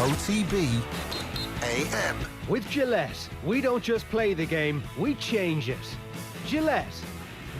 OTB AM. With Gillette, we don't just play the game, we change it. Gillette,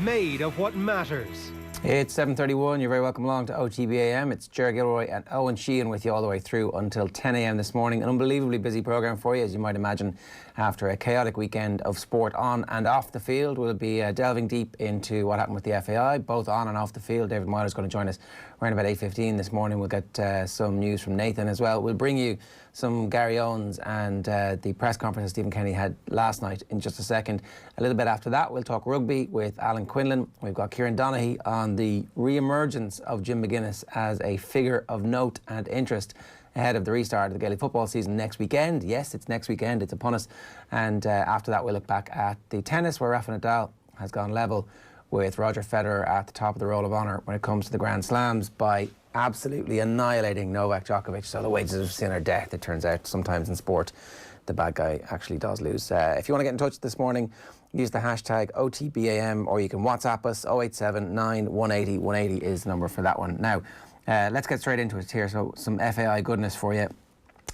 made of what matters. It's 7:31. You're very welcome along to OTB AM. It's Ger Gilroy and Owen Sheehan with you all the way through until 10 a.m. this morning. An unbelievably busy programme for you, as you might imagine, after a chaotic weekend of sport on and off the field. We'll be delving deep into what happened with the FAI, both on and off the field. David Meyler is going to join us around about 8:15 this morning. We'll get some news from Nathan as well. We'll bring you some Gary Owens and the press conference that Stephen Kenny had last night in just a second. A little bit after that, we'll talk rugby with Alan Quinlan. We've got Kieran Donaghy on the re-emergence of Jim McGuinness as a figure of note and interest ahead of the restart of the Gaelic football season next weekend. Yes, it's next weekend, it's upon us. And after that, we'll look back at the tennis, where Rafa Nadal has gone level with Roger Federer at the top of the Roll of Honour when it comes to the Grand Slams by absolutely annihilating Novak Djokovic. So the wages of sin are death, it turns out. Sometimes in sport, the bad guy actually does lose. If you want to get in touch this morning, use the hashtag OTBAM, or you can WhatsApp us. 087 9 180 180 is the number for that one. Now, let's get straight into it here. So some FAI goodness for you.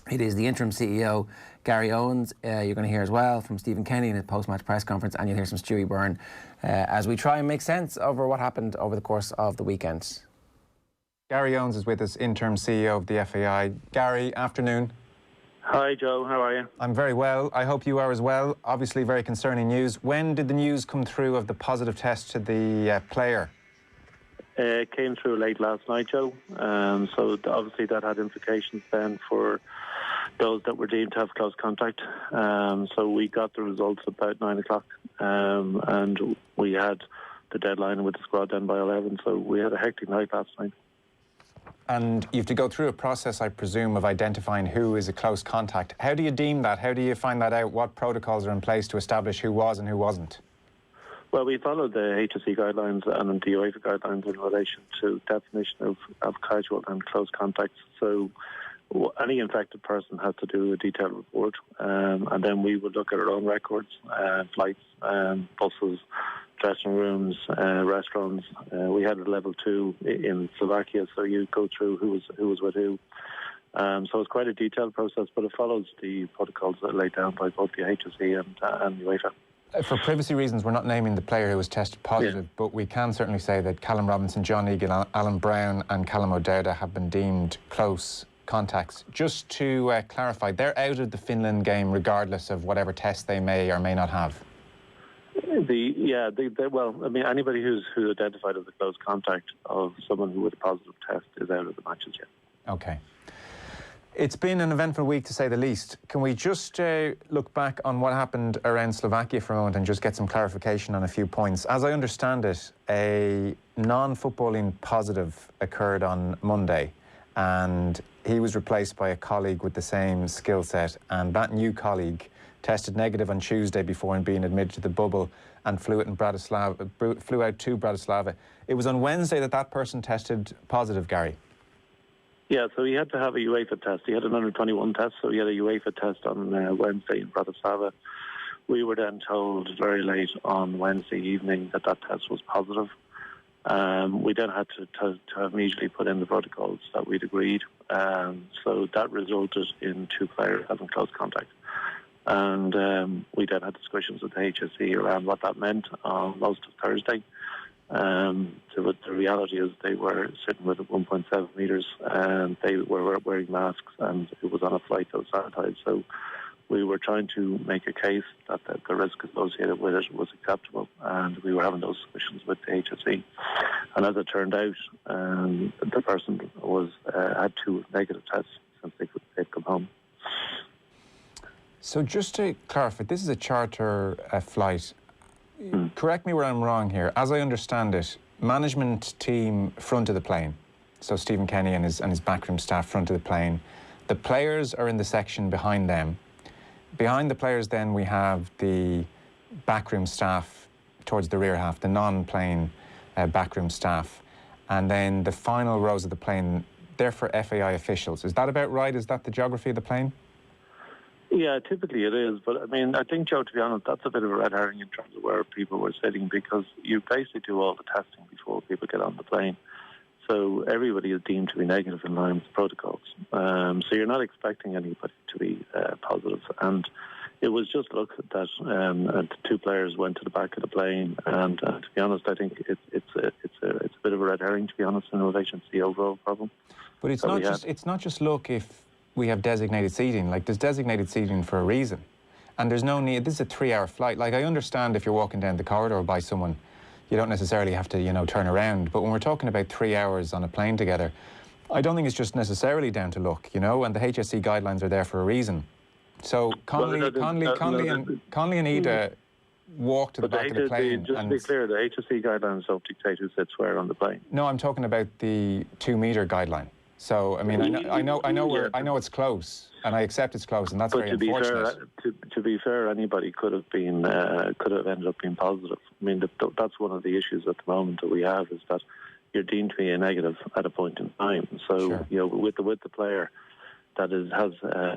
It is the interim CEO, Gary Owens. You're going to hear as well from Stephen Kenny in his post-match press conference, and you'll hear from Stewie Byrne as we try and make sense over what happened over the course of the weekend. Gary Owens is with us, interim CEO of the FAI. Gary, afternoon. Hi Joe, how are you? I'm very well. I hope you are as well. Obviously very concerning news. When did the news come through of the positive test to the player? It came through late last night, Joe. So obviously that had implications then for those that were deemed to have close contact. So we got the results about 9 o'clock, and we had the deadline with the squad then by 11. So we had a hectic night last night. And you have to go through a process, I presume, of identifying who is a close contact. How do you deem that? How do you find that out? What protocols are in place to establish who was and who wasn't? Well, we followed the HSE guidelines and the UEFA guidelines in relation to definition of casual and close contacts. So any infected person has to do a detailed report, and then we would look at our own records, flights, buses, dressing rooms, restaurants. We had a level 2 in Slovakia, so you go through who was with who. So it's quite a detailed process, but it follows the protocols that are laid down by both the HSE and UEFA. For privacy reasons, we're not naming the player who was tested positive, but we can certainly say that Callum Robinson, John Egan, Alan Brown and Callum O'Dowda have been deemed close contacts. Just to clarify, they're out of the Finland game regardless of whatever test they may or may not have. Well, I mean, anybody who's identified as a close contact of someone who with a positive test is out of the matches yet. Okay. It's been an eventful week, to say the least. Can we just look back on what happened around Slovakia for a moment and just get some clarification on a few points? As I understand it, a non-footballing positive occurred on Monday, and he was replaced by a colleague with the same skill set, and that new colleague tested negative on Tuesday before being admitted to the bubble and flew out to Bratislava. It was on Wednesday that person tested positive, Gary. Yeah, so he had to have a UEFA test. He had an under-21 test, so he had a UEFA test on Wednesday in Bratislava. We were then told very late on Wednesday evening that test was positive. We then had to immediately put in the protocols that we'd agreed. So that resulted in 2 players having close contact. And we then had discussions with the HSE around what that meant on most of Thursday. So the reality is they were sitting with 1.7 metres and they were wearing masks, and it was on a flight that was sanitized. So we were trying to make a case that the risk associated with it was acceptable, and we were having those discussions with the HSE. And as it turned out, the person had 2 negative tests since they'd come home. So just to clarify, this is a charter flight. Correct me where I'm wrong here. As I understand it, management team front of the plane, so Stephen Kenny and his backroom staff front of the plane. The players are in the section behind them. Behind the players then we have the backroom staff towards the rear half, the non-plane backroom staff. And then the final rows of the plane, they're for FAI officials. Is that about right? Is that the geography of the plane? Yeah, typically it is. But I mean, I think, Joe, to be honest, that's a bit of a red herring in terms of where people were sitting, because you basically do all the testing before people get on the plane. So everybody is deemed to be negative in line with the protocols. So you're not expecting anybody to be positive. And it was just luck that the two players went to the back of the plane. And to be honest, I think it's a bit of a red herring, to be honest, in relation to the overall problem. But it's not just luck if we have designated seating. Like, there's designated seating for a reason. And there's no need. This is a 3-hour flight. Like, I understand if you're walking down the corridor by someone, you don't necessarily have to, turn around. But when we're talking about 3 hours on a plane together, I don't think it's just necessarily down to luck, and the HSE guidelines are there for a reason. So Conley and Ida walk to the back of the plane. Just to be clear, the HSE guidelines don't dictate who sits where on the plane. No, I'm talking about the 2-metre guideline. So, I mean, I know it's close, and I accept it's close, and that's very unfortunate. To be fair, anybody could have ended up being positive. I mean, that's one of the issues at the moment that we have, is that you're deemed to be a negative at a point in time. So, sure. With the player that has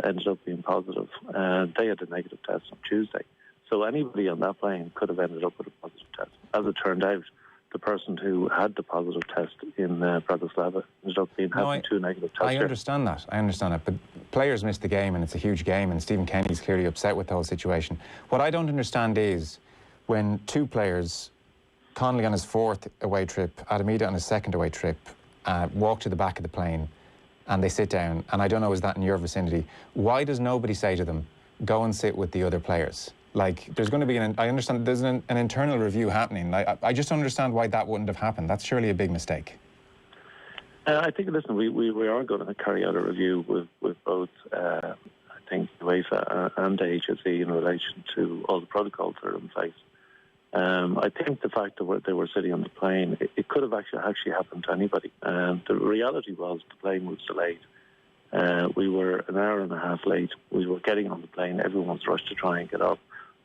ended up being positive, they had a negative test on Tuesday. So anybody on that plane could have ended up with a positive test. As it turned out, the person who had the positive test in Bratislava ended up having 2 negative tests. I understand that, but players missed the game, and it's a huge game, and Stephen Kenny's clearly upset with the whole situation. What I don't understand is when 2 players, Conley on his 4th away trip, Adamida on his 2nd away trip, walk to the back of the plane and they sit down, and I don't know, is that in your vicinity? Why does nobody say to them, go and sit with the other players? Like, there's going to be I understand there's an internal review happening. Like, I just don't understand why that wouldn't have happened. That's surely a big mistake. I think, listen, we are going to carry out a review with both, I think, UEFA and the HSE in relation to all the protocols that are in place. I think the fact that they were sitting on the plane, it could have actually happened to anybody. The reality was the plane was delayed. We were an hour and a half late. We were getting on the plane. Everyone was rushed to try and get up.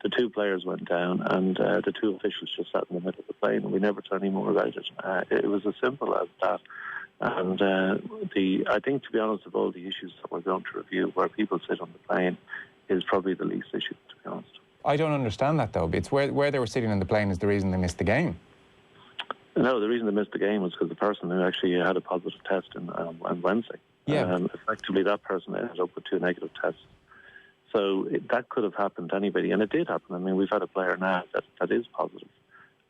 The 2 players went down, and the 2 officials just sat in the middle of the plane, and we never said any more about it. It was as simple as that. And I think, to be honest, of all the issues that we're going to review, where people sit on the plane is probably the least issue, to be honest. I don't understand that, though. It's where they were sitting on the plane is the reason they missed the game. No, the reason they missed the game was because the person who actually had a positive test on Wednesday. Yeah. Effectively, that person ended up with 2 negative tests. So that could have happened to anybody, and it did happen. I mean, we've had a player now that is positive.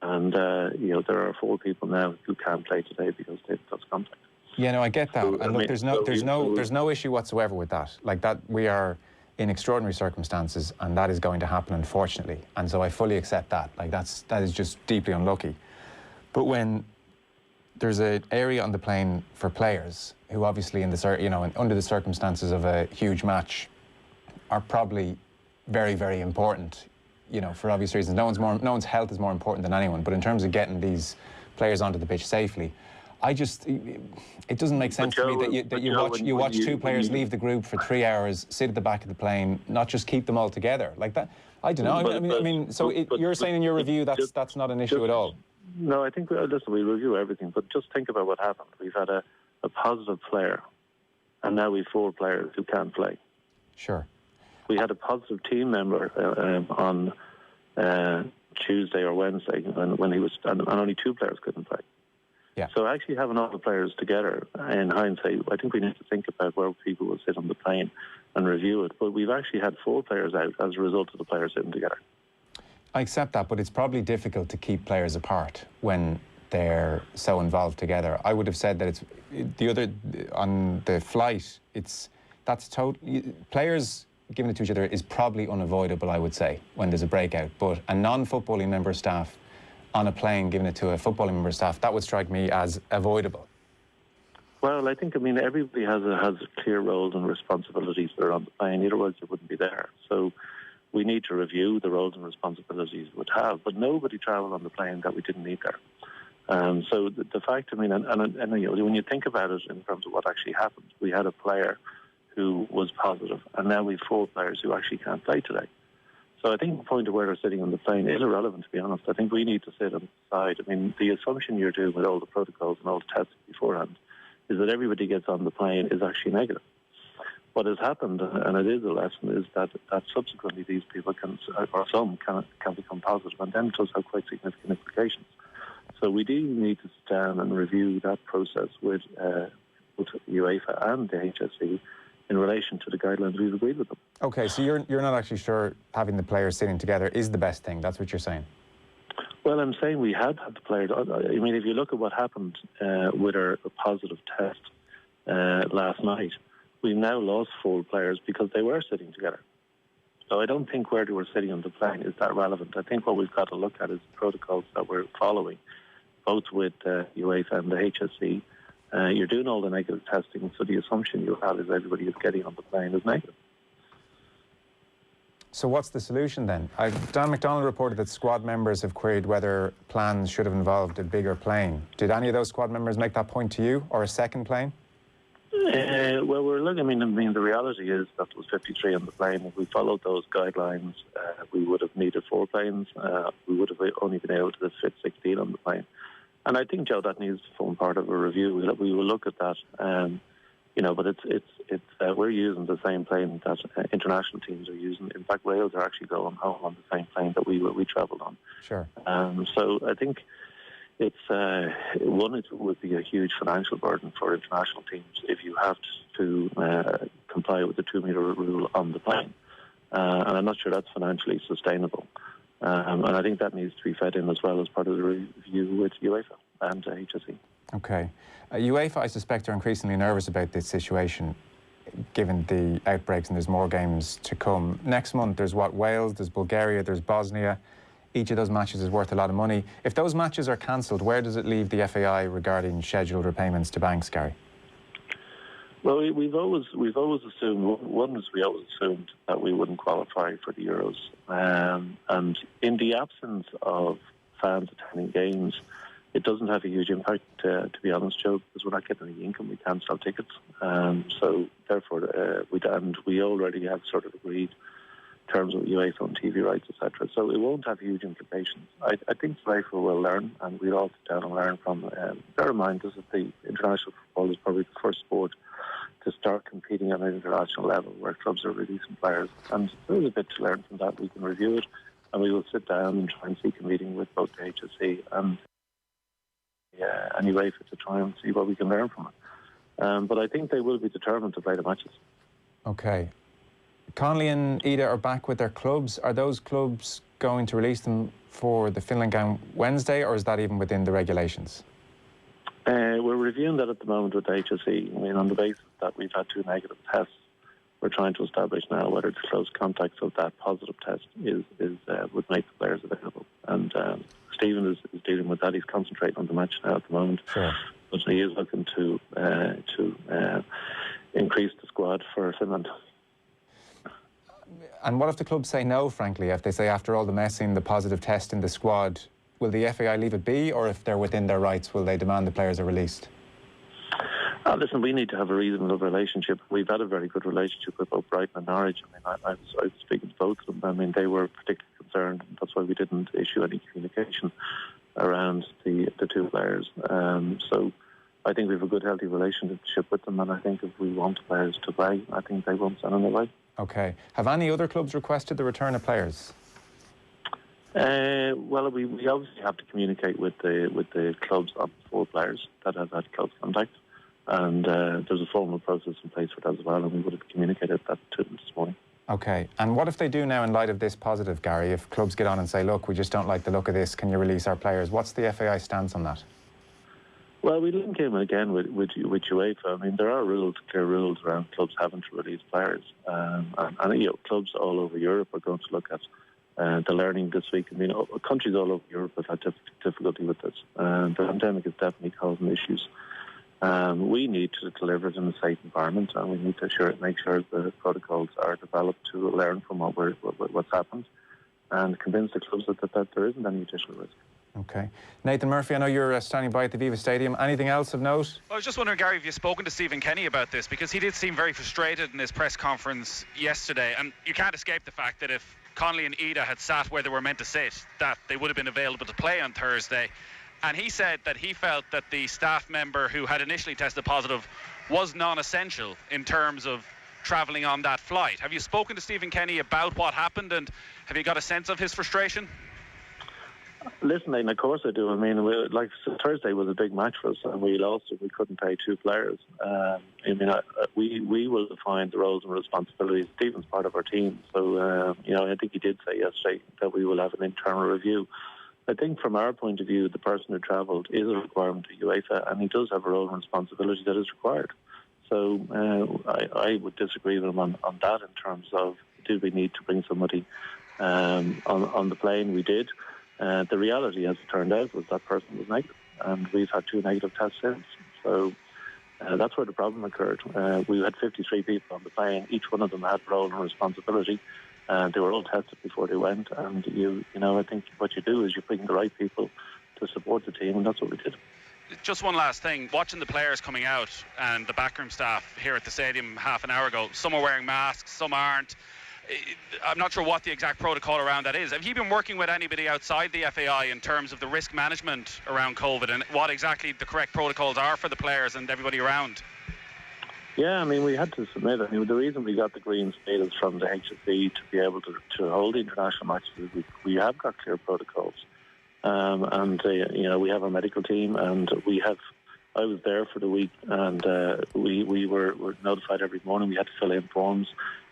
And, there are 4 people now who can't play today because they've lost contact. Yeah, no, I get that. So, and look, there's no issue whatsoever with that. Like, that, we are in extraordinary circumstances, and that is going to happen, unfortunately. And so I fully accept that. Like, that is just deeply unlucky. But when there's an area on the plane for players who obviously, under the circumstances of a huge match, are probably very, very important, for obvious reasons. No one's health is more important than anyone. But in terms of getting these players onto the pitch safely, it doesn't make sense to me that you watch 2 players leave the group for 3 hours, sit at the back of the plane, not just keep them all together like that. I don't know. You're saying in your review that's not an issue at all. No, I think we review everything, but just think about what happened. We've had a positive player, and now we've 4 players who can't play. Sure. We had a positive team member on Tuesday or Wednesday when he was, and only 2 players couldn't play. Yeah. So actually having all the players together, in hindsight, I think we need to think about where people will sit on the plane and review it. But we've actually had 4 players out as a result of the players sitting together. I accept that, but it's probably difficult to keep players apart when they're so involved together. I would have said that on the flight, players giving it to each other is probably unavoidable, I would say, when there's a breakout. But a non-footballing member of staff on a plane giving it to a footballing member of staff, that would strike me as avoidable. Well, I think, everybody has clear roles and responsibilities that are on the plane, otherwise they wouldn't be there. So we need to review the roles and responsibilities we would have, but nobody travelled on the plane that we didn't need there. So the fact, when you think about it in terms of what actually happened, we had a player who was positive, and now we've 4 players who actually can't play today. So I think the point of where they're sitting on the plane is irrelevant, to be honest. I think we need to sit on the side. The assumption you're doing with all the protocols and all the tests beforehand is that everybody gets on the plane is actually negative. What has happened, and it is a lesson, is that subsequently these people some can become positive, and then it does have quite significant implications. So we do need to sit down and review that process with UEFA and the HSE in relation to the guidelines we've agreed with them. Okay, so you're not actually sure having the players sitting together is the best thing. That's what you're saying. Well, I'm saying we had the players. I mean, if you look at what happened with our positive test last night, we've now lost 4 players because they were sitting together. So I don't think where they were sitting on the plane is that relevant. I think what we've got to look at is the protocols that we're following, both with UEFA and the HSE. You're doing all the negative testing, so the assumption you have is everybody is getting on the plane is negative. So what's the solution then? Dan McDonald reported that squad members have queried whether plans should have involved a bigger plane. Did any of those squad members make that point to you, or a second plane? Well, we're looking. I mean, the reality is that there was 53 on the plane. If we followed those guidelines, we would have needed 4 planes. We would have only been able to fit 16 on the plane. And I think, Joe, that needs to form part of a review. We will look at that. But it's we're using the same plane that international teams are using. In fact, Wales are actually going home on the same plane that we travelled on. Sure. So I think it would be a huge financial burden for international teams if you have to comply with the 2-metre rule on the plane. And I'm not sure that's financially sustainable. And I think that needs to be fed in as well as part of the review with UEFA and HSE. Okay. UEFA, I suspect, are increasingly nervous about this situation, given the outbreaks, and there's more games to come. Next month, there's Wales, there's Bulgaria, there's Bosnia. Each of those matches is worth a lot of money. If those matches are cancelled, where does it leave the FAI regarding scheduled repayments to banks, Gary? Well, we've always assumed, we always assumed that we wouldn't qualify for the Euros. And in the absence of fans attending games, it doesn't have a huge impact, to be honest, Joe, because we're not getting any income. We can't sell tickets. So therefore, we already have sort of agreed terms with UEFA on TV rights, etc. So it won't have huge implications. I think UEFA will learn, and we'll all sit down and learn from. Bear in mind, this is the international football is probably the first sport to start competing on an international level where clubs are releasing players. And there's a bit to learn from that. We can review it, and we will sit down and try and seek a meeting with both the HSE and UEFA to try and see what we can learn from it. But I think they will be determined to play the matches. Okay. Connolly and Ida are back with their clubs. Are those clubs going to release them for the Finland game Wednesday, or is that even within the regulations? We're reviewing that at the moment with the HSE. I mean, on the basis that we've had 2 negative tests, we're trying to establish now whether the close contacts of that positive test would make the players available. And Stephen is dealing with that. He's concentrating on the match now at the moment. Sure. But he is looking to increase the squad for Finland. And what if the clubs say no, frankly? If they say, after all the messing, the positive test in the squad, will the FAI leave it be? Or if they're within their rights, will they demand the players are released? Listen, we need to have a reasonable relationship. We've had a very good relationship with both Brighton and Norwich. I mean, I was speaking to both of them. I mean, they were particularly concerned. That's why we didn't issue any communication around the 2 players. So I think we have a good, healthy relationship with them. And I think if we want players to play, I think they won't send them away. Okay. Have any other clubs requested the return of players? Well, we obviously have to communicate with the clubs on 4 players that have had close contact. And there's a formal process in place for that as well, and we would have communicated that to them this morning. Okay. And what if they do now in light of this positive, Gary? If clubs get on and say, look, we just don't like the look of this, can you release our players? What's the FAI stance on that? Well, we link in again with UEFA. I mean, there are clear rules around clubs having to release players. And clubs all over Europe are going to look at the learning this week. I mean, countries all over Europe have had difficulty with this. The pandemic is definitely causing issues. We need to deliver it in a safe environment, and we need to make sure the protocols are developed to learn from what's happened and convince the clubs that there isn't any additional risk. Okay. Nathan Murphy, I know you're standing by at the Viva Stadium. Anything else of note? I was just wondering, Gary, have you spoken to Stephen Kenny about this? Because he did seem very frustrated in his press conference yesterday, and you can't escape the fact that if Connolly and Ida had sat where they were meant to sit, that they would have been available to play on Thursday. And he said that he felt that the staff member who had initially tested positive was non-essential in terms of travelling on that flight. Have you spoken to Stephen Kenny about what happened, and have you got a sense of his frustration? Listen, of course I do. I mean, Thursday was a big match for us, and we lost it. We couldn't pay 2 players. We will define the roles and responsibilities. Stephen's part of our team, so I think he did say yesterday that we will have an internal review. I think from our point of view, the person who travelled is a requirement to UEFA, and he does have a role and responsibility that is required. So I would disagree with him on that in terms of, did we need to bring somebody on the plane? We did. The reality, as it turned out, was that person was negative, and we've had 2 negative tests since. So that's where the problem occurred. We had 53 people on the plane. Each one of them had role and responsibility. They were all tested before they went, and I think what you do is you bring the right people to support the team, and that's what we did. Just one last thing, watching the players coming out and the backroom staff here at the stadium half an hour ago, some are wearing masks, some aren't. I'm not sure what the exact protocol around that is. Have you been working with anybody outside the FAI in terms of the risk management around COVID and what exactly the correct protocols are for the players and everybody around? Yeah, I mean, we had to submit. I mean, the reason we got the green status from the HSE to be able to hold the international matches is we have got clear protocols. We have a medical team, and I was there for the week, and we were notified every morning. We had to fill in forms.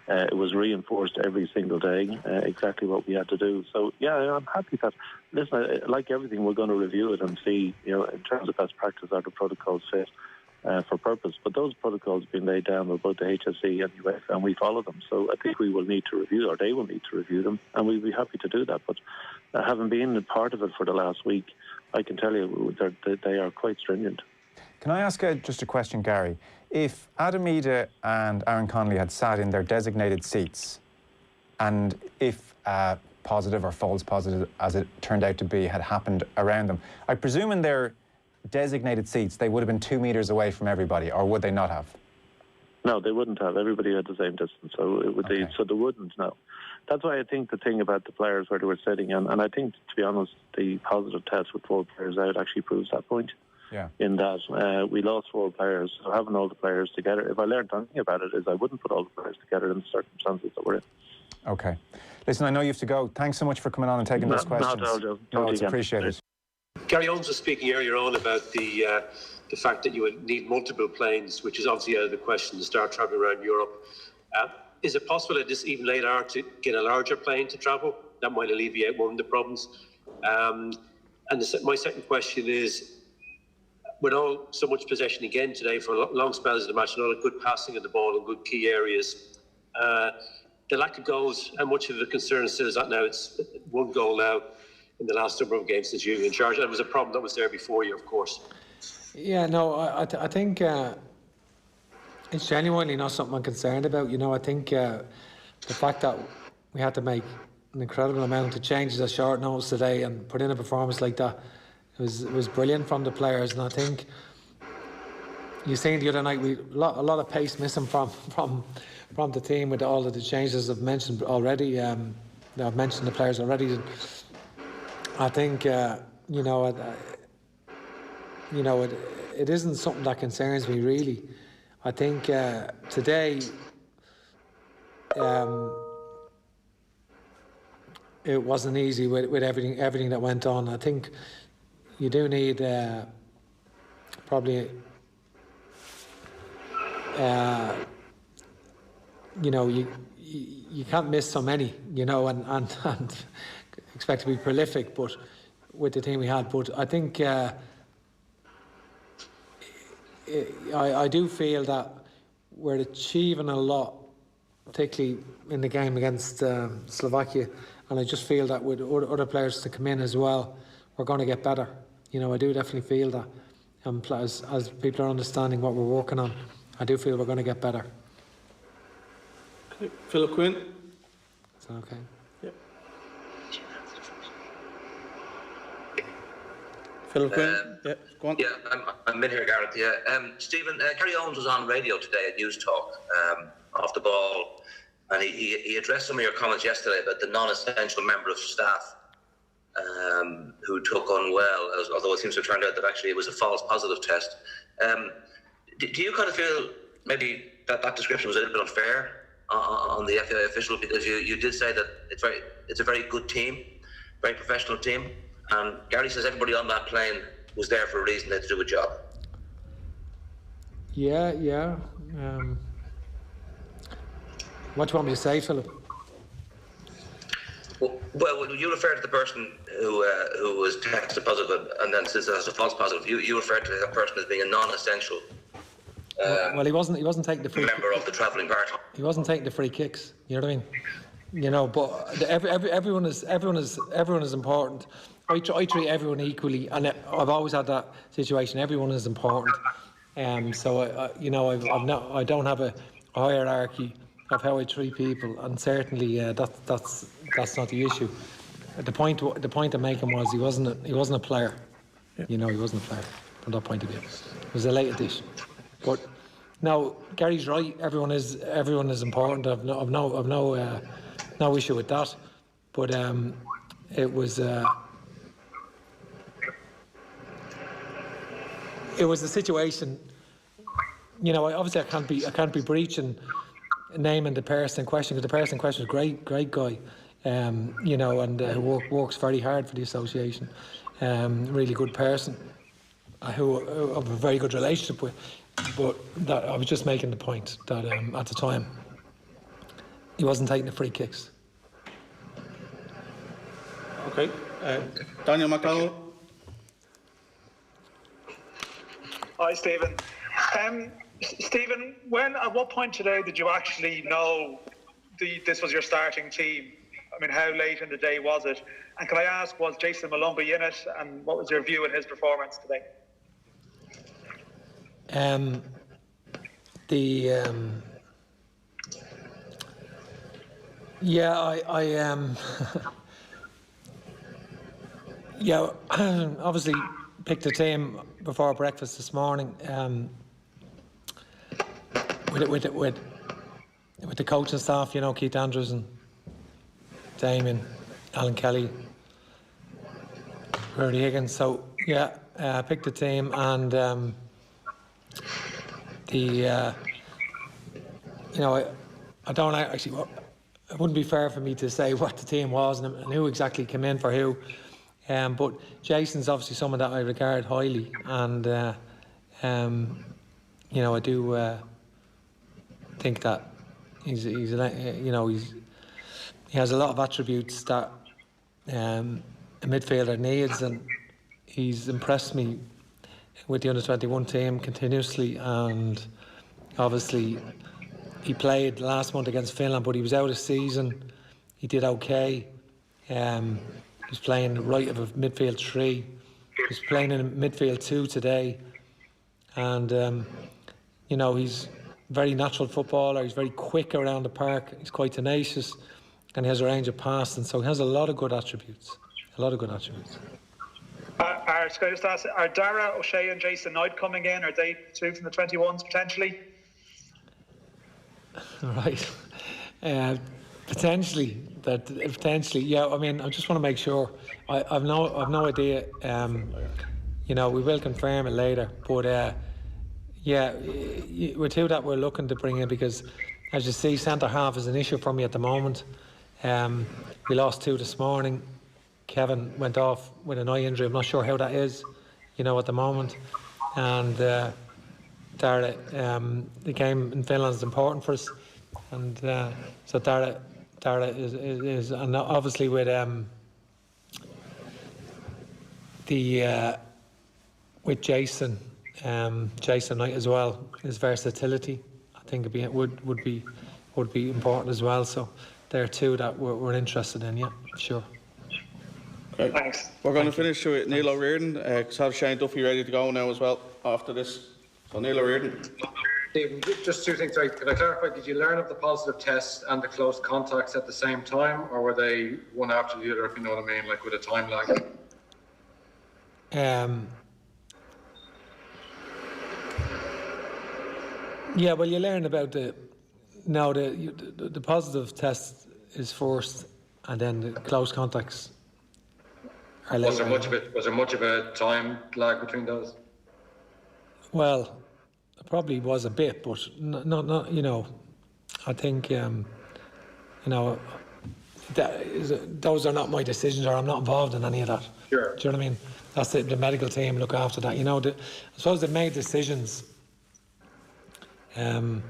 It was reinforced every single day, exactly what we had to do. So, yeah, I'm happy that, listen, like everything, we're going to review it and see, in terms of best practice, are the protocols fit for purpose. But those protocols have been laid down by both the HSE and UEFA, and we follow them. So I think we will need to review, or they will need to review them, and we'll be happy to do that. But having been a part of it for the last week, I can tell you they are quite stringent. Can I ask just a question, Gary? If Adam Ida and Aaron Connolly had sat in their designated seats, and if positive or false positive, as it turned out to be, had happened around them, I presume in their designated seats they would have been 2 metres away from everybody, or would they not have? No, they wouldn't have. Everybody had the same distance, so they wouldn't. No, that's why I think the thing about the players where they were sitting, and I think, to be honest, the positive test with 4 players out actually proves that point. Yeah. In that we lost 4 players, so having all the players together, if I learned anything about it, is I wouldn't put all the players together in the circumstances that we're in. Okay. Listen, I know you have to go. Thanks so much for coming on and taking those questions. No, it's appreciated. Gary Owens was speaking earlier on about the fact that you would need multiple planes, which is obviously out of the question to start travelling around Europe. Is it possible at this even late hour to get a larger plane to travel? That might alleviate one of the problems. My second question is, with so much possession again today for long spells of the match, and a lot of good passing of the ball in good key areas, the lack of goals, how much of a concern still is that now? It's 1 goal now in the last number of games since you've been in charge. That was a problem that was there before you, of course. Yeah, no, I think it's genuinely not something I'm concerned about. I think the fact that we had to make an incredible amount of changes at short notice today and put in a performance like that, it was brilliant from the players. And I think you seen the other night, a lot of pace missing from the team with all of the changes I've mentioned already. I've mentioned the players already. I think it isn't something that concerns me really. I think today it wasn't easy with everything that went on. I think you do need probably you can't miss so many, and expect to be prolific, but with the team we had. But I think I do feel that we're achieving a lot, particularly in the game against Slovakia, and I just feel that with other players to come in as well, we're going to get better. I do definitely feel that, as people are understanding what we're working on, I do feel we're going to get better. Okay. Philip Quinn. Is that okay? Yeah. Philip Quinn. Yeah, go on. Yeah, I'm in here, Gareth. Yeah, Stephen, Gary Owens was on radio today at News Talk, off the ball, and he addressed some of your comments yesterday about the non-essential member of staff who took unwell, although it seems to have turned out that actually it was a false positive test. Do you kind of feel maybe that description was a little bit unfair on the FAI official, because you did say that it's a very good team, very professional team, And Gary says everybody on that plane was there for a reason, they had to do a job. Yeah. What do you want me to say, Philip? Well, you refer to the person who was tested positive, and then says that's a false positive. You refer to that person as being a non-essential. Well, he wasn't taking the free member of the travelling party. He wasn't taking the free kicks. You know what I mean? You know, but everyone is important. I treat everyone equally, and I've always had that situation. Everyone is important, so I don't have a hierarchy of how I treat people, and certainly that's not the issue. The point I'm making was he wasn't a player. Yeah. You know, he wasn't a player from that point of view. It was a late addition. But now Gary's right. Everyone is important. I've no issue with that. But it was a situation. You know, obviously I can't be breaching naming the person in question, because the person in question is a great guy. You know, and works very hard for the association. Really good person, who I have a very good relationship with. But that I was just making the point that at the time he wasn't taking the free kicks. Okay, Daniel McDonald. Hi, Stephen. Stephen, at what point today did you actually know this was your starting team? I mean, how late in the day was it? And can I ask, was Jason Malumbi in it? And what was your view on his performance today? Obviously picked the team before breakfast this morning. With the coaching staff, you know, Keith Andrews and Damien, Alan Kelly, Rudy Higgins. So picked the team, and I don't actually. It wouldn't be fair for me to say what the team was and who exactly came in for who. But Jason's obviously someone that I regard highly, and I do think that he has a lot of attributes that a midfielder needs, and he's impressed me with the under-21 team continuously. And obviously he played last month against Finland, but he was out of season. He did okay. He's playing right of a midfield 3. He's playing in midfield 2 today, and he's a very natural footballer. He's very quick around the park. He's quite tenacious, and he has a range of passing. So he has a lot of good attributes. Can I just ask, are Dara O'Shea and Jason Knight coming in? Are they two from the 21s potentially? Right. Potentially, yeah. I mean, I just want to make sure. I've no idea. We will confirm it later. But with two that we're looking to bring in, because as you see, centre half is an issue for me at the moment. We lost 2 this morning. Kevin went off with an eye injury. I'm not sure how that is, at the moment. And Dara, the game in Finland is important for us, and so Dara is, and obviously with with Jason Knight as well, his versatility, I think would be important as well. So there are two that we're interested in. Yeah, sure. Right. Thanks. We're going to finish with Neil O'Riordan, because have Shane Duffy ready to go now as well after this. So Neil O'Riordan. Stephen, just 2 things. Sorry, could I clarify? Did you learn of the positive tests and the close contacts at the same time, or were they one after the other? If you know what I mean, like with a time lag. Yeah, well, you learn about the positive test is first, and then the close contacts. Was there much of a time lag between those? Well, it probably was a bit, but not. I think those are not my decisions, or I'm not involved in any of that. Sure. Do you know what I mean? That's the medical team look after that. You know, I suppose they've made decisions in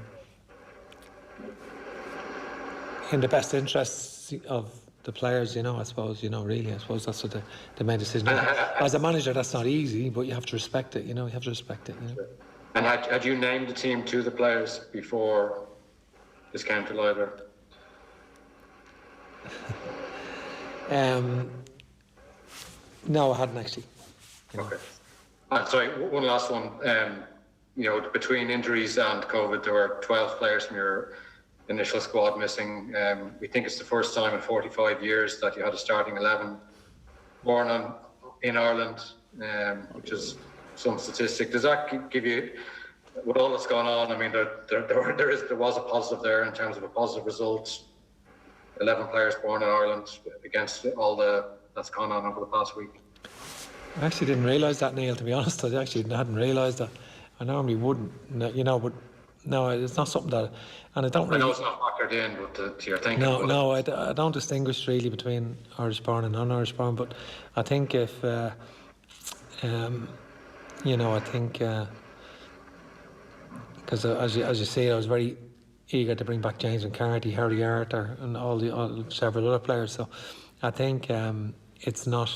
the best interests of the players, you know, I suppose that's what they made a decision. As a manager, that's not easy, but you have to respect it, you know, Sure. And had you named the team to the players before this came to light? No, I hadn't actually. Okay. Sorry, one last one. You know, between injuries and COVID, there were 12 players from your initial squad missing. We think it's the first time in 45 years that you had a starting 11 born in Ireland, which is some statistic. Does that give you, with all that's gone on, I mean, there was a positive there in terms of a positive result. 11 players born in Ireland against all that's gone on over the past week. I actually didn't realise that, Neil, to be honest. I actually hadn't realised that. I normally wouldn't, you know, but no, it's not something that, and I don't really... I know it's not factored in, but to your thinking... No, I don't distinguish really between Irish born and non-Irish born, but I think if, you know, I think, because as you see, I was very eager to bring back James McCarthy, Harry Arthur, and several other players, so I think it's not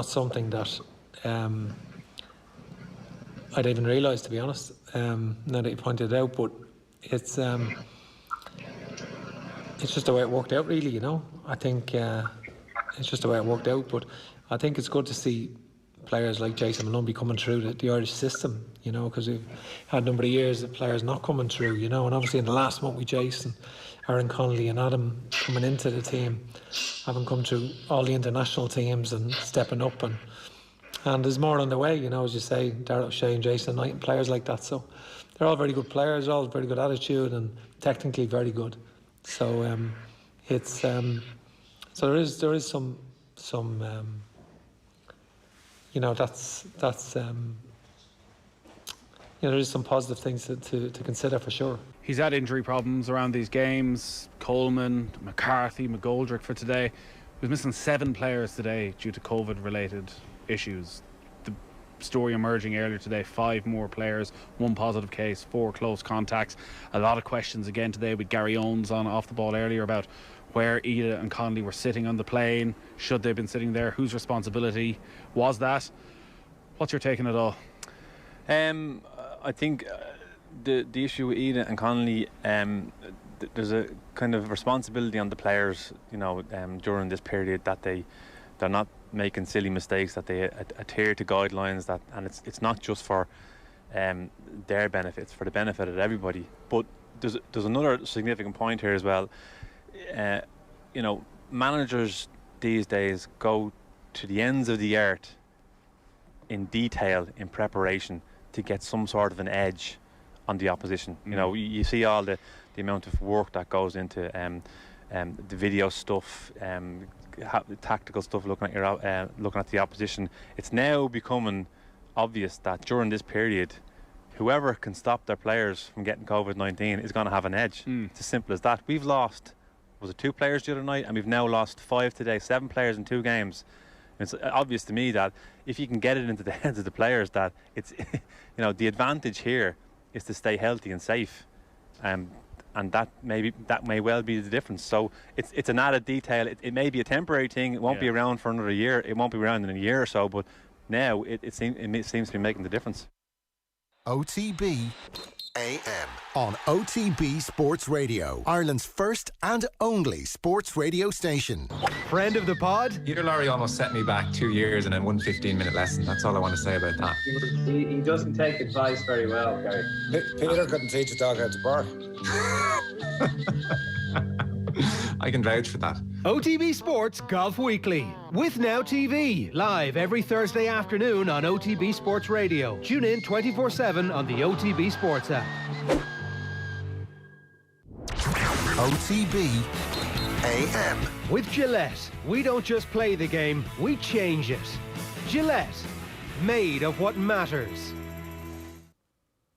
something that I'd even realise, to be honest, now that you pointed it out, but it's just the way it worked out, really, you know. I think it's just the way it worked out, but I think it's good to see players like Jason Malumbi coming through the Irish system, you know, because we've had a number of years of players not coming through, you know, and obviously in the last month with Jason, Aaron Connolly and Adam coming into the team, having come through all the international teams and stepping up, and there's more on the way, you know, as you say, Darrell O'Shea and Jason Knight and players like that, so they're all very good players, all very good attitude and technically very good. So it's so there is some you know, that's you know, there is some positive things to consider for sure. He's had injury problems around these games. Coleman, McCarthy, McGoldrick for today. He was missing 7 players today due to COVID-related issues. The story emerging earlier today, 5 more players, 1 positive case, 4 close contacts. A lot of questions again today with Gary Owens on off the ball earlier about where Ida and Connolly were sitting on the plane. Should they have been sitting there? Whose responsibility was that? What's your take on it all? I think the issue with Ida and Connolly, there's a kind of responsibility on the players, you know, during this period, that they're not making silly mistakes, that they adhere to guidelines, that, and it's not just for their benefits, for the benefit of everybody. But there's another significant point here as well. You know, managers these days go to the ends of the earth in detail in preparation to get some sort of an edge on the opposition. You know, you see all the amount of work that goes into the video stuff, the tactical stuff, looking at the opposition. It's now becoming obvious that during this period, whoever can stop their players from getting COVID-19 is going to have an edge. It's as simple as that. We've lost, was it 2 players the other night, and we've now lost 5 today, 7 players in 2 games. It's obvious to me that if you can get it into the heads of the players that it's, you know, the advantage here is to stay healthy and safe, and that may well be the difference. So it's an added detail. It may be a temporary thing. It won't be around for another year. It won't be around in a year or so. But now it seems to be making the difference. OTB AM on OTB Sports Radio, Ireland's first and only sports radio station. Friend of the pod? Peter Lorry almost set me back 2 years and then 1 15-minute lesson. That's all I want to say about that. He doesn't take advice very well, Gary. Peter couldn't teach a dog how to bark. I can vouch for that. OTB Sports Golf Weekly with Now TV, live every Thursday afternoon on OTB Sports Radio. Tune in 24/7 on the OTB Sports app. OTB AM. With Gillette, we don't just play the game, we change it. Gillette, made of what matters.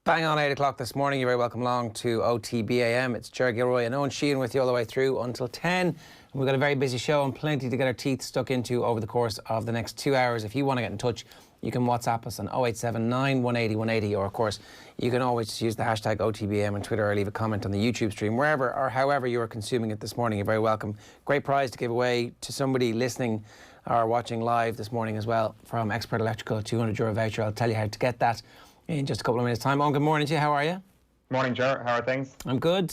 Bang on 8 o'clock this morning. You're very welcome along to OTB AM. It's Ger Gilroy and Owen Sheehan with you all the way through until 10. We've got a very busy show and plenty to get our teeth stuck into over the course of the next 2 hours. If you want to get in touch, you can WhatsApp us on 0879 180 180, or of course, you can always use the hashtag OTBAM on Twitter or leave a comment on the YouTube stream, wherever or however you are consuming it this morning. You're very welcome. Great prize to give away to somebody listening or watching live this morning as well from Expert Electrical, €200 voucher. I'll tell you how to get that in just a couple of minutes' time. Good morning to you. How are you? Morning, Ger. How are things? I'm good.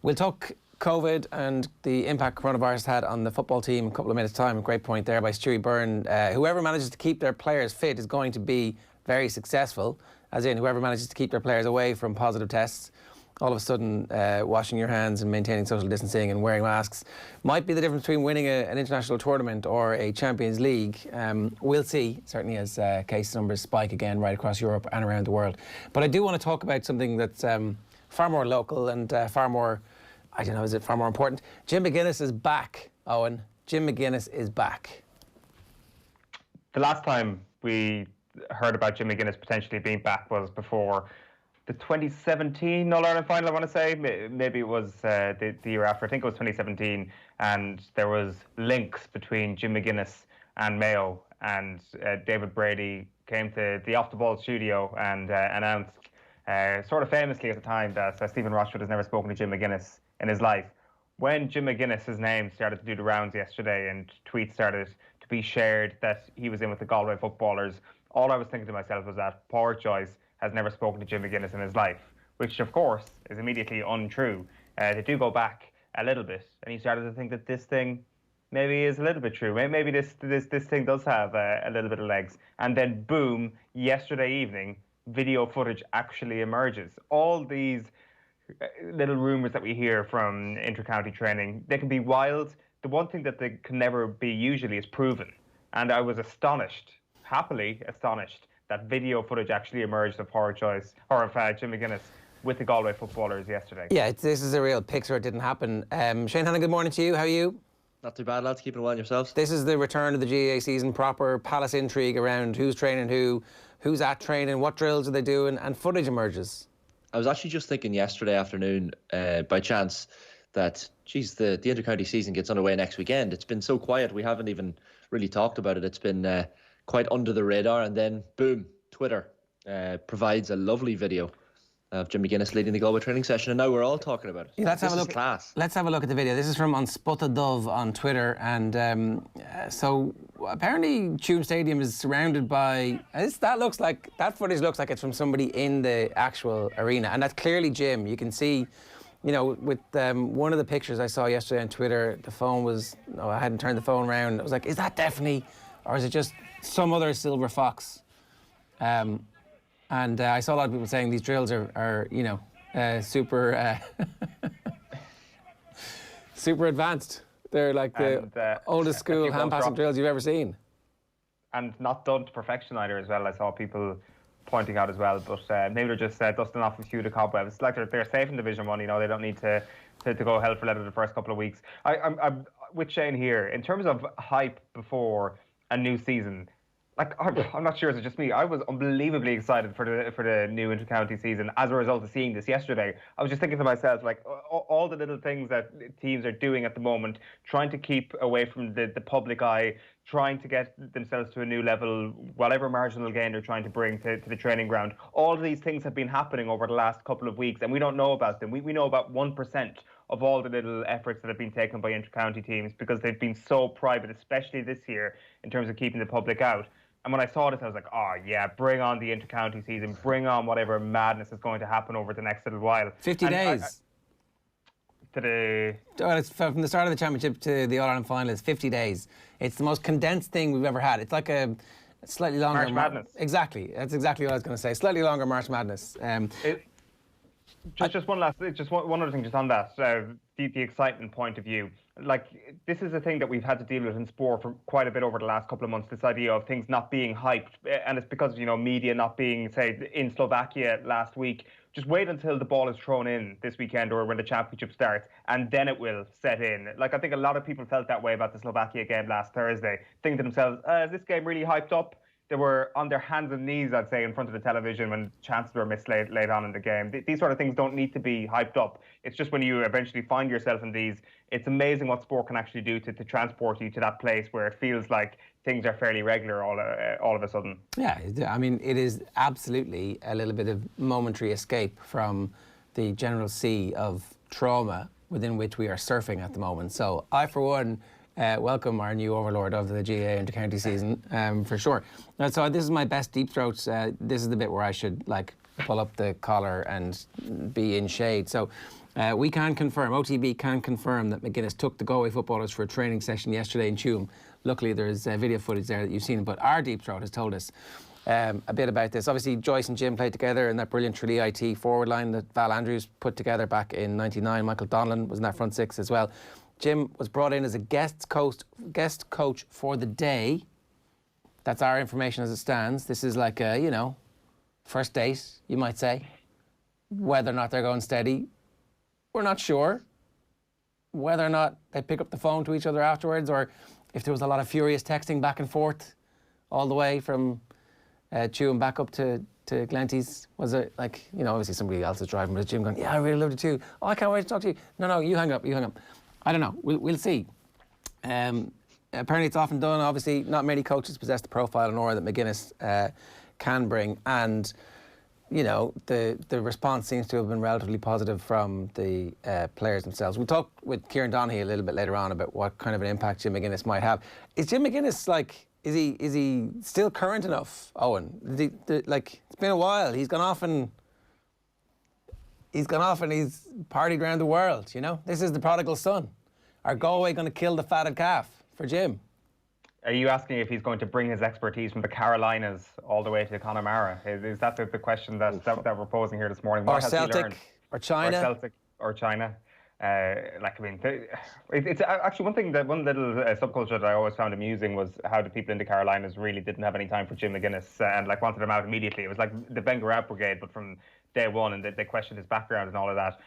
We'll talk COVID and the impact coronavirus had on the football team in a couple of minutes' time. A great point there by Stewie Byrne. Whoever manages to keep their players fit is going to be very successful, as in whoever manages to keep their players away from positive tests, all of a sudden washing your hands and maintaining social distancing and wearing masks might be the difference between winning an international tournament or a Champions League. We'll see, certainly as case numbers spike again right across Europe and around the world. But I do want to talk about something that's far more local and far more, I don't know, is it far more important? Jim McGuinness is back, Owen. Jim McGuinness is back. The last time we heard about Jim McGuinness potentially being back was before the 2017 All-Ireland final, I want to say. Maybe it was the year after. I think it was 2017. And there was links between Jim McGuinness and Mayo. And David Brady came to the Off the Ball studio and announced, sort of famously at the time, that Stephen Rochford has never spoken to Jim McGuinness in his life. When Jim McGuinness's name started to do the rounds yesterday and tweets started to be shared that he was in with the Galway footballers, all I was thinking to myself was that poor choice has never spoken to Jim McGuinness in his life, which of course is immediately untrue. They do go back a little bit, and he started to think that this thing maybe is a little bit true. Maybe this thing does have a little bit of legs. And then boom, yesterday evening, video footage actually emerges. All these little rumours that we hear from inter-county training, they can be wild. The one thing that they can never be usually is proven. And I was astonished, happily astonished, that video footage actually emerged of Power Choice, or of Jim McGuinness with the Galway footballers yesterday. Yeah, this is a real picture. It didn't happen. Shane Hannon, good morning to you. How are you? Not too bad, lads. Keeping well yourselves. This is the return of the GAA season, proper palace intrigue around who's training who's at training, what drills are they doing, and footage emerges. I was actually just thinking yesterday afternoon, by chance, that, geez, the inter-county season gets underway next weekend. It's been so quiet, we haven't even really talked about it. It's been quite under the radar, and then boom, Twitter provides a lovely video of Jim McGuinness leading the Galway training session, and now we're all talking about it. Yeah, let's have a look. Class. Let's have a look at the video. This is from Unsputta Dove on Twitter, and so apparently Tuam Stadium is surrounded by. That footage looks like it's from somebody in the actual arena, and that's clearly Jim. You can see. You know, with one of the pictures I saw yesterday on Twitter, the phone was. No, I hadn't turned the phone around. I was like, is that definitely, or is it just some other silver fox? And I saw a lot of people saying these drills are you know, super super advanced. They're like the oldest school hand-passing drills you've ever seen. And not done to perfection either as well. I saw people pointing out as well, but maybe they're just dusting off a few of the cobwebs. It's like they're safe in Division 1, you know, they don't need to go hell for leather the first couple of weeks. I'm with Shane here. In terms of hype before a new season, like, I'm not sure, is it just me? I was unbelievably excited for the new inter-county season as a result of seeing this yesterday. I was just thinking to myself, like, all the little things that teams are doing at the moment, trying to keep away from the public eye, trying to get themselves to a new level, whatever marginal gain they're trying to bring to the training ground. All of these things have been happening over the last couple of weeks, and we don't know about them. We know about 1% of all the little efforts that have been taken by inter-county teams because they've been so private, especially this year, in terms of keeping the public out. And when I saw this, I was like, oh, yeah, bring on the inter-county season. Bring on whatever madness is going to happen over the next little while. 50 days. It's from the start of the championship to the All-Ireland final, it's 50 days. It's the most condensed thing we've ever had. It's like a slightly longer... March Madness. Exactly. That's exactly what I was going to say. Slightly longer March Madness. Just one other thing just on that, the excitement point of view. Like, this is a thing that we've had to deal with in sport for quite a bit over the last couple of months, this idea of things not being hyped. And it's because, you know, media not being, say, in Slovakia last week. Just wait until the ball is thrown in this weekend or when the championship starts, and then it will set in. Like, I think a lot of people felt that way about the Slovakia game last Thursday, thinking to themselves, is this game really hyped up? they were on their hands and knees, I'd say, in front of the television when chances were missed late on in the game. These sort of things don't need to be hyped up. It's just when you eventually find yourself in these, it's amazing what sport can actually do to transport you to that place where it feels like things are fairly regular all of a sudden. Yeah, I mean, it is absolutely a little bit of momentary escape from the general sea of trauma within which we are surfing at the moment. So I, for one, welcome our new overlord of the GAA inter-county season, for sure. So this is my best deep throat. This is the bit where I should pull up the collar and be in shade. So we can confirm, OTB can confirm that McGuinness took the Galway footballers for a training session yesterday in Tuam. Luckily there's video footage there that you've seen, but our deep throat has told us a bit about this. Obviously Joyce and Jim played together in that brilliant Tralee IT forward line that Val Andrews put together back in '99. Michael Donlan was in that front six as well. Jim was brought in as a guest coach for the day. That's our information as it stands. This is like a, first date, you might say. Whether or not they're going steady, we're not sure. Whether or not they pick up the phone to each other afterwards, or if there was a lot of furious texting back and forth all the way from Tuam back up to Glenties. Was it obviously somebody else is driving, but Jim going, yeah, I really loved it too. Oh, I can't wait to talk to you. No, you hang up. I don't know. We'll see. Apparently it's often done. Obviously, not many coaches possess the profile and aura that McGuinness can bring. And, the response seems to have been relatively positive from the players themselves. We'll talk with Kieran Donaghy a little bit later on about what kind of an impact Jim McGuinness might have. Is Jim McGuinness, is he still current enough, Owen? It's been a while. He's gone off and he's partied around the world, This is the prodigal son. Are Galway going to kill the fatted calf for Jim? Are you asking if he's going to bring his expertise from the Carolinas all the way to Connemara? Is that the question that we're posing here this morning? What or Celtic, or China? Or Celtic, or China. It's actually one little subculture that I always found amusing was how the people in the Carolinas really didn't have any time for Jim McGuinness and wanted him out immediately. It was like the Ben Garrett Brigade, but from day one, and they questioned his background and all of that.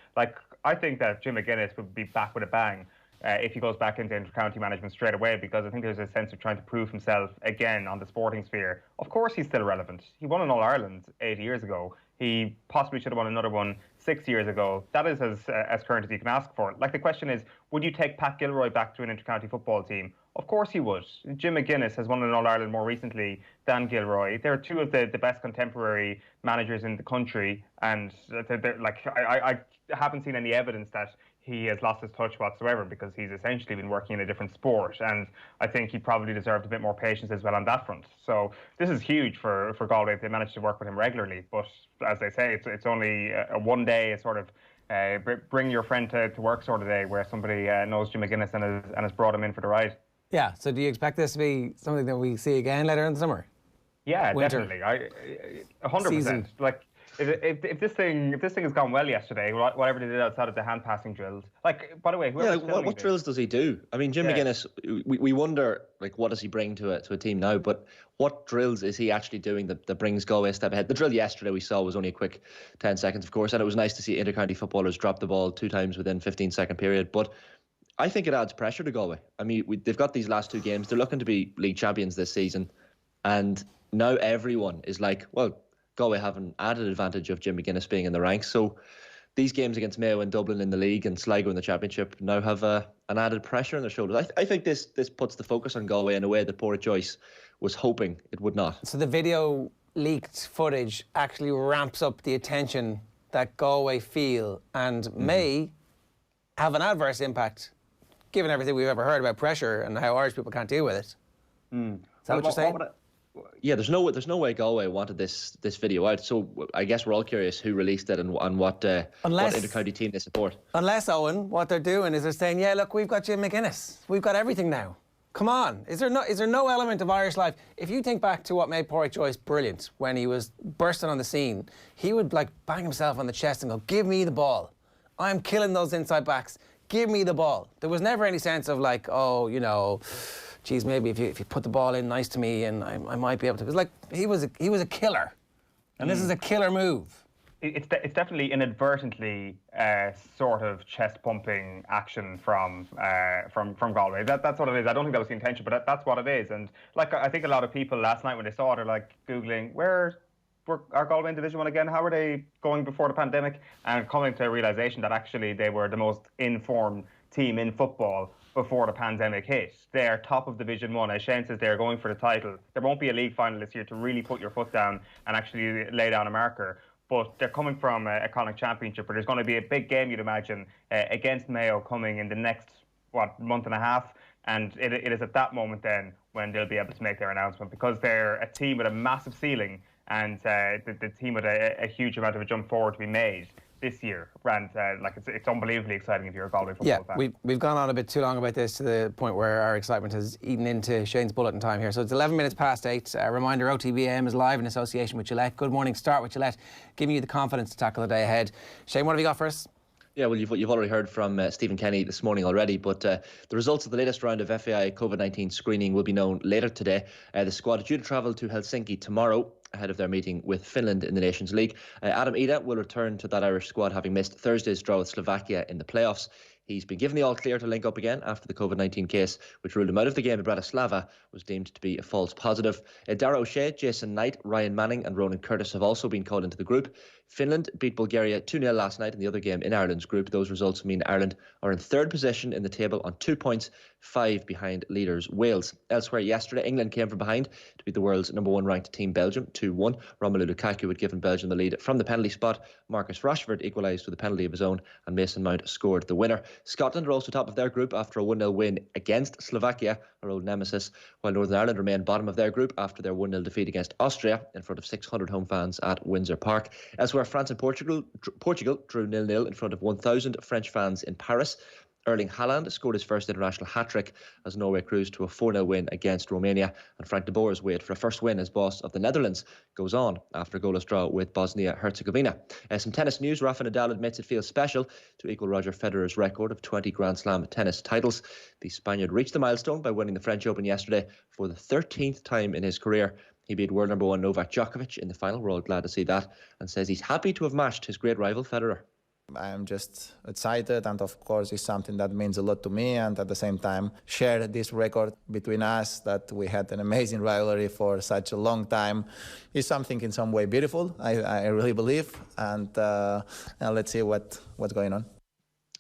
I think that Jim McGuinness would be back with a bang if he goes back into inter-county management straight away, because I think there's a sense of trying to prove himself again on the sporting sphere. Of course he's still relevant. He won an All-Ireland 8 years ago. He possibly should have won another one 6 years ago. That is as current as you can ask for. The question is, would you take Pat Gilroy back to an inter-county football team? Of course he would. Jim McGuinness has won an All-Ireland more recently than Gilroy. They're two of the best contemporary managers in the country, and I haven't seen any evidence that he has lost his touch whatsoever, because he's essentially been working in a different sport, and I think he probably deserved a bit more patience as well on that front. So this is huge for Galway if they manage to work with him regularly. But as they say, it's only a one day sort of bring your friend to work sort of day where somebody knows Jim McGuinness and has brought him in for the ride. Yeah. So do you expect this to be something that we see again later in the summer? Yeah, Winter. Definitely. 100%. If this thing has gone well yesterday, whatever they did outside of the hand passing drills. By the way, what drills does he do? I mean, Jim McGuinness. We wonder what does he bring to a team now? But what drills is he actually doing that brings Galway a step ahead? The drill yesterday we saw was only a quick 10 seconds, of course, and it was nice to see inter-county footballers drop the ball 2 times within 15-second period. But I think it adds pressure to Galway. I mean, they've got these last 2 games. They're looking to be league champions this season, and now everyone is like, well, Galway have an added advantage of Jim McGuinness being in the ranks. So these games against Mayo and Dublin in the league and Sligo in the championship now have an added pressure on their shoulders. I think this puts the focus on Galway in a way that Pádraig Joyce was hoping it would not. So the video leaked footage actually ramps up the attention that Galway feel and may have an adverse impact, given everything we've ever heard about pressure and how Irish people can't deal with it. Is that what you're saying? Yeah, there's no way Galway wanted this video out. So I guess we're all curious who released it and what inter-county team they support. Unless, Owen, what they're doing is they're saying, yeah, look, we've got Jim McGuinness. We've got everything now. Come on. Is there no element of Irish life? If you think back to what made Pádraig Joyce brilliant when he was bursting on the scene, he would bang himself on the chest and go, give me the ball. I'm killing those inside backs. Give me the ball. There was never any sense of geez, maybe if you put the ball in nice to me and I might be able to. It was he was a killer. And this is a killer move. it's definitely inadvertently sort of chest-pumping action from Galway. That's what it is. I don't think that was the intention, but that's what it is. And like I think a lot of people last night when they saw it are like Googling, where are Galway in Division 1 again? How were they going before the pandemic? And coming to a realisation that actually they were the most informed team in football before the pandemic hit. They're top of Division 1. As Shane says, they're going for the title. There won't be a league final this year to really put your foot down and actually lay down a marker. But they're coming from a Connacht Championship where there's going to be a big game, you'd imagine, against Mayo coming in the next, month and a half. And it is at that moment then when they'll be able to make their announcement, because they're a team with a massive ceiling and the team with a huge amount of a jump forward to be made this year. And it's unbelievably exciting if you're a Galway football fan. We've gone on a bit too long about this to the point where our excitement has eaten into Shane's bulletin time here. So it's 11 minutes past 8. A reminder, OTB AM is live in association with Gillette. Good morning. Start with Gillette, giving you the confidence to tackle the day ahead. Shane, what have you got for us? Yeah, well, you've already heard from Stephen Kenny this morning already, but the results of the latest round of FAI COVID-19 screening will be known later today. The squad are due to travel to Helsinki tomorrow ahead of their meeting with Finland in the Nations League. Adam Ida will return to that Irish squad, having missed Thursday's draw with Slovakia in the playoffs. He's been given the all-clear to link up again after the COVID-19 case, which ruled him out of the game in Bratislava, was deemed to be a false positive. Dara O'Shea, Jason Knight, Ryan Manning and Ronan Curtis have also been called into the group. Finland beat Bulgaria 2-0 last night in the other game in Ireland's group. Those results mean Ireland are in third position in the table on 2 points, 5 behind leaders Wales. Elsewhere yesterday, England came from behind to beat the world's number 1 ranked team Belgium 2-1. Romelu Lukaku had given Belgium the lead from the penalty spot. Marcus Rashford equalised with a penalty of his own and Mason Mount scored the winner. Scotland are also top of their group after a 1-0 win against Slovakia, our old nemesis, while Northern Ireland remain bottom of their group after their 1-0 defeat against Austria in front of 600 home fans at Windsor Park. Elsewhere, France and Portugal drew 0-0 in front of 1,000 French fans in Paris. Erling Haaland scored his first international hat-trick as Norway cruised to a 4-0 win against Romania, and Frank de Boer's wait for a first win as boss of the Netherlands goes on after a goalless draw with Bosnia-Herzegovina. Some tennis news. Rafa Nadal admits it feels special to equal Roger Federer's record of 20 Grand Slam tennis titles. The Spaniard reached the milestone by winning the French Open yesterday for the 13th time in his career. He beat world number 1 Novak Djokovic in the final. We're all glad to see that, and says he's happy to have matched his great rival Federer. I'm just excited, and of course it's something that means a lot to me, and at the same time share this record between us that we had an amazing rivalry for such a long time. It's something in some way beautiful, I really believe, and let's see what's going on.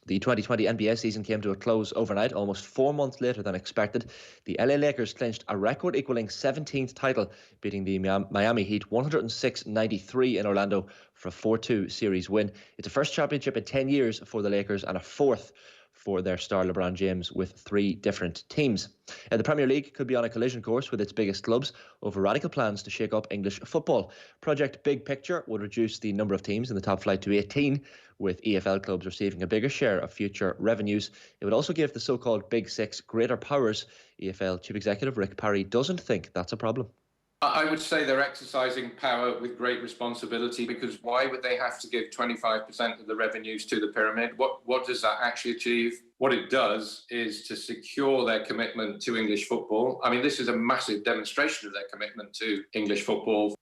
The 2020 NBA season came to a close overnight, almost 4 months later than expected. The LA Lakers clinched a record-equaling 17th title, beating the Miami Heat 106-93 in Orlando for a 4-2 series win. It's a first championship in 10 years for the Lakers and a fourth for their star LeBron James with 3 different teams. The Premier League could be on a collision course with its biggest clubs over radical plans to shake up English football. Project Big Picture would reduce the number of teams in the top flight to 18, with EFL clubs receiving a bigger share of future revenues. It would also give the so-called Big Six greater powers. EFL Chief Executive Rick Parry doesn't think that's a problem. I would say they're exercising power with great responsibility, because why would they have to give 25% of the revenues to the pyramid? What does that actually achieve? What it does is to secure their commitment to English football. I mean, this is a massive demonstration of their commitment to English football.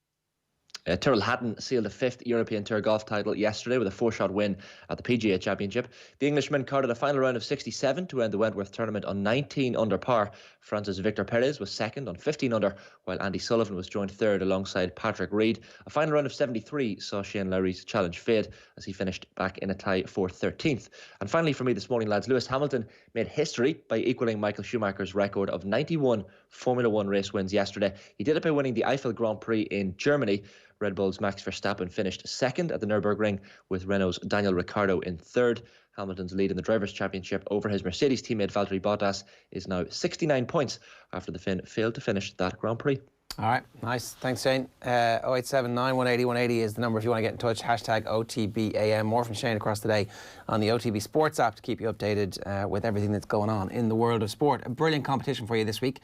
Tyrrell Hatton sealed a 5th European Tour golf title yesterday with a 4-shot win at the PGA Championship. The Englishman carded a final round of 67 to end the Wentworth tournament on 19 under par. France's Victor Perez was second on 15 under, while Andy Sullivan was joined third alongside Patrick Reed. A final round of 73 saw Shane Lowry's challenge fade as he finished back in a tie for 13th. And finally for me this morning, lads, Lewis Hamilton made history by equalling Michael Schumacher's record of 91 Formula 1 race wins yesterday. He did it by winning the Eiffel Grand Prix in Germany. Red Bull's Max Verstappen finished second at the Nürburgring, with Renault's Daniel Ricciardo in third. Hamilton's lead in the Drivers' Championship over his Mercedes teammate Valtteri Bottas is now 69 points after the Finn failed to finish that Grand Prix. All right, nice. Thanks, Shane. 0879 180 180 is the number if you want to get in touch. Hashtag OTB AM. More from Shane across the day on the OTB Sports app to keep you updated with everything that's going on in the world of sport. A brilliant competition for you this week,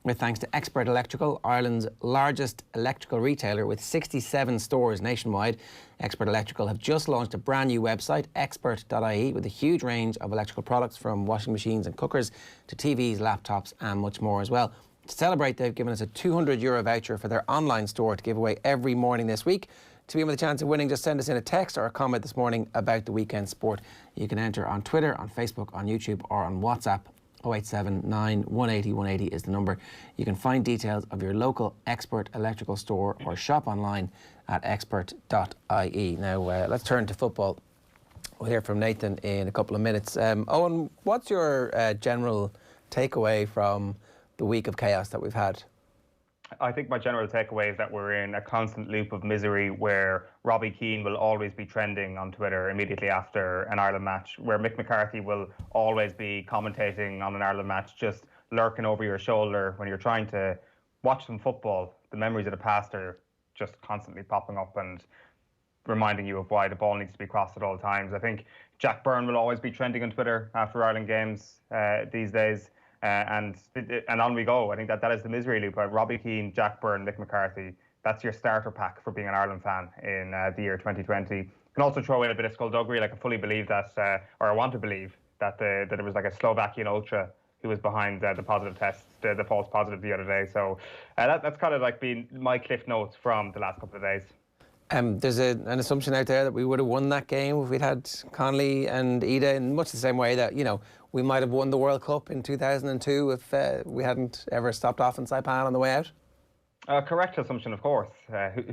with thanks to Expert Electrical, Ireland's largest electrical retailer with 67 stores nationwide. Expert Electrical have just launched a brand new website, expert.ie, with a huge range of electrical products from washing machines and cookers to TVs, laptops and much more as well. To celebrate, they've given us a €200 voucher for their online store to give away every morning this week. to be in with a chance of winning, just send us in a text or a comment this morning about the weekend sport. You can enter on Twitter, on Facebook, on YouTube or on WhatsApp. 0879 180 180 is the number. You can find details of your local Expert electrical store or shop online at expert.ie. Now, let's turn to football. We'll hear from Nathan in a couple of minutes. Owen, what's your general takeaway from the week of chaos that we've had? I think my general takeaway is that we're in a constant loop of misery where Robbie Keane will always be trending on Twitter immediately after an Ireland match, where Mick McCarthy will always be commentating on an Ireland match, just lurking over your shoulder when you're trying to watch some football. The memories of the past are just constantly popping up and reminding you of why the ball needs to be crossed at all times. I think Jack Byrne will always be trending on Twitter after Ireland games these days. And on we go. I think that is the misery loop. Robbie Keane, Jack Byrne, Mick McCarthy. That's your starter pack for being an Ireland fan in the year 2020. You can also throw in a bit of skullduggery. Like I fully believe that, or I want to believe that it was like a Slovakian ultra who was behind the positive test, the false positive the other day. So that's kind of like been my cliff notes from the last couple of days. There's an assumption out there that we would have won that game if we'd had Connolly and Ida in much the same way that, you know, we might have won the World Cup in 2002 if we hadn't ever stopped off in Saipan on the way out. Correct assumption, of course.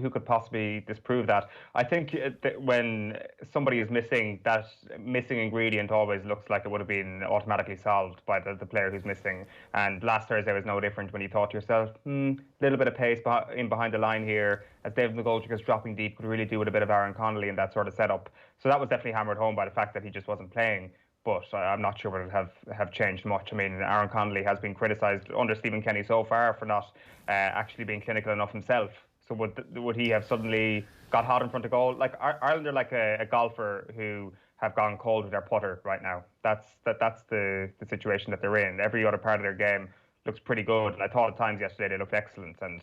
Who could possibly disprove that? I think when somebody is missing, that missing ingredient always looks like it would have been automatically solved by the player who's missing. And last Thursday was no different when you thought to yourself, little bit of pace in behind the line here, as David McGoldrick is dropping deep, could really do with a bit of Aaron Connolly in that sort of setup. So that was definitely hammered home by the fact that he just wasn't playing. But I'm not sure would it have changed much. I mean, Aaron Connolly has been criticised under Stephen Kenny so far for not actually being clinical enough himself. So would he have suddenly got hot in front of goal? Like Ireland are like a golfer who have gone cold with their putter right now. That's the situation that they're in. Every other part of their game looks pretty good. And I thought at times yesterday they looked excellent. And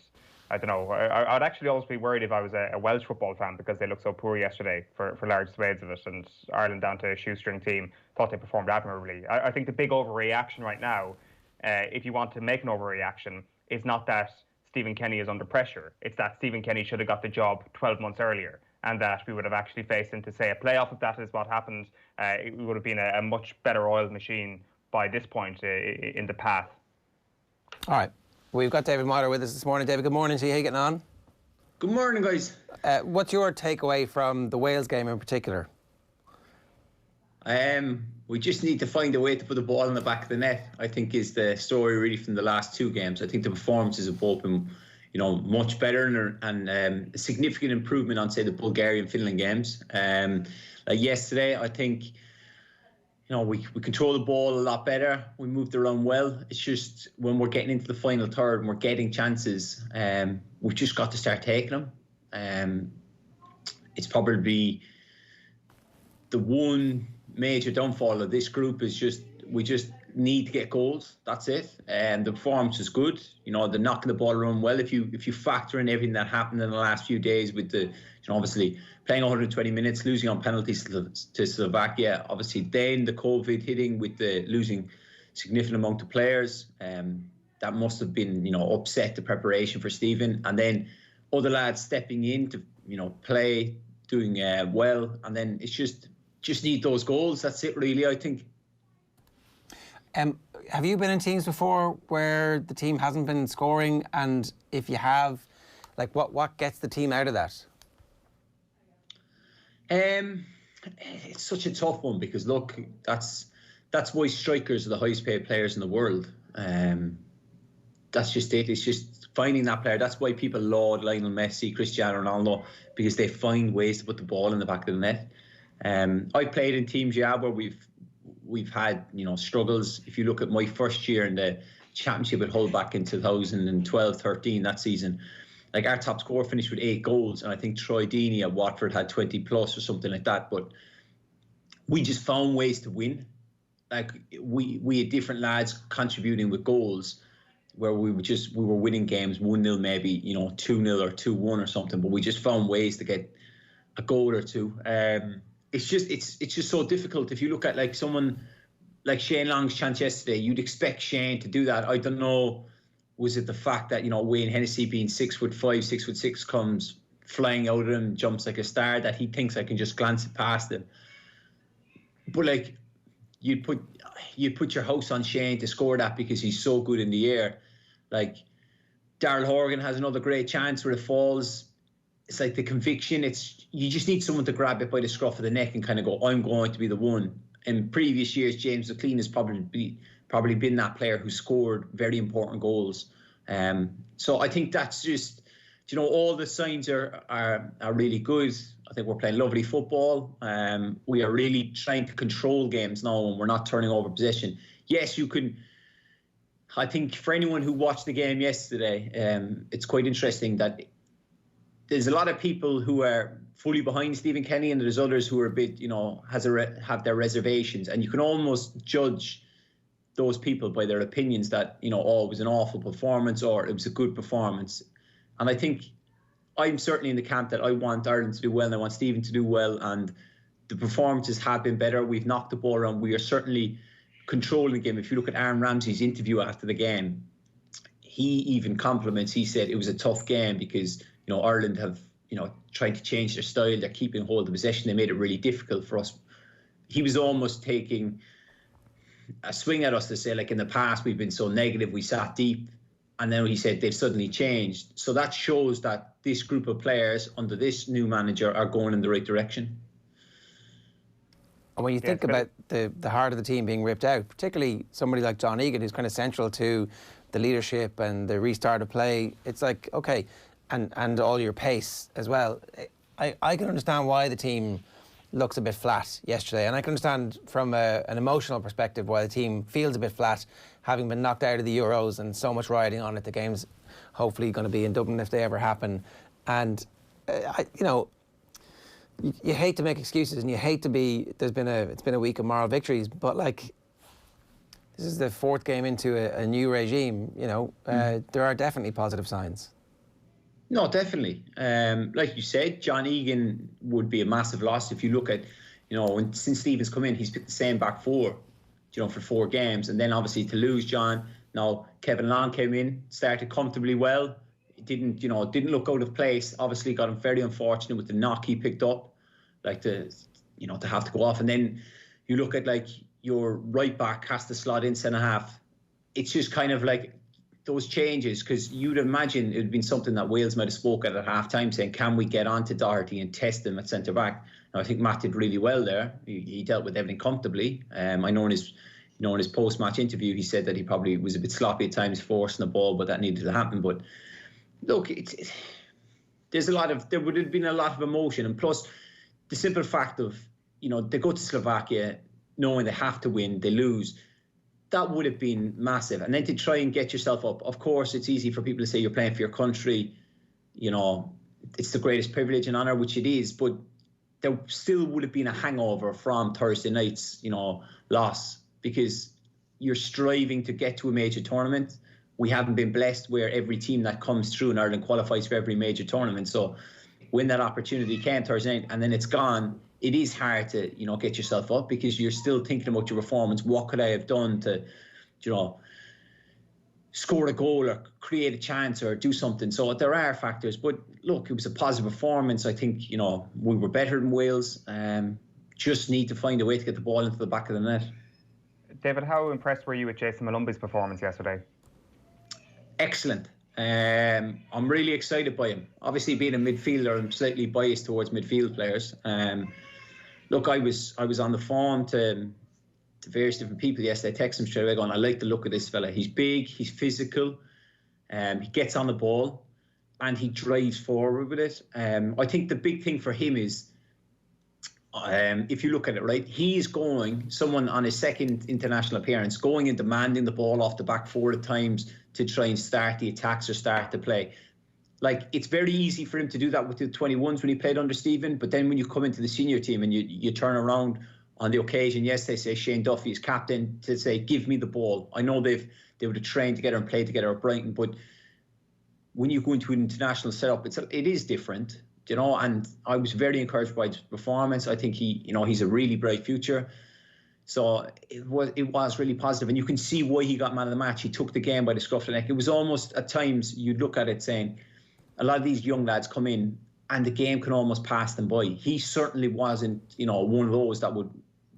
I don't know, I'd actually always be worried if I was a Welsh football fan because they looked so poor yesterday for large swathes of it. And Ireland down to a shoestring team, thought they performed admirably. I think the big overreaction right now, if you want to make an overreaction, is not that Stephen Kenny is under pressure. It's that Stephen Kenny should have got the job 12 months earlier and that we would have actually faced into, say, a playoff. If that is what happened, it would have been a much better oiled machine by this point in the path. All right. We've got David Meyler with us this morning. David, good morning to you. How are you getting on? Good morning, guys. What's your takeaway from the Wales game in particular? We just need to find a way to put the ball in the back of the net, I think, is the story really from the last two games. I think the performances have both been, much better and a significant improvement on, say, the Bulgarian-Finland games. Like yesterday, I think, we control the ball a lot better. We moved around well. It's just when we're getting into the final third and we're getting chances, we've just got to start taking them. It's probably the one major downfall of this group is we just need to get goals. That's it. And the performance is good. They're knocking the ball around well. If you factor in everything that happened in the last few days with the, obviously playing 120 minutes, losing on penalties to Slovakia, obviously then the COVID hitting with the losing significant amount of players, that must have been, upset the preparation for Stephen. And then other lads stepping in to, play, doing well. And then it's just need those goals. That's it, really, I think. Have you been in teams before where the team hasn't been scoring? And if you have, like, what gets the team out of that? It's such a tough one because, look, that's why strikers are the highest paid players in the world. That's just it. It's just finding that player. That's why people laud Lionel Messi, Cristiano Ronaldo, because they find ways to put the ball in the back of the net. I played in teams, where we've had, struggles. If you look at my first year in the championship at Hull back in 2012-13, that season, like our top scorer finished with 8 goals, and I think Troy Deeney at Watford had 20 plus or something like that. But we just found ways to win. Like we had different lads contributing with goals, where we were winning games 1-0 maybe, 2-0 or 2-1 or something. But we just found ways to get a goal or two. It's just so difficult. If you look at like someone like Shane Long's chance yesterday, you'd expect Shane to do that. I don't know, was it the fact that, Wayne Hennessy being 6'5", 6'6" comes flying out of him, jumps like a star, that he thinks I can just glance it past him. But like, you'd put your house on Shane to score that because he's so good in the air. Like, Darryl Horgan has another great chance where it falls. It's like the conviction. You just need someone to grab it by the scruff of the neck and kind of go, I'm going to be the one. In previous years, James McLean has probably been that player who scored very important goals. So I think that's just, all the signs are really good. I think we're playing lovely football. We are really trying to control games now, and we're not turning over possession. Yes, you can. I think for anyone who watched the game yesterday, it's quite interesting that there's a lot of people who are fully behind Stephen Kenny, and there's others who are a bit, have their reservations, and you can almost judge those people by their opinions that, it was an awful performance or it was a good performance. And I think I'm certainly in the camp that I want Ireland to do well and I want Stephen to do well, and the performances have been better. We've knocked the ball around. We are certainly controlling the game. If you look at Aaron Ramsey's interview after the game, he even compliments, he said it was a tough game because, Ireland have, tried to change their style. They're keeping hold of the possession. They made it really difficult for us. He was almost taking a swing at us to say, like, in the past, we've been so negative, we sat deep. And then he said they've suddenly changed. So that shows that this group of players under this new manager are going in the right direction. And when you think about the heart of the team being ripped out, particularly somebody like John Egan, who's kind of central to the leadership and the restart of play, it's like, okay, and all your pace as well. I can understand why the team looks a bit flat yesterday, and I can understand from an emotional perspective why the team feels a bit flat, having been knocked out of the Euros and so much riding on it. The game's hopefully going to be in Dublin if they ever happen, and you hate to make excuses and you hate to be. It's been a week of moral victories, but like, this is the fourth game into a new regime. There are definitely positive signs. No, definitely. Like you said, John Egan would be a massive loss. If you look at, since Stephen's come in, he's picked the same back four, for 4 games. And then obviously to lose John, now Kevin Long came in, started comfortably well. It didn't look out of place. Obviously got him very unfortunate with the knock he picked up, like to have to go off. And then you look at, like, your right back has to slot in centre half. It's just kind of like those changes, because you'd imagine it would have been something that Wales might have spoken at half time, saying, can we get on to Doherty and test him at centre back? Now, I think Matt did really well there. He dealt with everything comfortably. I know in his post-match interview, he said that he probably was a bit sloppy at times forcing the ball, but that needed to happen. But look, there would have been a lot of emotion, and plus the simple fact of, they go to Slovakia knowing they have to win, they lose. That would have been massive. And then to try and get yourself up. Of course, it's easy for people to say you're playing for your country. It's the greatest privilege and honour, which it is. But there still would have been a hangover from Thursday night's, loss, because you're striving to get to a major tournament. We haven't been blessed where every team that comes through in Ireland qualifies for every major tournament. So when that opportunity came Thursday night and then it's gone, it is hard to, get yourself up, because you're still thinking about your performance. What could I have done to, score a goal or create a chance or do something? So there are factors. But look, it was a positive performance. I think, we were better than Wales. Just need to find a way to get the ball into the back of the net. David, how impressed were you with Jason Malumbi's performance yesterday? Excellent. I'm really excited by him. Obviously, being a midfielder, I'm slightly biased towards midfield players. Look, I was on the phone to various different people yesterday. I texted him straight away going, I like the look of this fella. He's big, he's physical, he gets on the ball and he drives forward with it. I think the big thing for him is, if you look at it, right, he's someone on his second international appearance, going and demanding the ball off the back 4 at times to try and start the attacks or start the play. Like, it's very easy for him to do that with the 21s when he played under Stephen, but then when you come into the senior team and you turn around on the occasion, yes, they say Shane Duffy is captain, to say, give me the ball. I know they would have trained together and played together at Brighton, but when you go into an international setup, it is different, and I was very encouraged by his performance. I think he's a really bright future. So it was really positive, and you can see why he got man of the match. He took the game by the scruff of the neck. It was almost, at times, you'd look at it saying, a lot of these young lads come in and the game can almost pass them by. He certainly wasn't, one of those that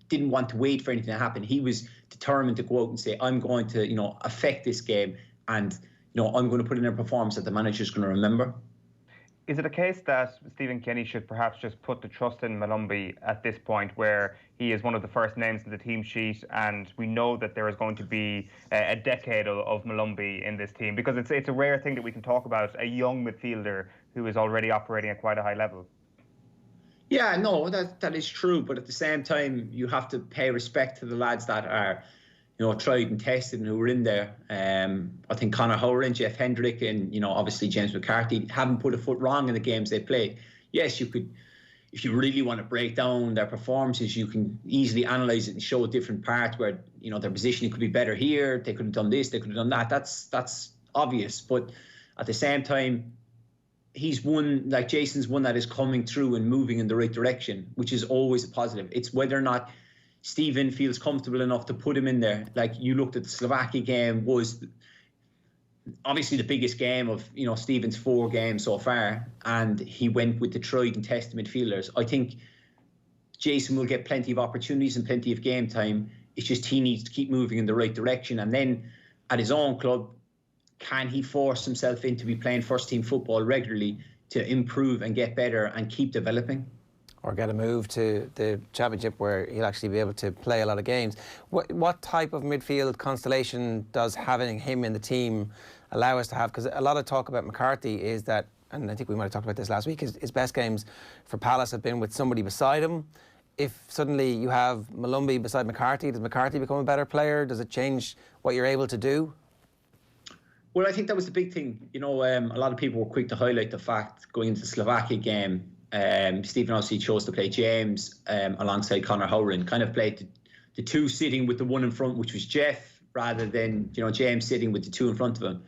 didn't want to wait for anything to happen. He was determined to go out and say, I'm going to, affect this game, and, I'm going to put in a performance that the manager's going to remember. Is it a case that Stephen Kenny should perhaps just put the trust in Molumby at this point, where he is one of the first names in the team sheet, and we know that there is going to be a decade of Molumby in this team? Because it's a rare thing that we can talk about, a young midfielder who is already operating at quite a high level. Yeah, no, that is true. But at the same time, you have to pay respect to the lads that are, tried and tested and who were in there. I think Conor Howard, Jeff Hendrick, and, obviously James McCarthy haven't put a foot wrong in the games they played. Yes, you could, if you really want to break down their performances, you can easily analyse it and show different parts where, their positioning could be better here. They could have done this, they could have done that. That's obvious. But at the same time, he's one, like Jason's one that is coming through and moving in the right direction, which is always a positive. It's whether or not Stephen feels comfortable enough to put him in there. Like, you looked at the Slovakia game, was obviously the biggest game of, Stephen's 4 games so far, and he went with the tried and tested midfielders. I think Jason will get plenty of opportunities and plenty of game time. It's just he needs to keep moving in the right direction. And then at his own club, can he force himself into be playing first team football regularly to improve and get better and keep developing? Or get a move to the championship where he'll actually be able to play a lot of games. What type of midfield constellation does having him in the team allow us to have? Because a lot of talk about McCarthy is that, and I think we might have talked about this last week, his best games for Palace have been with somebody beside him. If suddenly you have Molumby beside McCarthy, does McCarthy become a better player? Does it change what you're able to do? Well, I think that was the big thing. A lot of people were quick to highlight the fact going into the Slovakia game, Stephen obviously chose to play James alongside Conor Howard, kind of played the two sitting with the one in front, which was Jeff, rather than James sitting with the two in front of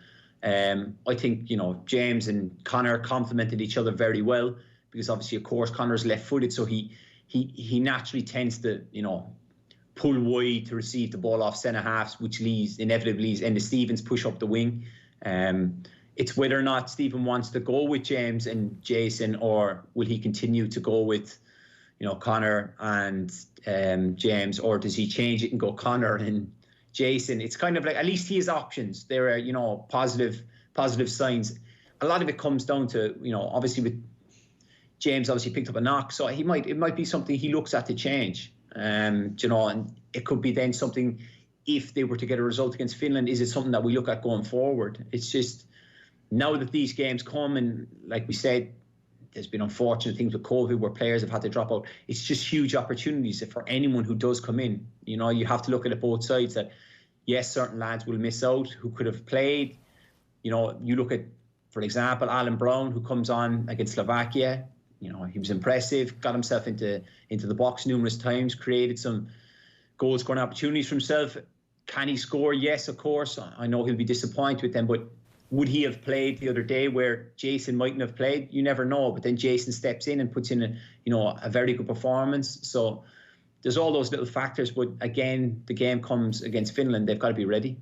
him. I think James and Conor complemented each other very well, because obviously, of course, Conor's left-footed, so he naturally tends to pull wide to receive the ball off centre halves, which inevitably leads into Stephen's push up the wing. It's whether or not Stephen wants to go with James and Jason, or will he continue to go with, Conor and James, or does he change it and go Conor and Jason? It's kind of like, at least he has options. There are, positive signs. A lot of it comes down to, obviously with James obviously picked up a knock, so it might be something he looks at to change. And it could be then something, if they were to get a result against Finland, is it something that we look at going forward? It's just, now that these games come, and like we said, there's been unfortunate things with COVID where players have had to drop out. It's just huge opportunities for anyone who does come in. You have to look at it both sides, that yes, certain lads will miss out who could have played. You look at, for example, Alan Brown, who comes on against Slovakia. He was impressive, got himself into the box numerous times, created some goal-scoring opportunities for himself. Can he score? Yes, of course. I know he'll be disappointed with them, but would he have played the other day where Jason mightn't have played? You never know. But then Jason steps in and puts in a very good performance. So there's all those little factors. But again, the game comes against Finland. They've got to be ready.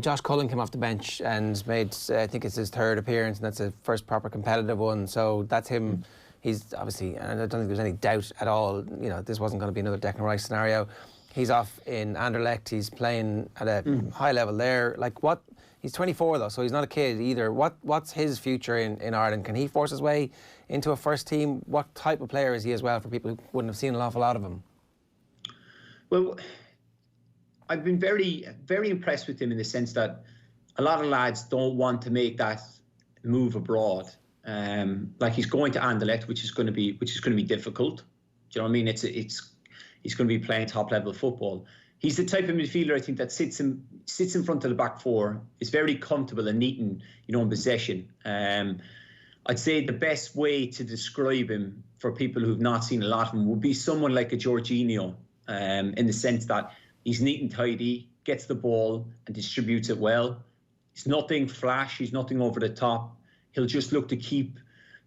Josh Cullen came off the bench and made, I think it's his 3rd appearance, and that's his first proper competitive one. So that's him. He's obviously, and I don't think there's any doubt at all, this wasn't going to be another Declan Rice scenario. He's off in Anderlecht. He's playing at a high level there. He's 24 though, so he's not a kid either. What's his future in Ireland? Can he force his way into a first team? What type of player is he as well, for people who wouldn't have seen an awful lot of him? Well, I've been very, very impressed with him in the sense that a lot of lads don't want to make that move abroad. Like, he's going to Anderlecht, which is going to be difficult. Do you know what I mean? He's going to be playing top level football. He's the type of midfielder, I think, that sits in front of the back four, is very comfortable and neat and, in possession. I'd say the best way to describe him for people who've not seen a lot of him would be someone like a Jorginho, in the sense that he's neat and tidy, gets the ball and distributes it well. He's nothing flash, he's nothing over the top. He'll just look to keep,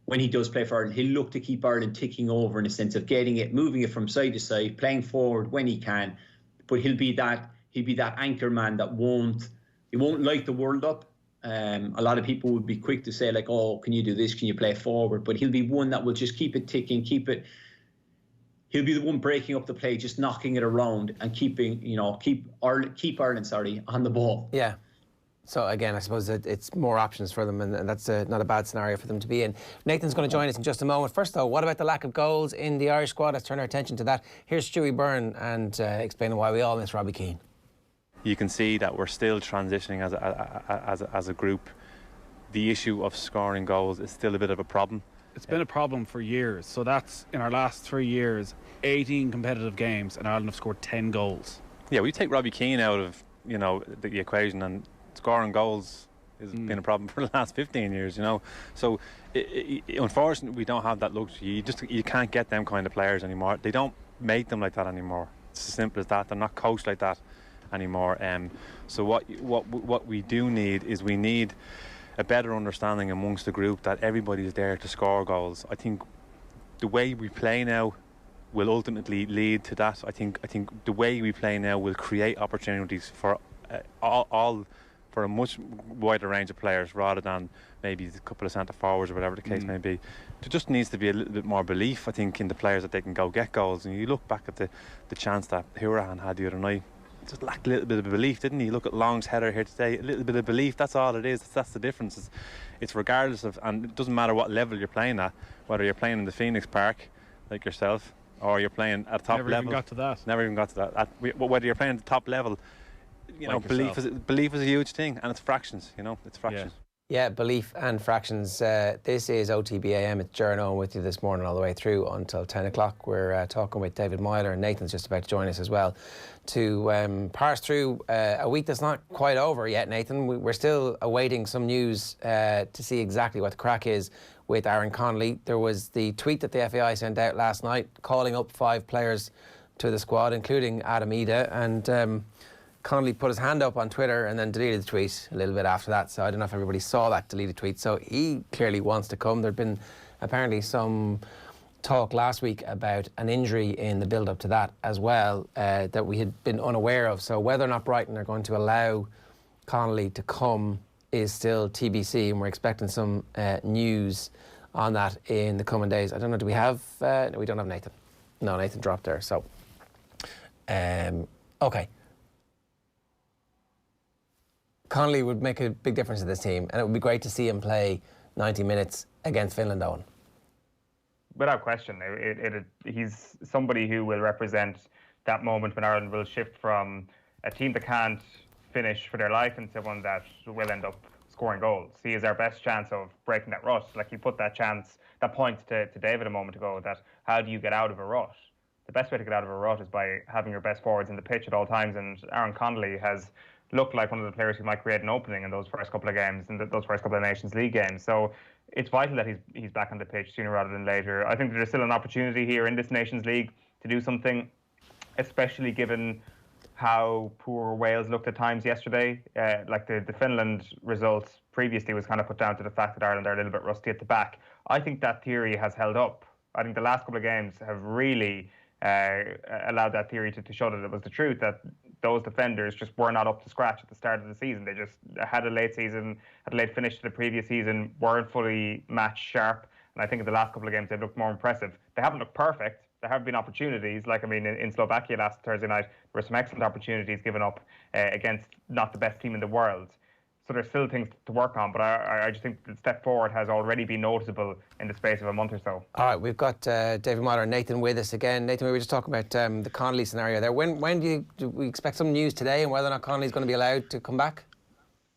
when he does play for Ireland, he'll look to keep Ireland ticking over in the sense of getting it, moving it from side to side, playing forward when he can. But he'll be that anchor man that won't light the world up, A lot of people would be quick to say like, oh, can you do this? Can you play forward? But he'll be one that will just keep it ticking, he'll be the one breaking up the play, just knocking it around and keep Ireland on the ball. Yeah. So again, I suppose that it's more options for them, and that's not a bad scenario for them to be in. Nathan's going to join us in just a moment. First though, what about the lack of goals in the Irish squad? Let's turn our attention to that. Here's Stewie Byrne and explaining why we all miss Robbie Keane. You can see that we're still transitioning as a group. The issue of scoring goals is still a bit of a problem. It's been a problem for years. So that's, in our last 3 years, 18 competitive games, and Ireland have scored 10 goals. Yeah, we take Robbie Keane out of the equation, and scoring goals has been a problem for the last 15 years. So unfortunately, we don't have that luxury. You can't get them kind of players anymore. They don't make them like that anymore. It's as simple as that. They're not coached like that anymore. So what we do need is we need a better understanding amongst the group that everybody is there to score goals. I think the way we play now will ultimately lead to that. I think the way we play now will create opportunities for for a much wider range of players, rather than maybe a couple of centre forwards or whatever the case may be. There just needs to be a little bit more belief, I think, in the players that they can go get goals. And you look back at the chance that Hourahan had the other night, just lacked a little bit of belief, didn't he? Look at Long's header here today, a little bit of belief, that's all it is. That's the difference. It's regardless of, and it doesn't matter what level you're playing at, whether you're playing in the Phoenix Park like yourself, or you're playing at top level. Never even got to that. Never even got to that. Whether you're playing at the top level, like belief is a huge thing, and it's fractions. It's fractions. Yeah, belief and fractions. This is OTB AM. It's Ger and Owen with you this morning all the way through until 10 o'clock. We're talking with David Meyler, and Nathan's just about to join us as well to parse through a week that's not quite over yet, Nathan. We're still awaiting some news to see exactly what the crack is with Aaron Connolly. There was the tweet that the FAI sent out last night calling up 5 players to the squad, including Adam Ida, and Connolly put his hand up on Twitter and then deleted the tweet a little bit after that. So I don't know if everybody saw that deleted tweet. So he clearly wants to come. There'd been apparently some talk last week about an injury in the build-up to that as well that we had been unaware of. So whether or not Brighton are going to allow Connolly to come is still TBC, and we're expecting some news on that in the coming days. I don't know, do we have... No, we don't have Nathan. No, Nathan dropped there. So, okay. Connolly would make a big difference to this team, and it would be great to see him play 90 minutes against Finland, Owen. Without question, he's somebody who will represent that moment when Ireland will shift from a team that can't finish for their life into one that will end up scoring goals. He is our best chance of breaking that rut. Like, you put that point to David a moment ago, that how do you get out of a rut? The best way to get out of a rut is by having your best forwards in the pitch at all times, and Aaron Connolly has looked like one of the players who might create an opening in those first couple of games, in those first couple of Nations League games. So it's vital that he's back on the pitch sooner rather than later. I think there's still an opportunity here in this Nations League to do something, especially given how poor Wales looked at times yesterday. Like the Finland results previously was kind of put down to the fact that Ireland are a little bit rusty at the back. I think that theory has held up. I think the last couple of games have really allowed that theory to show that it was the truth, that those defenders just were not up to scratch at the start of the season. They just had a late finish to the previous season, weren't fully match sharp. And I think in the last couple of games they've looked more impressive. They haven't looked perfect. There have been opportunities, like, I mean, in Slovakia last Thursday night, there were some excellent opportunities given up against not the best team in the world. So there's still things to work on, but I just think the step forward has already been noticeable in the space of a month or so. All right, we've got David Meyler and Nathan with us again. Nathan, we were just talking about the Connolly scenario there. When do we expect some news today, and whether or not Connolly's going to be allowed to come back?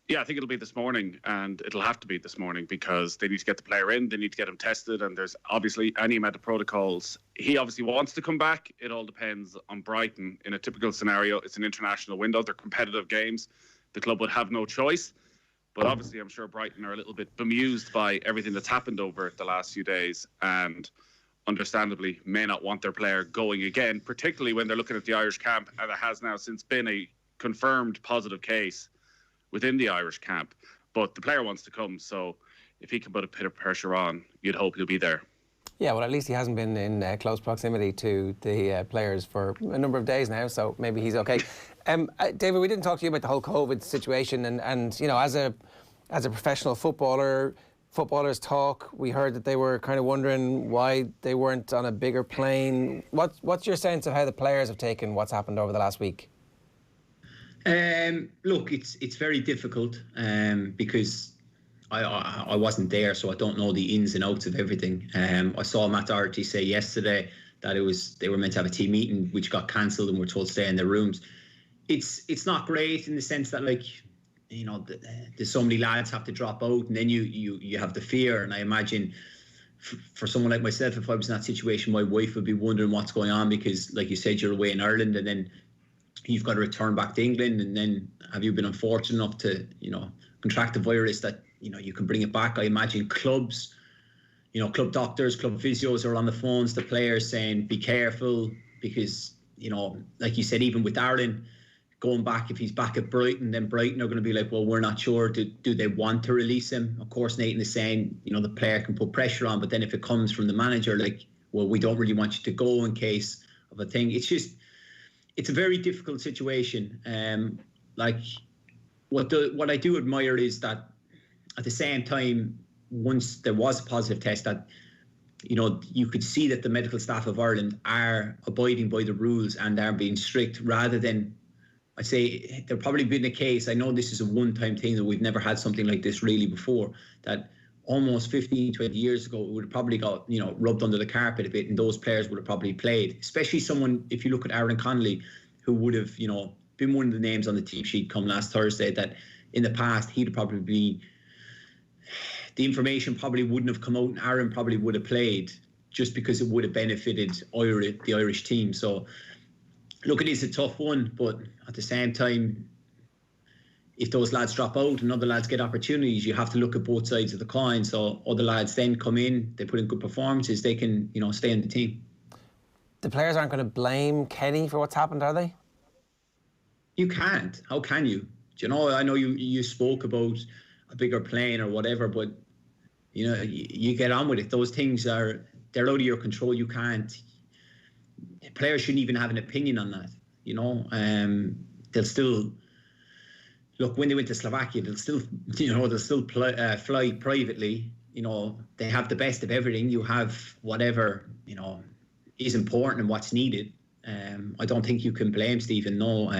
Yeah, I think it'll be this morning, and it'll have to be this morning because they need to get the player in, they need to get him tested, and there's obviously any amount of protocols. He obviously wants to come back. It all depends on Brighton. In a typical scenario, it's an international window. They're competitive games. The club would have no choice. But obviously, I'm sure Brighton are a little bit bemused by everything that's happened over the last few days, and understandably may not want their player going again, particularly when they're looking at the Irish camp, and there has now since been a confirmed positive case within the Irish camp. But the player wants to come, so if he can put a bit of pressure on, you'd hope he'll be there. Yeah, well, at least he hasn't been in close proximity to the players for a number of days now, so maybe he's okay. David, we didn't talk to you about the whole COVID situation, and you know, as a As a professional footballer, footballers talk. We heard that they were kind of wondering why they weren't on a bigger plane. What's your sense of how the players have taken what's happened over the last week? Look, it's very difficult because I wasn't there, so I don't know the ins and outs of everything. I saw Matt Doherty say yesterday that they were meant to have a team meeting which got cancelled and were told to stay in their rooms. It's not great in the sense that, like, you know, there's so many lads have to drop out, and then you have the fear. And I imagine for someone like myself, if I was in that situation, my wife would be wondering what's going on because, like you said, you're away in Ireland and then you've got to return back to England, and then have you been unfortunate enough to, you know, contract the virus that, you know, you can bring it back. I imagine clubs, you know, club doctors, club physios are on the phones to players saying, be careful, because, you know, like you said, even with Aaron going back, if he's back at Brighton, then Brighton are going to be like, well, we're not sure. Do they want to release him? Of course, Nathan is saying, you know, the player can put pressure on, but then if it comes from the manager, like, well, we don't really want you to go in case of a thing. It's a very difficult situation. Like, what I do admire is that at the same time, once there was a positive test, that, you know, you could see that the medical staff of Ireland are abiding by the rules and are being strict, rather than, I'd say, there probably been a case, I know this is a one-time thing, that we've never had something like this really before, that almost 15, 20 years ago, it would have probably got, you know, rubbed under the carpet a bit, and those players would have probably played. Especially someone, if you look at Aaron Connolly, who would have, you know, been one of the names on the team sheet come last Thursday, that in the past he'd probably be, the information probably wouldn't have come out, and Aaron probably would have played, just because it would have benefited the Irish team. So, look, it is a tough one, but at the same time, if those lads drop out and other lads get opportunities, you have to look at both sides of the coin. So other lads then come in, they put in good performances, they can, you know, stay in the team. The players aren't going to blame Kenny for what's happened, are they? You can't. How can you? Do you know, I know you spoke about a bigger plane or whatever, but, you know, you get on with it. Those things they're out of your control. You can't. Players shouldn't even have an opinion on that. You know, they'll still, look, when they went to Slovakia, they'll still fly privately. You know, they have the best of everything. You have whatever, you know, is important and what's needed. I don't think you can blame Stephen. No,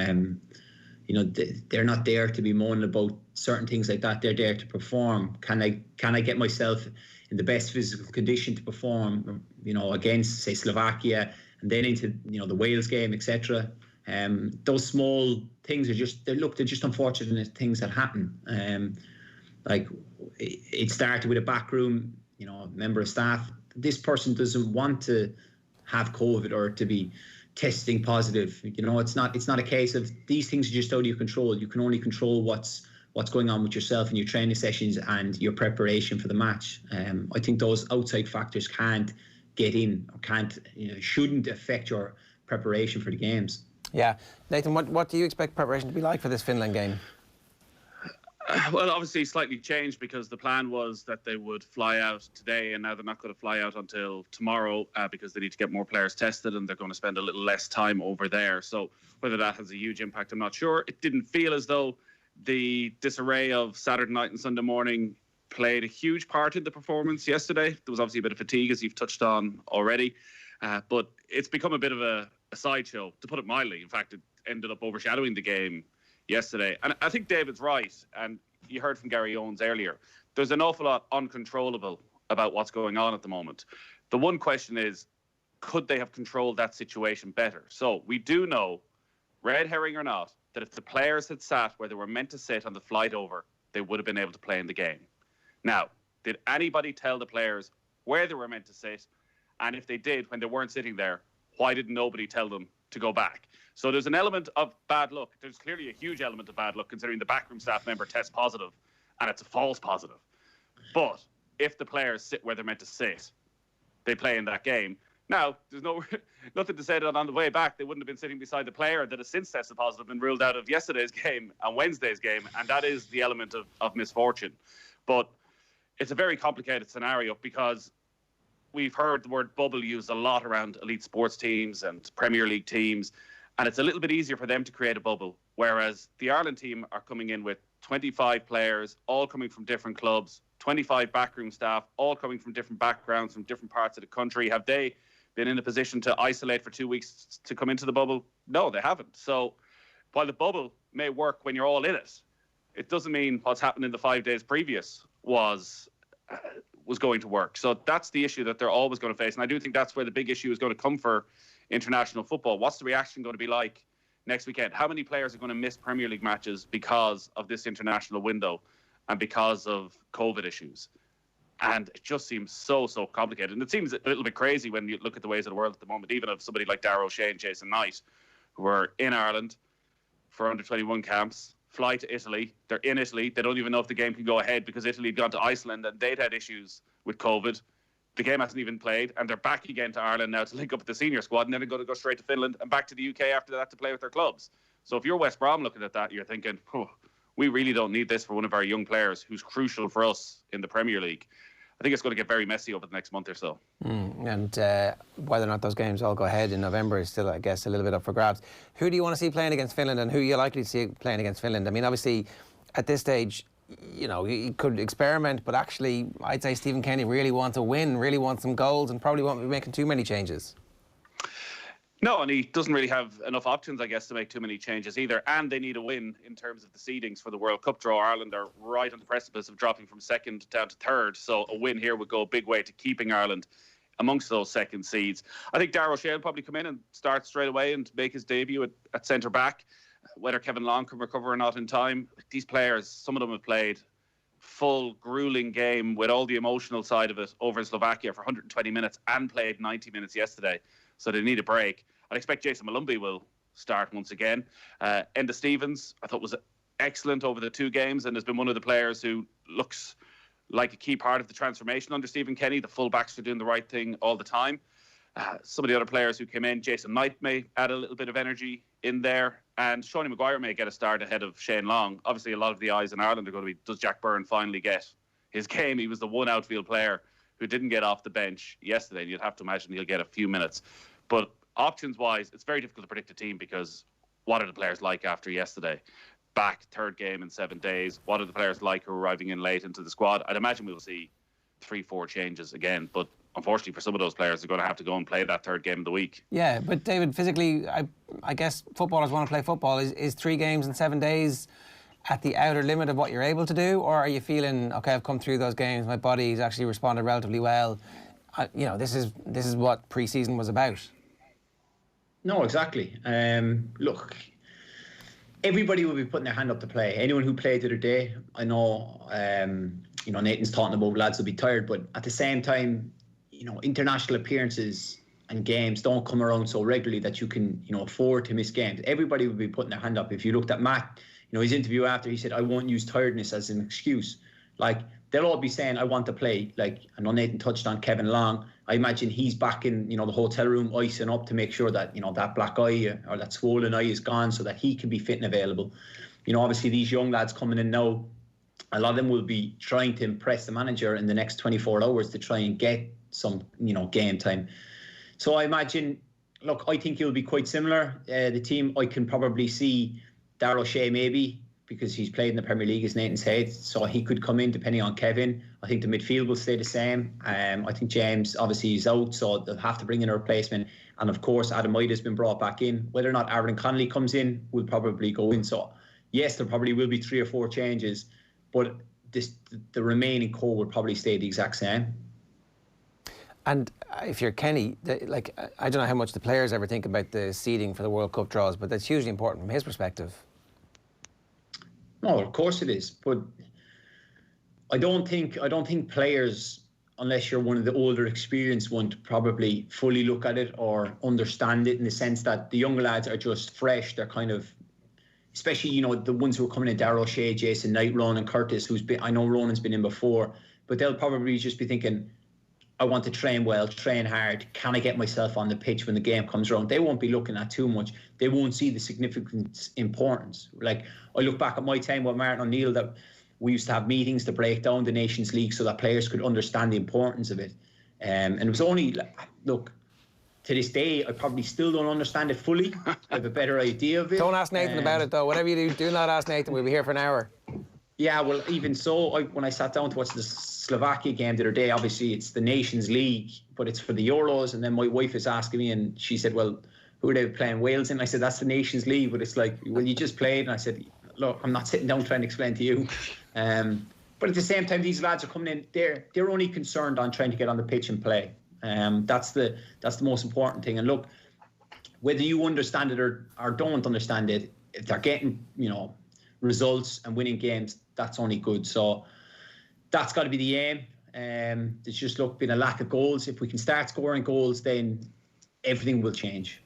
you know, they're not there to be moaning about certain things like that. They're there to perform. Can I get myself in the best physical condition to perform, you know, against, say, Slovakia, and then into, you know, the Wales game, etc. Those small things are they're just unfortunate things that happen. Like, it started with a backroom, you know, member of staff. This person doesn't want to have COVID or to be testing positive. You know, it's not a case of, these things are just out of your control. You can only control what's going on with yourself and your training sessions and your preparation for the match. I think those outside factors can't get in, or shouldn't affect your preparation for the games. Yeah. Nathan, what do you expect preparation to be like for this Finland game? Well, obviously slightly changed, because the plan was that they would fly out today, and now they're not going to fly out until tomorrow because they need to get more players tested, and they're going to spend a little less time over there. So whether that has a huge impact, I'm not sure. It didn't feel as though the disarray of Saturday night and Sunday morning played a huge part in the performance yesterday. There was obviously a bit of fatigue, as you've touched on already, but it's become a bit of a sideshow, to put it mildly. In fact, it ended up overshadowing the game yesterday. And I think David's right, and you heard from Gary Owens earlier, there's an awful lot uncontrollable about what's going on at the moment. The one question is, could they have controlled that situation better? So we do know, red herring or not, that if the players had sat where they were meant to sit on the flight over, they would have been able to play in the game. Now, did anybody tell the players where they were meant to sit? And if they did, when they weren't sitting there, why did nobody tell them to go back? So there's an element of bad luck. There's clearly a huge element of bad luck, considering the backroom staff member tests positive, and it's a false positive. But if the players sit where they're meant to sit, they play in that game. Now, there's nothing to say that on the way back they wouldn't have been sitting beside the player that has since tested positive and ruled out of yesterday's game and Wednesday's game, and that is the element of misfortune. But it's a very complicated scenario, because we've heard the word bubble used a lot around elite sports teams and Premier League teams, And it's a little bit easier for them to create a bubble, whereas the Ireland team are coming in with 25 players, all coming from different clubs, 25 backroom staff, all coming from different backgrounds, from different parts of the country. Have they been in a position to isolate for 2 weeks to come into the bubble? No, they haven't. So while the bubble may work when you're all in it, it doesn't mean what's happened in the 5 days previous was going to work. So that's the issue that they're always going to face. And I do think that's where the big issue is going to come for international football. What's the reaction going to be like next weekend? How many players are going to miss Premier League matches because of this international window and because of COVID issues? And it just seems so complicated. And it seems a little bit crazy when you look at the ways of the world at the moment, even of somebody like Darragh O'Shea and Jason Knight, who are in Ireland for under-21 camps, fly to Italy. They're in Italy. They don't even know if the game can go ahead because Italy had gone to Iceland and they'd had issues with COVID. The game hasn't even played, and they're back again to Ireland now to link up with the senior squad, and then they're going to go straight to Finland and back to the UK after that to play with their clubs. So if you're West Brom looking at that, you're thinking, we really don't need this for one of our young players who's crucial for us in the Premier League. I think it's going to get very messy over the next month or so. And whether or not those games all go ahead in November is still, I guess, a little bit up for grabs. Who do you want to see playing against Finland, and who are you likely to see playing against Finland? I mean, obviously, at this stage, you know, he could experiment, but actually, I'd say Stephen Kenny really wants a win, really wants some goals, and probably won't be making too many changes. No, and he doesn't really have enough options, I guess, to make too many changes either. And they need a win in terms of the seedings for the World Cup draw. Ireland are right on the precipice of dropping from second down to third. So a win here would go a big way to keeping Ireland amongst those second seeds. I think Darragh O'Shea will probably come in and start straight away and make his debut at centre-back. Whether Kevin Long can recover or not in time, these players, some of them have played full, grueling game with all the emotional side of it over in Slovakia for 120 minutes and played 90 minutes yesterday. So they need a break. I expect Jason Malumbi will start once again. Enda Stevens, I thought, was excellent over the 2 games and has been one of the players who looks like a key part of the transformation under Stephen Kenny. The full-backs are doing the right thing all the time. Some of the other players who came in, Jason Knight may add a little bit of energy in there, and Seanie Maguire may get a start ahead of Shane Long. Obviously, a lot of the eyes in Ireland are going to be, does Jack Byrne finally get his game? He was the one outfield player who didn't get off the bench yesterday, and you'd have to imagine he'll get a few minutes. But options-wise, it's very difficult to predict a team because what are the players like after yesterday? Back, 3rd game in 7 days. What are the players like who are arriving in late into the squad? I'd imagine we'll see 3-4 changes again, but unfortunately for some of those players, they're going to have to go and play that 3rd game of the week. Yeah, but David, physically, I guess footballers want to play football. Is 3 games in 7 days at the outer limit of what you're able to do, or are you feeling, okay, I've come through those games, my body's actually responded relatively well? You know, this is what pre-season was about. No, exactly. Look, everybody will be putting their hand up to play. Anyone who played the other day, I know, you know, Nathan's talking about lads will be tired, but at the same time, you know, international appearances and games don't come around so regularly that you can, you know, afford to miss games. Everybody will be putting their hand up. If you looked at Matt, you know, his interview after, he said, I won't use tiredness as an excuse. Like, they'll all be saying, I want to play. Like, I know Nathan touched on Kevin Long. I imagine he's back in, you know, the hotel room icing up to make sure that, you know, that black eye or that swollen eye is gone so that he can be fit and available. You know, obviously these young lads coming in now, a lot of them will be trying to impress the manager in the next 24 hours to try and get some, you know, game time. So I imagine, look, I think it'll be quite similar. The team, I can probably see Darragh O'Shea maybe, because he's played in the Premier League, as Nathan said, so he could come in depending on Kevin. I think the midfield will stay the same. I think James, obviously, is out, so they'll have to bring in a replacement. And of course, Adam Ida has been brought back in. Whether or not Aaron Connolly comes in, will probably go in. So yes, there probably will be 3 or 4 changes, but the remaining core will probably stay the exact same. And if you're Kenny, I don't know how much the players ever think about the seeding for the World Cup draws, but that's hugely important from his perspective. No, of course it is, but I don't think players, unless you're one of the older, experienced ones, probably fully look at it or understand it, in the sense that the younger lads are just fresh. They're kind of, especially, you know, the ones who are coming in, Darragh O'Shea, Jason Knight, Ronan Curtis, I know Ronan's been in before, but they'll probably just be thinking, I want to train well, train hard. Can I get myself on the pitch when the game comes around? They won't be looking at too much. They won't see the significant importance. Like, I look back at my time with Martin O'Neill, that we used to have meetings to break down the Nations League so that players could understand the importance of it. And it was only, look, to this day, I probably still don't understand it fully. I have a better idea of it. Don't ask Nathan about it, though. Whatever you do not ask Nathan. We'll be here for an hour. Yeah, well, even so, when I sat down to watch the Slovakia game the other day, obviously it's the Nations League, but it's for the Euros. And then my wife is asking me, and she said, well, who are they playing Wales in? I said, that's the Nations League. But it's like, well, you just played. And I said, look, I'm not sitting down trying to explain to you. But at the same time, these lads are coming in. They're only concerned on trying to get on the pitch and play. That's the most important thing. And look, whether you understand it or don't understand it, if they're getting, results and winning games, that's only good. So that's got to be the aim. There's just been a lack of goals. If we can start scoring goals, then everything will change.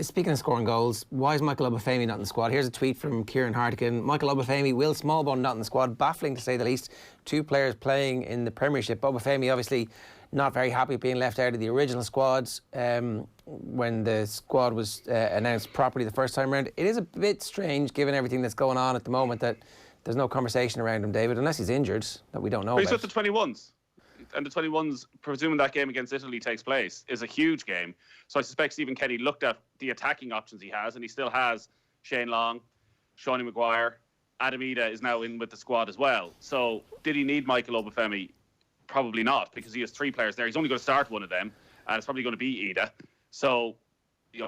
Speaking of scoring goals, why is Michael Obafemi not in the squad? Here's a tweet from Kieran Hartigan. Michael Obafemi, Will Smallbone not in the squad. Baffling to say the least. 2 players playing in the Premiership. Obafemi obviously not very happy being left out of the original squads when the squad was announced properly the first time around. It is a bit strange, given everything that's going on at the moment, that there's no conversation around him, David, unless he's injured, that we don't know But about. he's with the 21s. And the 21s, presuming that game against Italy takes place, is a huge game. So I suspect Stephen Kenny looked at the attacking options he has, and he still has Shane Long, Seanie Maguire, Adam Ida is now in with the squad as well. So did he need Michael Obafemi? Probably not, because he has 3 players there. He's only going to start one of them, and it's probably going to be Ida. So,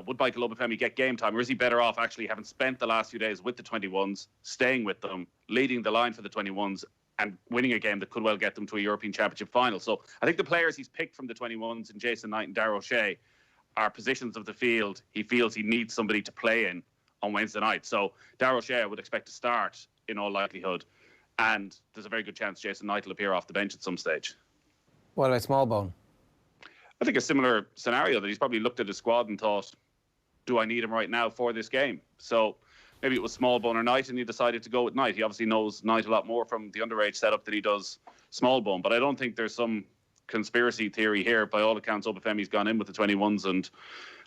would Michael Obafemi get game time, or is he better off actually having spent the last few days with the 21s, staying with them, leading the line for the 21s, and winning a game that could well get them to a European Championship final? So I think the players he's picked from the 21s, and Jason Knight and Darragh O'Shea, are positions of the field he feels he needs somebody to play in on Wednesday night. So Darragh O'Shea I would expect to start in all likelihood, and there's a very good chance Jason Knight will appear off the bench at some stage. What about Smallbone? I think a similar scenario, that he's probably looked at his squad and thought, do I need him right now for this game? So maybe it was Smallbone or Knight, and he decided to go with Knight. He obviously knows Knight a lot more from the underage setup than he does Smallbone, but I don't think there's some conspiracy theory here. By all accounts, Obafemi's gone in with the 21s and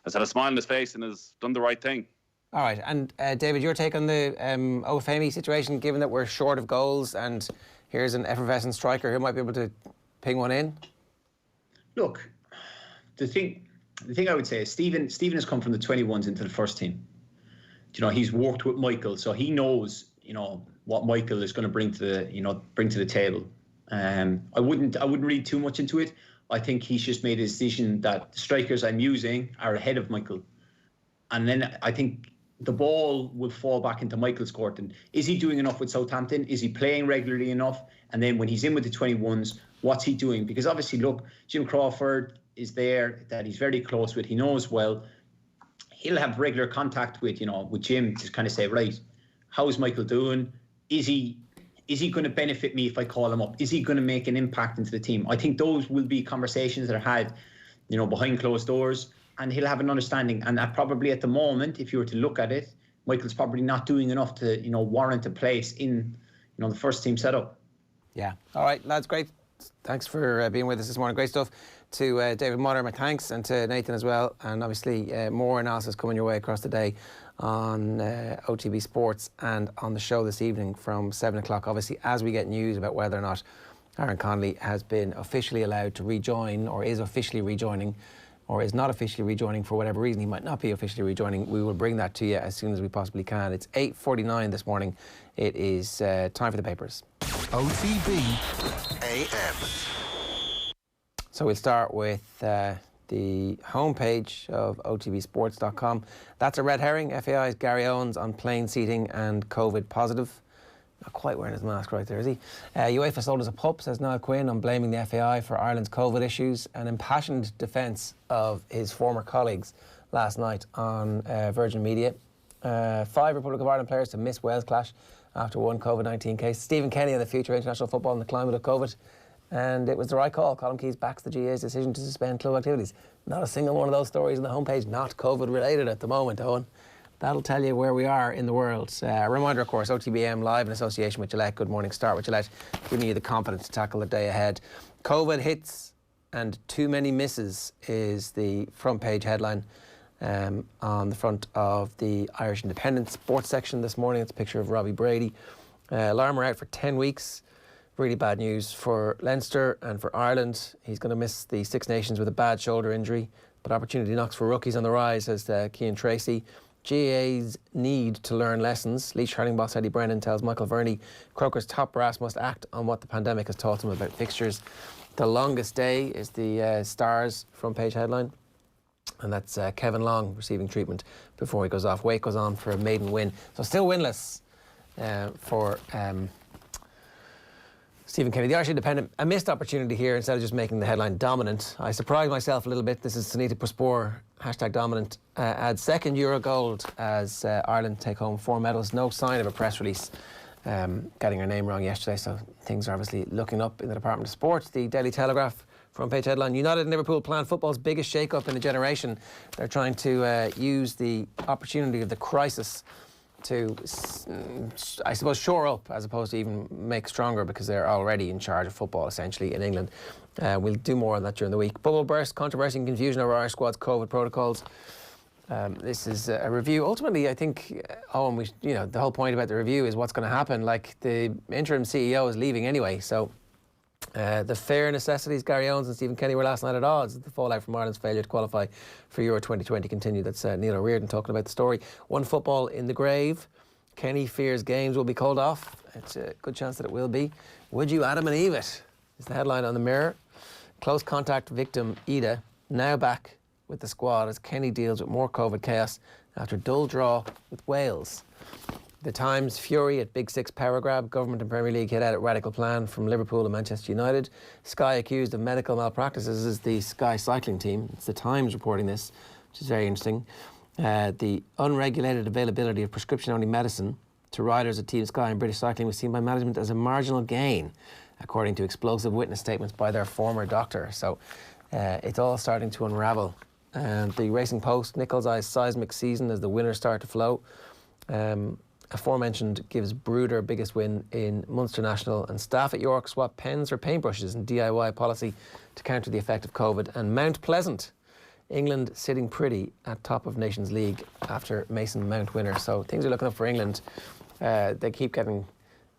has had a smile on his face and has done the right thing. All right, and David, your take on the Obafemi situation, given that we're short of goals and here's an effervescent striker who might be able to ping one in? Look, the thing I would say is Stephen has come from the 21s into the first team. He's worked with Michael, so he knows, what Michael is going to bring to the table. I wouldn't read too much into it. I think he's just made a decision that the strikers I'm using are ahead of Michael. And then I think the ball will fall back into Michael's court. And is he doing enough with Southampton? Is he playing regularly enough? And then when he's in with the 21s, what's he doing? Because obviously, look, Jim Crawford is there, that he's very close with. He knows well. He'll have regular contact with Jim to kind of say, right, how's Michael doing? Is he going to benefit me if I call him up? Is he going to make an impact into the team? I think those will be conversations that are had, behind closed doors, and he'll have an understanding. And that probably at the moment, if you were to look at it, Michael's probably not doing enough to, warrant a place in, the first team setup. Yeah. All right, lads, great. Thanks for being with us this morning. Great stuff. To David Motter, my thanks, and to Nathan as well. And obviously more analysis coming your way across the day on OTB Sports and on the show this evening from 7 o'clock. Obviously, as we get news about whether or not Aaron Connolly has been officially allowed to rejoin, or is officially rejoining, or is not officially rejoining for whatever reason, he might not be officially rejoining, we will bring that to you as soon as we possibly can. It's 8:49 this morning. It is time for the papers. OTB AM. So we'll start with the homepage of otbsports.com. That's a red herring. FAI's Gary Owens on plane seating and COVID positive. Not quite wearing his mask right there, is he? UEFA sold us a pup, says Niall Quinn, on blaming the FAI for Ireland's COVID issues. An impassioned defence of his former colleagues last night on Virgin Media. 5 Republic of Ireland players to miss Wales clash after one COVID-19 case. Stephen Kenny on the future of international football in the climate of COVID. And it was the right call. Colm Keys backs the GAA's decision to suspend club activities. Not a single one of those stories on the homepage not COVID related at the moment, Owen. That'll tell you where we are in the world. A reminder, of course, OTB AM live in association with Gillette. Good morning. Start with Gillette, giving you the confidence to tackle the day ahead. COVID hits and too many misses is the front page headline on the front of the Irish Independent sports section this morning. It's a picture of Robbie Brady. Larmour out for 10 weeks. Really bad news for Leinster and for Ireland. He's going to miss the Six Nations with a bad shoulder injury. but opportunity knocks for rookies on the rise, says Cian Tracy. GAA's need to learn lessons. Leach hurling boss Eddie Brennan tells Michael Verney Croker's top brass must act on what the pandemic has taught them about fixtures. The longest day is the Stars front page headline, and that's Kevin Long receiving treatment before he goes off. Wake goes on for a maiden win, so still winless for Stephen Kenny. The Irish Independent, a missed opportunity here instead of just making the headline dominant. I surprised myself a little bit. This is Sunita Puspor, #dominant, adds second Euro gold as Ireland take home 4 medals. No sign of a press release getting her name wrong yesterday, so things are obviously looking up in the Department of Sport. The Daily Telegraph front page headline, United and Liverpool plan football's biggest shake-up in a generation. They're trying to use the opportunity of the crisis to, I suppose, shore up as opposed to even make stronger, because they're already in charge of football essentially in England. We'll do more on that during the week. Bubble burst, controversy and confusion over Irish squad's COVID protocols. This is a review. Ultimately, I think, Owen, the whole point about the review is what's going to happen. Like, the interim CEO is leaving anyway, so the fair necessities, Gary Owens and Stephen Kenny were last night at odds. The fallout from Ireland's failure to qualify for Euro 2020 continued. That's Neil O'Riordan talking about the story. One football in the grave. Kenny fears games will be called off. It's a good chance that it will be. Would you Adam and Eve it? Is the headline on the Mirror. Close contact victim Ida now back with the squad as Kenny deals with more COVID chaos after dull draw with Wales. The Times, fury at Big Six power grab. Government and Premier League hit out at radical plan from Liverpool and Manchester United. Sky accused of medical malpractices is the Sky cycling team. It's the Times reporting this, which is very interesting. The unregulated availability of prescription-only medicine to riders at Team Sky and British Cycling was seen by management as a marginal gain, according to explosive witness statements by their former doctor. So it's all starting to unravel. The Racing Post, Nicholls' eyes seismic season as the winners start to flow. Aforementioned gives Brooder biggest win in Munster National, and staff at York swap pens for paintbrushes in DIY policy to counter the effect of COVID. And Mount Pleasant, England sitting pretty at top of Nations League after Mason Mount winner. So things are looking up for England. They keep getting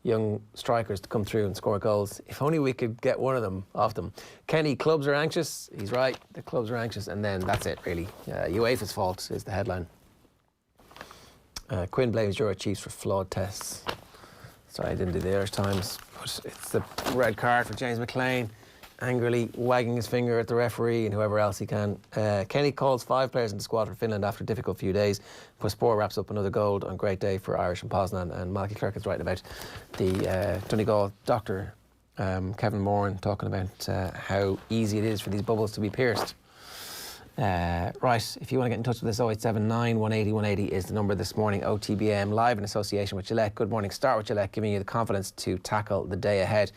young strikers to come through and score goals. If only we could get one of them off them. Kenny, clubs are anxious. He's right, the clubs are anxious, and then that's it really. UEFA's fault is the headline. Quinn blames Euro Chiefs for flawed tests. Sorry, I didn't do the Irish Times, but it's the red card for James McLean, angrily wagging his finger at the referee and whoever else he can. Kenny calls 5 players in the squad for Finland after a difficult few days. Puspor wraps up another gold on great day for Irish and Poznan, and Malky Clerk is writing about the Donegal doctor, Kevin Moran, talking about how easy it is for these bubbles to be pierced. Right, if you want to get in touch with us, 0879 180 180 is the number this morning. OTB AM live in association with Gillette. Good morning. Start with Gillette, giving you the confidence to tackle the day ahead.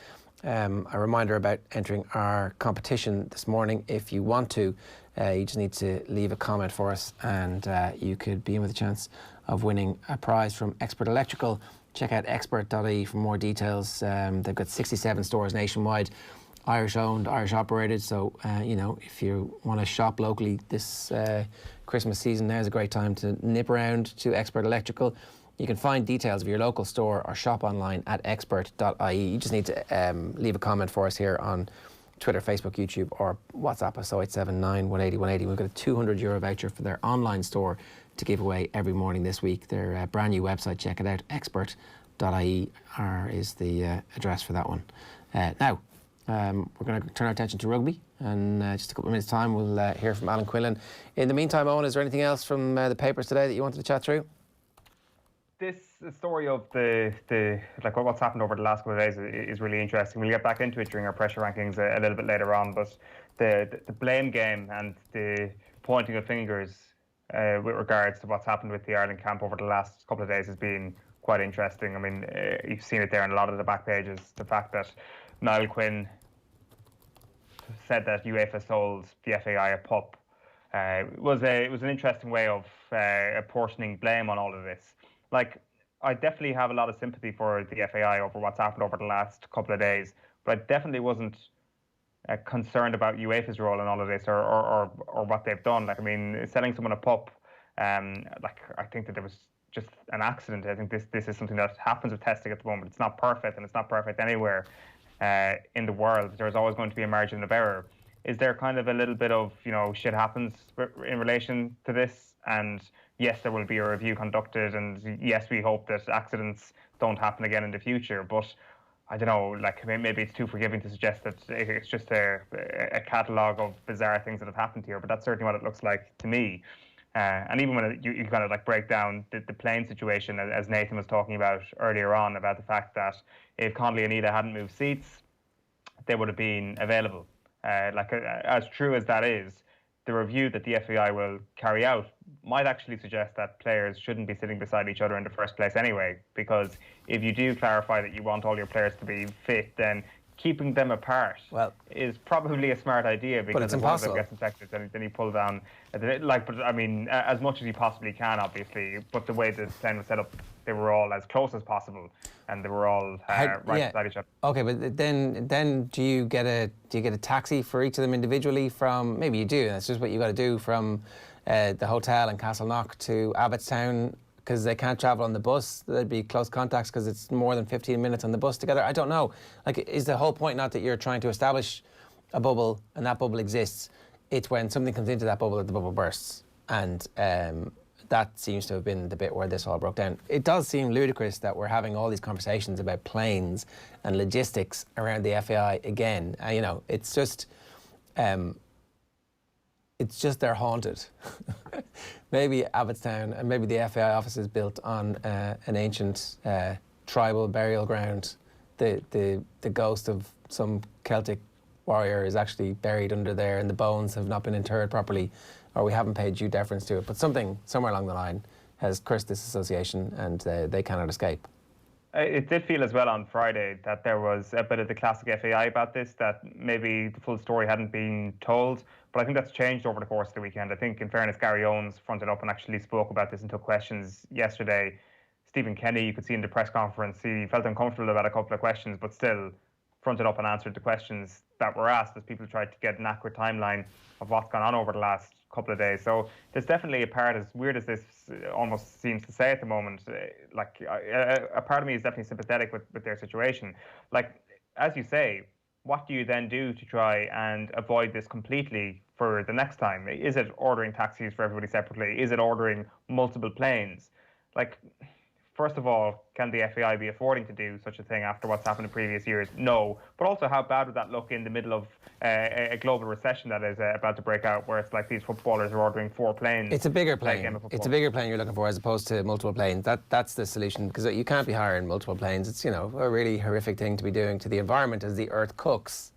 A reminder about entering our competition this morning. If you want to, you just need to leave a comment for us, and you could be in with a chance of winning a prize from Expert Electrical. Check out expert.ie for more details. They've got 67 stores nationwide. Irish owned, Irish operated, so if you want to shop locally this Christmas season, now's a great time to nip around to Expert Electrical. You can find details of your local store or shop online at expert.ie. You just need to leave a comment for us here on Twitter, Facebook, YouTube, or WhatsApp us 0879 180 180. We've got a €200 voucher for their online store to give away every morning this week. Their brand new website, check it out, expert.ie is the address for that one. Now, we're going to turn our attention to rugby, and just a couple of minutes' time we'll hear from Alan Quinlan. In the meantime, Owen, is there anything else from the papers today that you wanted to chat through? This story of the what's happened over the last couple of days is really interesting. We'll get back into it during our pressure rankings a little bit later on, but the blame game and the pointing of fingers with regards to what's happened with the Ireland camp over the last couple of days has been quite interesting. I mean, you've seen it there in a lot of the back pages. The fact that Niall Quinn said that UEFA sold the FAI a pup was an interesting way of apportioning blame on all of this. Like, I definitely have a lot of sympathy for the FAI over what's happened over the last couple of days, but I definitely wasn't concerned about UEFA's role in all of this or what they've done. Like, I mean, selling someone a pup, I think that there was just an accident. I think this is something that happens with testing at the moment. It's not perfect, and it's not perfect anywhere in the world. There's always going to be a margin of error. Is there kind of a little bit of, shit happens in relation to this? And yes, there will be a review conducted, and yes, we hope that accidents don't happen again in the future. But I don't know, maybe it's too forgiving to suggest that it's just a catalogue of bizarre things that have happened here, but that's certainly what it looks like to me. And even when you kind of break down the plane situation, as Nathan was talking about earlier on, about the fact that if Connolly and Ida hadn't moved seats, they would have been available. As true as that is, the review that the FAI will carry out might actually suggest that players shouldn't be sitting beside each other in the first place anyway, because if you do clarify that you want all your players to be fit, then keeping them apart is probably a smart idea, because it's if one of them impossible. gets infected, then you pull down. But I mean, as much as you possibly can, obviously. But the way the plane was set up, they were all as close as possible, and they were all beside each other. Okay, but then do you get a taxi for each of them individually from? Maybe you do. And that's just what you got to do from the hotel in Castleknock to Abbottstown, because they can't travel on the bus. There'd be close contacts because it's more than 15 minutes on the bus together. I don't know. Is the whole point not that you're trying to establish a bubble and that bubble exists? It's when something comes into that bubble that the bubble bursts. And that seems to have been the bit where this all broke down. It does seem ludicrous that we're having all these conversations about planes and logistics around the FAI again. It's just they're haunted. Maybe Abbottstown and maybe the FAI office is built on an ancient tribal burial ground. The ghost of some Celtic warrior is actually buried under there, and the bones have not been interred properly, or we haven't paid due deference to it. But something somewhere along the line has cursed this association, and they cannot escape. It did feel as well on Friday that there was a bit of the classic FAI about this, that maybe the full story hadn't been told. But I think that's changed over the course of the weekend. I think, in fairness, Gary Owens fronted up and actually spoke about this and took questions yesterday. Stephen Kenny, you could see in the press conference, he felt uncomfortable about a couple of questions, but still fronted up and answered the questions that were asked as people tried to get an accurate timeline of what's gone on over the last couple of days. So there's definitely a part, as weird as this almost seems to say at the moment, a part of me is definitely sympathetic with their situation. As you say, what do you then do to try and avoid this completely for the next time? Is it ordering taxis for everybody separately? Is it ordering multiple planes? First of all, can the FAI be affording to do such a thing after what's happened in previous years? No. But also, how bad would that look in the middle of a global recession that is about to break out, where it's like these footballers are ordering 4 planes? It's a bigger plane. It's a bigger plane you're looking for as opposed to multiple planes. That's the solution, because you can't be hiring multiple planes. It's, a really horrific thing to be doing to the environment as the Earth cooks.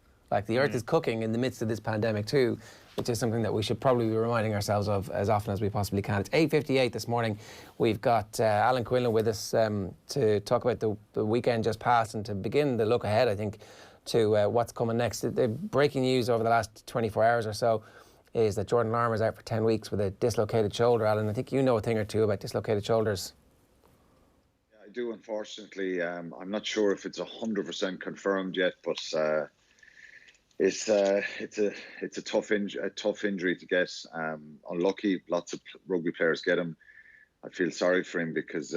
The Earth is cooking in the midst of this pandemic too, which is something that we should probably be reminding ourselves of as often as we possibly can. It's 8:58 this morning. We've got Alan Quinlan with us to talk about the weekend just passed and to begin the look ahead, I think, to what's coming next. The breaking news over the last 24 hours or so is that Jordan Larmour's out for 10 weeks with a dislocated shoulder. Alan, I think you know a thing or two about dislocated shoulders. Yeah, I do, unfortunately. I'm not sure if it's 100% confirmed yet, but it's a tough injury to get. Unlucky, lots of rugby players get him. I feel sorry for him because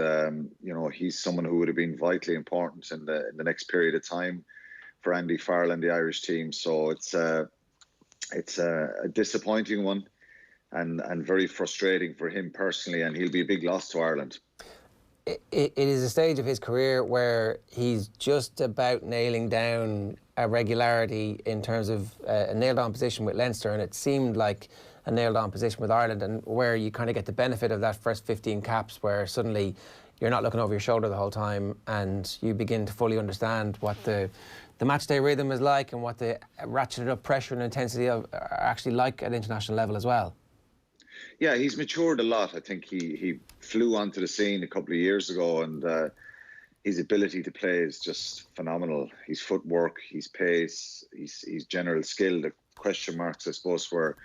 he's someone who would have been vitally important in the next period of time for Andy Farrell and the Irish team. So it's a disappointing one and very frustrating for him personally, and he'll be a big loss to Ireland. It is a stage of his career where he's just about nailing down a regularity in terms of a nailed-on position with Leinster, and it seemed like a nailed-on position with Ireland, and where you kind of get the benefit of that first 15 caps, where suddenly you're not looking over your shoulder the whole time, and you begin to fully understand what the matchday rhythm is like and what the ratcheted up pressure and intensity are actually like at international level as well. Yeah, he's matured a lot. I think he flew onto the scene a couple of years ago, and his ability to play is just phenomenal. His footwork, his pace, his general skill. The question marks, I suppose, were,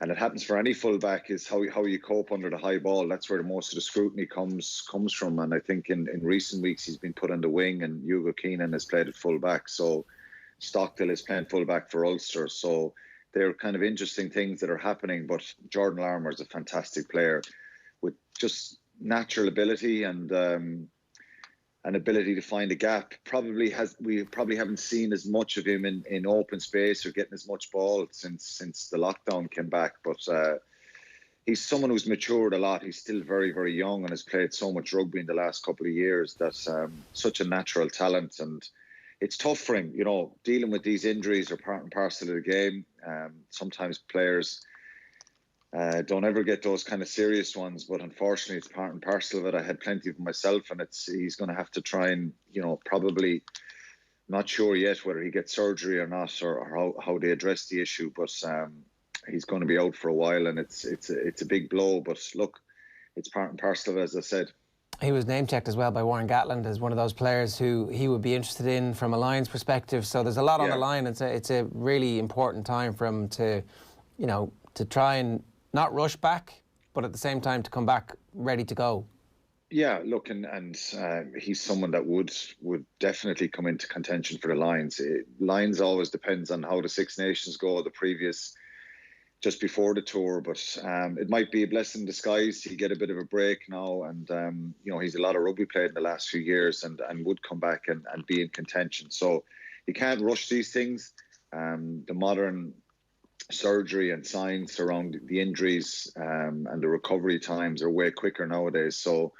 and it happens for any fullback, is how you cope under the high ball. That's where most of the scrutiny comes from. And I think in recent weeks he's been put on the wing, and Hugo Keenan has played at fullback. So Stockdale is playing fullback for Ulster. So they're kind of interesting things that are happening. But Jordan Larmour is a fantastic player with just natural ability and an ability to find a gap. We probably haven't seen as much of him in open space or getting as much ball since the lockdown came back. But he's someone who's matured a lot. He's still very, very young and has played so much rugby in the last couple of years. That's such a natural talent, and it's tough for him. Dealing with these injuries are part and parcel of the game. Sometimes players don't ever get those kind of serious ones, but unfortunately it's part and parcel of it. I had plenty of them myself, and he's going to have to try and, probably not sure yet whether he gets surgery or not, or how they address the issue, but he's going to be out for a while, and it's a big blow. But look, it's part and parcel of it, as I said. He was name-checked as well by Warren Gatland as one of those players who he would be interested in from a Lions perspective. So there's a lot on the line. It's a really important time for him to, to try and not rush back, but at the same time to come back ready to go. Yeah, look, and he's someone that would definitely come into contention for the Lions. Lions always depends on how the Six Nations go, the previous, just before the tour, but it might be a blessing in disguise. He get a bit of a break now, and he's a lot of rugby played in the last few years, and would come back and be in contention. So you can't rush these things. The modern surgery and science around the injuries and the recovery times are way quicker nowadays. So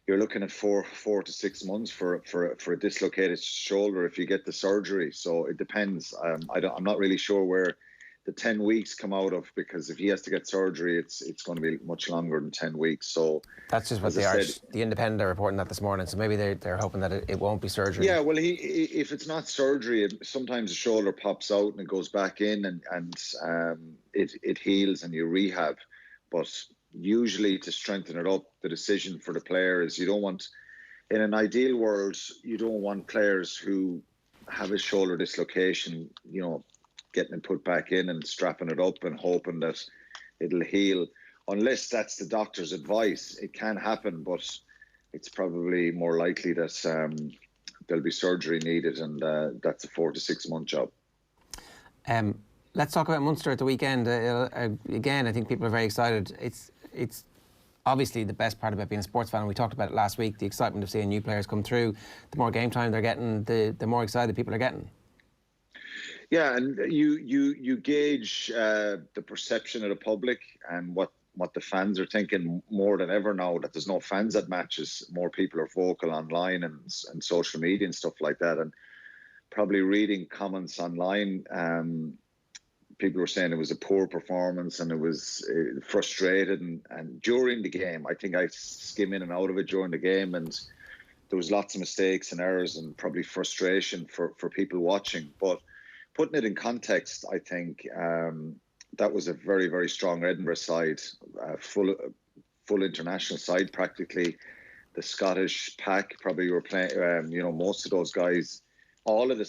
you're looking at 4 to 6 months for a dislocated shoulder if you get the surgery. So it depends. I'm not really sure where the 10 weeks come out of, because if he has to get surgery, it's going to be much longer than 10 weeks. So that's just what the Independent are reporting that this morning. So maybe they're hoping that it won't be surgery. Yeah, well, if it's not surgery, sometimes the shoulder pops out and it goes back in, and it heals and you rehab. But usually, to strengthen it up, the decision for the player is, you don't want, in an ideal world, you don't want players who have a shoulder dislocation, getting it put back in and strapping it up and hoping that it'll heal. Unless that's the doctor's advice, it can happen, but it's probably more likely that there'll be surgery needed, and that's a 4 to 6 month job. Let's talk about Munster at the weekend. Again, I think people are very excited. It's obviously the best part about being a sports fan, and we talked about it last week, the excitement of seeing new players come through. The more game time they're getting, the more excited people are getting. Yeah, and you gauge the perception of the public and what the fans are thinking more than ever now that there's no fans at matches. More people are vocal online and social media and stuff like that. And probably reading comments online, people were saying it was a poor performance and it was frustrated. And during the game, I think I skim in and out of it during the game, and there was lots of mistakes and errors and probably frustration for people watching. But putting it in context, I think that was a very, very strong Edinburgh side, full international side practically. The Scottish pack probably were playing. Most of those guys, all of the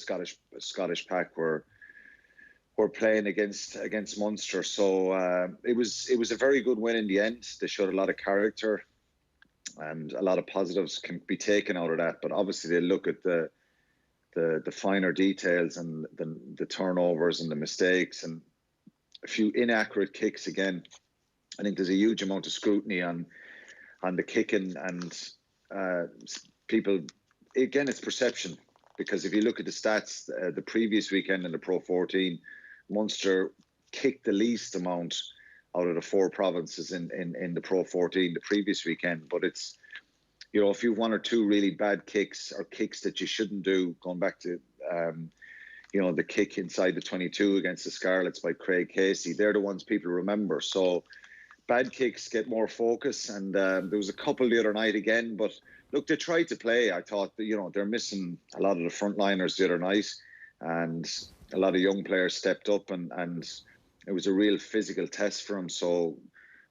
Scottish pack were playing against Munster. So it was a very good win in the end. They showed a lot of character, and a lot of positives can be taken out of that. But obviously they look at the finer details and the turnovers and the mistakes and a few inaccurate kicks again. I think there's a huge amount of scrutiny on the kicking, and people, again, it's perception, because if you look at the stats, the previous weekend in the Pro 14, Munster kicked the least amount out of the 4 provinces in the Pro 14 the previous weekend. But it's, if you have 1 or 2 really bad kicks or kicks that you shouldn't do, going back to, the kick inside the 22 against the Scarlets by Craig Casey, they're the ones people remember. So bad kicks get more focus, and there was a couple the other night again. But look, they tried to play. I thought that, they're missing a lot of the frontliners the other night, and a lot of young players stepped up, and it was a real physical test for them. So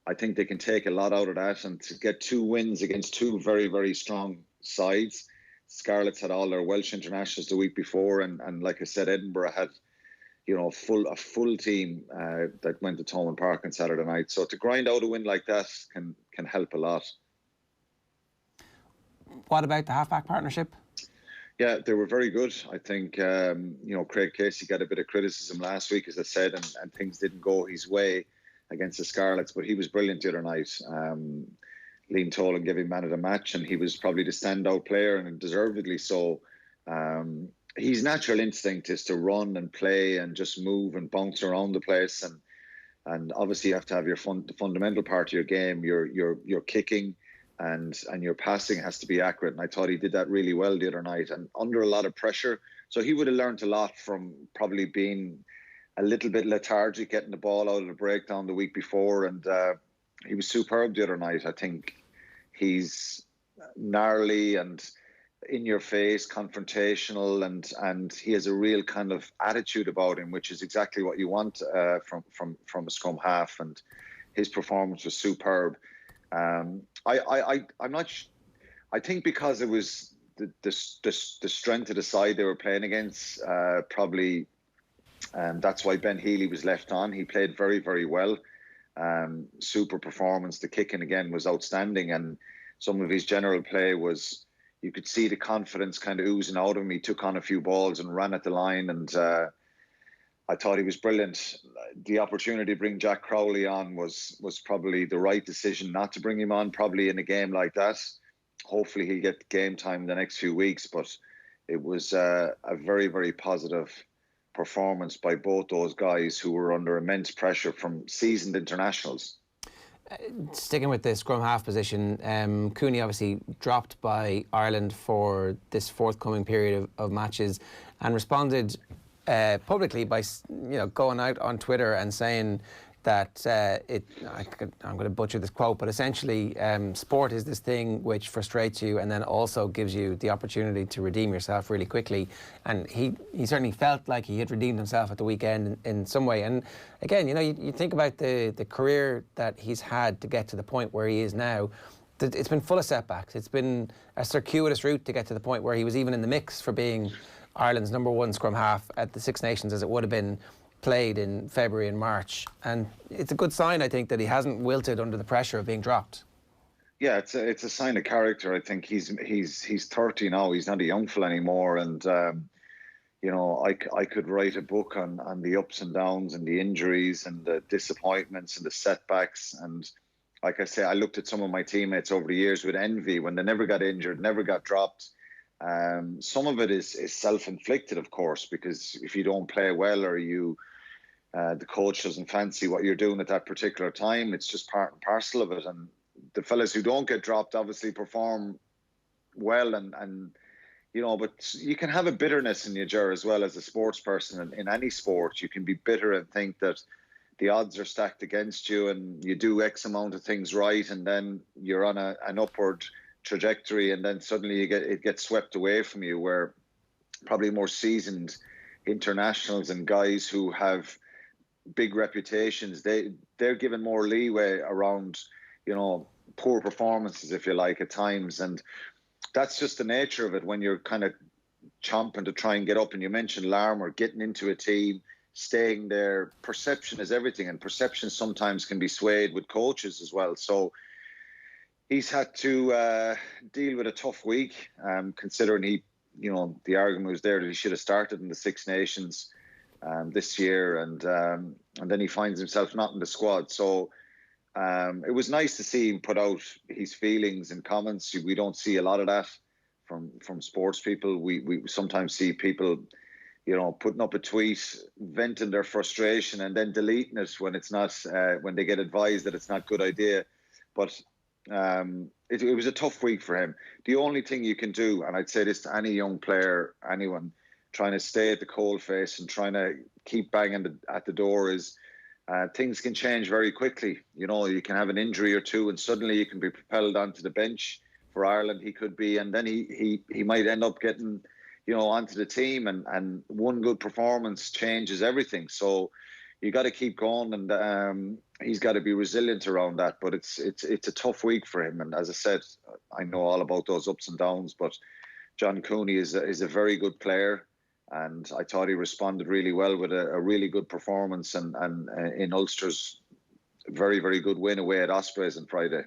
I think they can take a lot out of that, and to get 2 wins against 2 very, very strong sides. Scarlets had all their Welsh internationals the week before, and like I said, Edinburgh had, a full team that went to Thomond Park on Saturday night. So to grind out a win like that can help a lot. What about the halfback partnership? Yeah, they were very good. I think, Craig Casey got a bit of criticism last week, as I said, and things didn't go his way against the Scarlets, but he was brilliant the other night. Liam Tolan gave him man of the match, and he was probably the standout player, and deservedly so. His natural instinct is to run and play and just move and bounce around the place, and obviously you have to have your the fundamental part of your game, your kicking and your passing has to be accurate. And I thought he did that really well the other night, and under a lot of pressure. So he would have learned a lot from probably being a little bit lethargic, getting the ball out of the breakdown the week before, and he was superb the other night. I think he's gnarly and in your face, confrontational, and he has a real kind of attitude about him, which is exactly what you want from a scrum half. And his performance was superb. I'm not. I think because it was the strength of the side they were playing against, probably. That's why Ben Healy was left on. He played very, very well. Super performance. The kicking again was outstanding, and some of his general play was. You could see the confidence kind of oozing out of him. He took on a few balls and ran at the line, and I thought he was brilliant. The opportunity to bring Jack Crowley on was probably the right decision not to bring him on, probably in a game like that. Hopefully he'll get game time in the next few weeks, but it was a very, very positive performance by both those guys who were under immense pressure from seasoned internationals. Sticking with the scrum half position, Cooney obviously dropped by Ireland for this forthcoming period of matches, and responded publicly by going out on Twitter and saying that I'm going to butcher this quote, but essentially sport is this thing which frustrates you and then also gives you the opportunity to redeem yourself really quickly. And he certainly felt like he had redeemed himself at the weekend in some way. And again, you think about the career that he's had to get to the point where he is now. It's been full of setbacks. It's been a circuitous route to get to the point where he was even in the mix for being Ireland's #1 scrum half at the Six Nations, as it would have been played in February and March. And it's a good sign, I think, that he hasn't wilted under the pressure of being dropped. Yeah, it's a sign of character. I think he's 30 now. He's not a young fella anymore, and I could write a book on the ups and downs and the injuries and the disappointments and the setbacks. And like I say, I looked at some of my teammates over the years with envy when they never got injured, never got dropped. Some of it is self-inflicted, of course, because if you don't play well or the coach doesn't fancy what you're doing at that particular time, it's just part and parcel of it. And the fellas who don't get dropped obviously perform well, and but you can have a bitterness in you, as well, as a sports person. In any sport, you can be bitter and think that the odds are stacked against you, and you do X amount of things right, and then you're on an upward trajectory, and then suddenly it gets swept away from you. Where probably more seasoned internationals and guys who have big reputations, they're given more leeway around poor performances, if you like, at times. And that's just the nature of it when you're kind of chomping to try and get up. And you mentioned Larmour getting into a team, staying there. Perception is everything, and perception sometimes can be swayed with coaches as well. So he's had to deal with a tough week, considering the argument was there that he should have started in the Six Nations this year, and then he finds himself not in the squad. So it was nice to see him put out his feelings and comments. We don't see a lot of that from sports people. We sometimes see people, putting up a tweet, venting their frustration, and then deleting it when it's not when they get advised that it's not a good idea. But it was a tough week for him. The only thing you can do, and I'd say this to any young player, anyone trying to stay at the coalface and trying to keep banging at the door, is things can change very quickly. You can have an injury or two, and suddenly you can be propelled onto the bench for Ireland. He could be, and then he might end up getting, onto the team, and one good performance changes everything. So you got to keep going, and he's got to be resilient around that. But it's a tough week for him. And as I said, I know all about those ups and downs. But John Cooney is a very good player, and I thought he responded really well with a really good performance, and in Ulster's very, very good win away at Ospreys on Friday.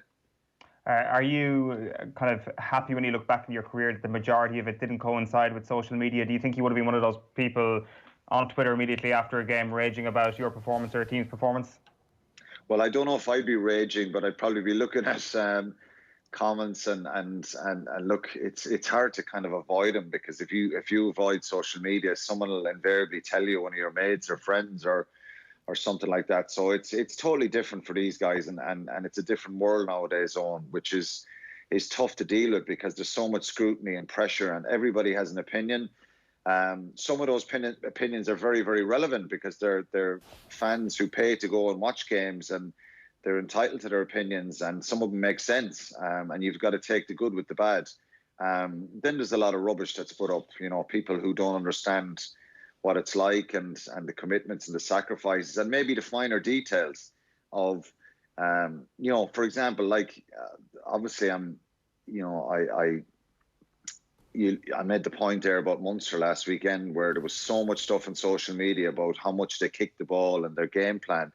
Are you kind of happy when you look back in your career that the majority of it didn't coincide with social media? Do you think you would have been one of those people on Twitter immediately after a game raging about your performance or a team's performance? Well, I don't know if I'd be raging, but I'd probably be looking at comments and look, it's hard to kind of avoid them, because if you avoid social media, someone will invariably tell you, one of your mates or friends or something like that. So it's totally different for these guys, and it's a different world nowadays, Owen, which is tough to deal with, because there's so much scrutiny and pressure, and everybody has an opinion. Some of those opinions are very, very relevant, because they're fans who pay to go and watch games, and they're entitled to their opinions, and some of them make sense, and you've got to take the good with the bad. Then there's a lot of rubbish that's put up, people who don't understand what it's like, and the commitments and the sacrifices, and maybe the finer details of, for example, like, obviously I made the point there about Munster last weekend, where there was so much stuff on social media about how much they kicked the ball and their game plan.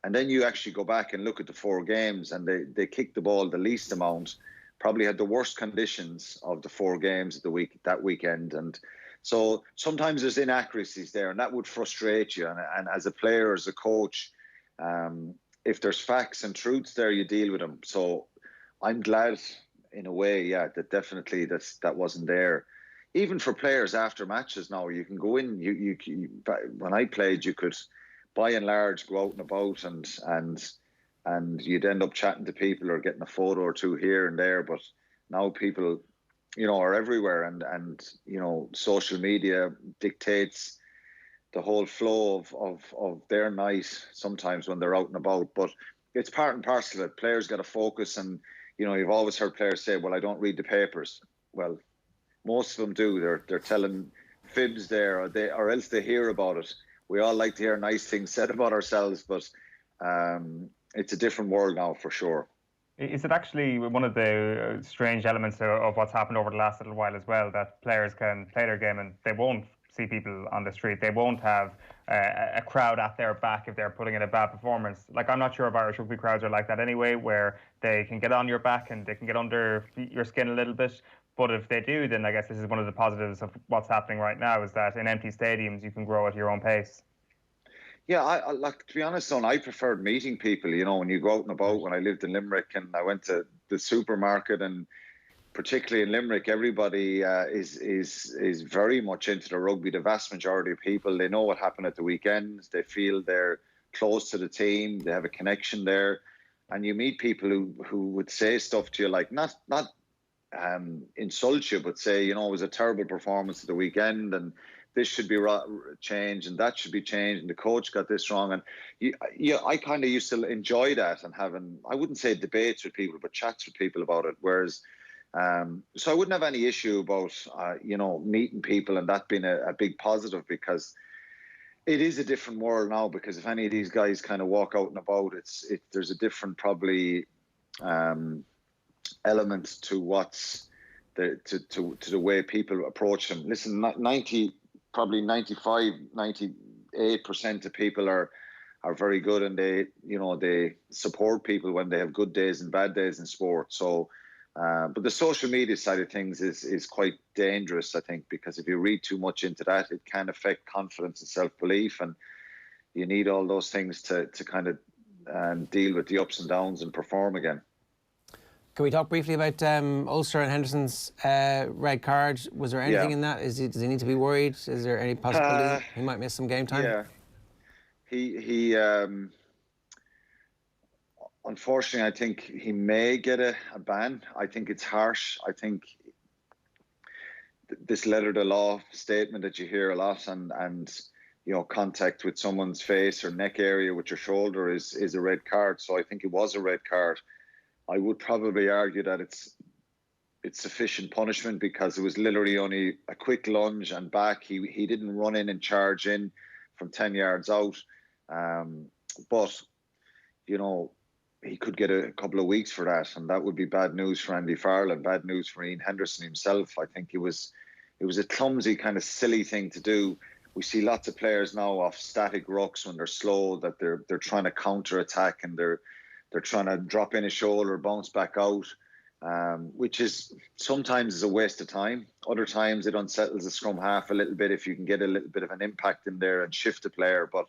And then you actually go back and look at the 4 games, and they kicked the ball the least amount, probably had the worst conditions of the 4 games that weekend. And so sometimes there's inaccuracies there, and that would frustrate you. And as a player, as a coach, if there's facts and truths there, you deal with them. So I'm glad, in a way, that definitely that wasn't there. Even for players after matches now, you can go in. You when I played, you could, by and large, go out and about, and you'd end up chatting to people or getting a photo or two here and there. But now people, are everywhere, and social media dictates the whole flow of their night sometimes when they're out and about. But it's part and parcel of it. Players got to focus, and you've always heard players say, "Well, I don't read the papers." Well, most of them do. They're telling fibs there, or else they hear about it. We all like to hear nice things said about ourselves, but it's a different world now, for sure. Is it actually one of the strange elements of what's happened over the last little while as well, that players can play their game and they won't see people on the street? They won't have a crowd at their back if they're putting in a bad performance. Like, I'm not sure if Irish rugby crowds are like that anyway, where they can get on your back and they can get under your skin a little bit. But if they do, then I guess this is one of the positives of what's happening right now, is that in empty stadiums you can grow at your own pace. Yeah, I like, to be honest, Son, I preferred meeting people. When you go out and about. When I lived in Limerick and I went to the supermarket, and particularly in Limerick, everybody is very much into the rugby. The vast majority of people, they know what happened at the weekend. They feel they're close to the team. They have a connection there, and you meet people who would say stuff to you, like not insult you, but say, it was a terrible performance at the weekend, and this should be changed, and that should be changed, and the coach got this wrong. And I kind of used to enjoy that, and having, I wouldn't say debates with people, but chats with people about it. Whereas, so I wouldn't have any issue about, meeting people and that being a big positive, because it is a different world now. Because if any of these guys kind of walk out and about, there's a different probably element to what's to the way people approach them. Listen, 98% of people are very good, and they support people when they have good days and bad days in sport. So, but the social media side of things is quite dangerous, I think, because if you read too much into that, it can affect confidence and self-belief, and you need all those things to kind of deal with the ups and downs and perform again. Can we talk briefly about Ulster and Henderson's red card? Was there anything in that? Does he need to be worried? Is there any possibility he might miss some game time? Yeah, he unfortunately, I think he may get a ban. I think it's harsh. I think this letter to law statement that you hear a lot, and contact with someone's face or neck area with your shoulder is a red card. So I think it was a red card. I would probably argue that it's sufficient punishment, because it was literally only a quick lunge and back. He didn't run in and charge in from 10 yards out. But, he could get a couple of weeks for that, and that would be bad news for Andy Farrell, bad news for Ian Henderson himself. I think it was a clumsy, kind of silly thing to do. We see lots of players now off static rucks when they're slow, that they're trying to counter attack, and they're trying to drop in a shoulder, bounce back out, which is sometimes is a waste of time. Other times it unsettles the scrum half a little bit if you can get a little bit of an impact in there and shift a player. But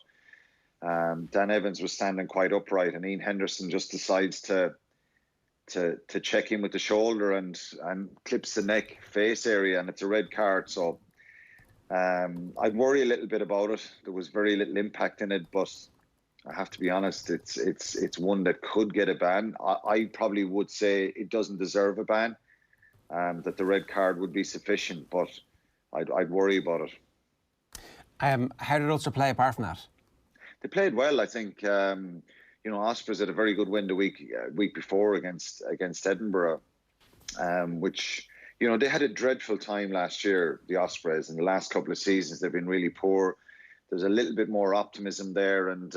Dan Evans was standing quite upright, and Ian Henderson just decides to to check in with the shoulder and clips the neck face area, and it's a red card. So I'd worry a little bit about it. There was very little impact in it, but I have to be honest, it's one that could get a ban. I probably would say it doesn't deserve a ban, that the red card would be sufficient, but I'd worry about it. How did Ulster play apart from that? They played well, I think. Ospreys had a very good win the week before against Edinburgh, which, they had a dreadful time last year, the Ospreys. In the last couple of seasons, they've been really poor. There's a little bit more optimism there, and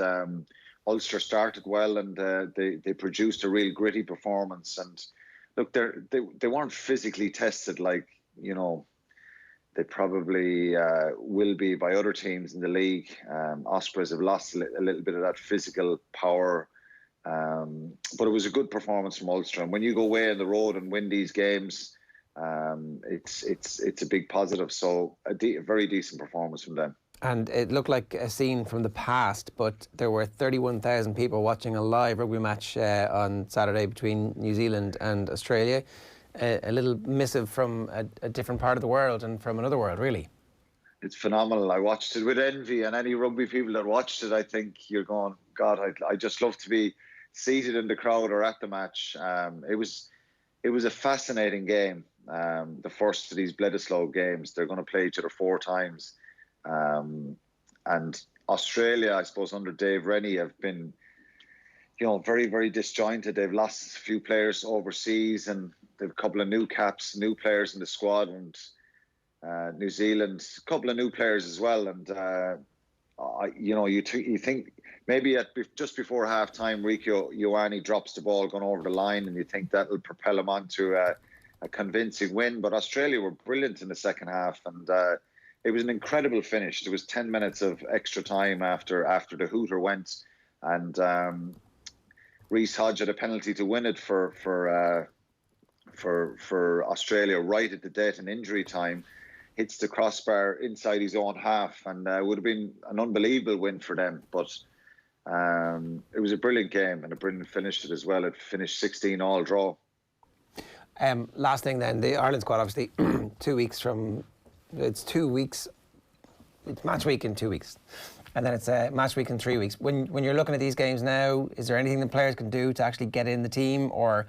Ulster started well, and they produced a real gritty performance. And look, they weren't physically tested like, they probably will be by other teams in the league. Ospreys have lost a little bit of that physical power, but it was a good performance from Ulster. And when you go away on the road and win these games, it's a big positive. So a very decent performance from them. And it looked like a scene from the past, but there were 31,000 people watching a live rugby match on Saturday between New Zealand and Australia. A little missive from a different part of the world and from another world, really. It's phenomenal. I watched it with envy, and any rugby people that watched it, I think you're going, God, I just love to be seated in the crowd or at the match. It was a fascinating game. The first of these Bledisloe games, they're going to play each other 4 times. And Australia, I suppose, under Dave Rennie have been, very, very disjointed. They've lost a few players overseas, and they've a couple of new caps, new players in the squad, and New Zealand, a couple of new players as well. And you think maybe just before half time, Rieko Ioane drops the ball going over the line, and you think that'll propel him on to a convincing win. But Australia were brilliant in the second half, and it was an incredible finish. There was 10 minutes of extra time after the hooter went, and Reece Hodge had a penalty to win it for Australia right at the death and injury time. Hits the crossbar inside his own half, and would have been an unbelievable win for them. But it was a brilliant game and a brilliant finish as well. It finished 16-all draw. Last thing then, the Ireland squad, obviously 2 weeks from... It's 2 weeks. It's match week in 2 weeks. And then it's match week in 3 weeks. When you're looking at these games now, is there anything the players can do to actually get in the team? Or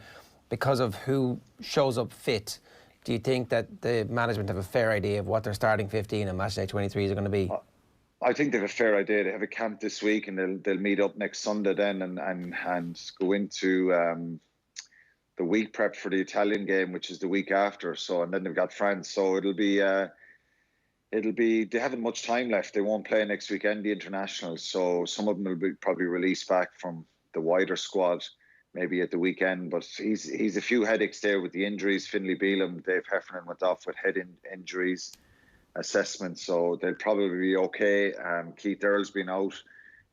because of who shows up fit, do you think that the management have a fair idea of what their starting 15 and matchday 23s are going to be? I think they have a fair idea. They have a camp this week, and they'll meet up next Sunday then and go into the week prep for the Italian game, which is the week after. So, and then they've got France. So it'll be they haven't much time left. They won't play next weekend, the internationals. So some of them will be probably released back from the wider squad maybe at the weekend. But he's a few headaches there with the injuries. Finlay Bealham, Dave Heffernan went off with head injuries assessment, so they'll probably be okay. Keith Earl's been out.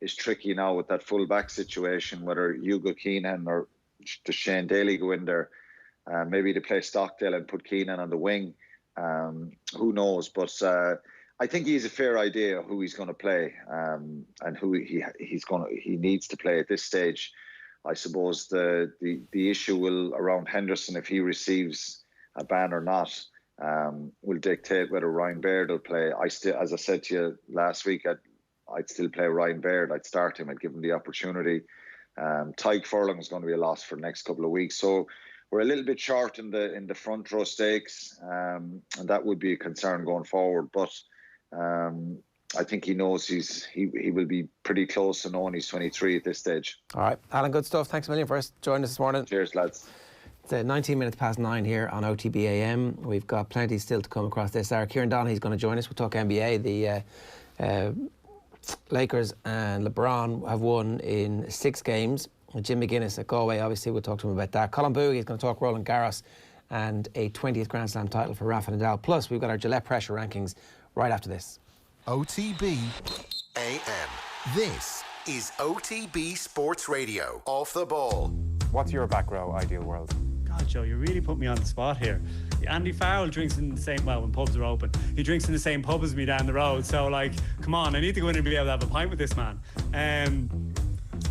It's tricky now with that full back situation, whether Hugo Keenan or does Shane Daly go in there. Maybe they play Stockdale and put Keenan on the wing. Who knows? But I think he has a fair idea who he's going to play and who he needs to play at this stage. I suppose the issue will around Henderson, if he receives a ban or not, will dictate whether Ryan Baird will play. As I said to you last week, I'd still play Ryan Baird. I'd start him. I'd give him the opportunity. Tyke Furlong is going to be a loss for the next couple of weeks. So we're a little bit short in the front row stakes, and that would be a concern going forward. But I think he knows he will be pretty close to knowing he's 23 at this stage. All right, Alan, good stuff. Thanks a million for joining us this morning. Cheers, lads. It's 19 minutes past 9 here on OTB AM. We've got plenty still to come across this hour. Kieran Donaghy is going to join us. We'll talk NBA. The Lakers and LeBron have won in 6 games. Jim McGuinness at Galway, obviously, we'll talk to him about that. Colm Boohig is going to talk Roland Garros and a 20th Grand Slam title for Rafa Nadal. Plus, we've got our Gillette pressure rankings right after this. OTB AM. This is OTB Sports Radio. Off the ball. What's your back row ideal world? God, Joe, you really put me on the spot here. Andy Farrell drinks in the same, well, when pubs are open, he drinks in the same pub as me down the road. So, come on, I need to go in and be able to have a pint with this man.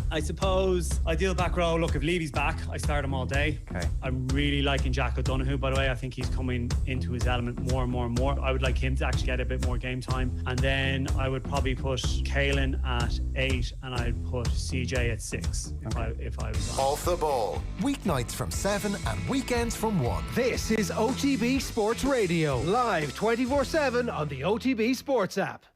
I suppose ideal back row. Look, if Levy's back, I start him all day. Okay. I'm really liking Jack O'Donoghue, by the way. I think he's coming into his element more and more and more. I would like him to actually get a bit more game time. And then I would probably put Caelan at 8 and I'd put CJ at 6 if I was on. Off the Ball. Weeknights from 7 and weekends from 1. This is OTB Sports Radio, live 24/7 on the OTB Sports app.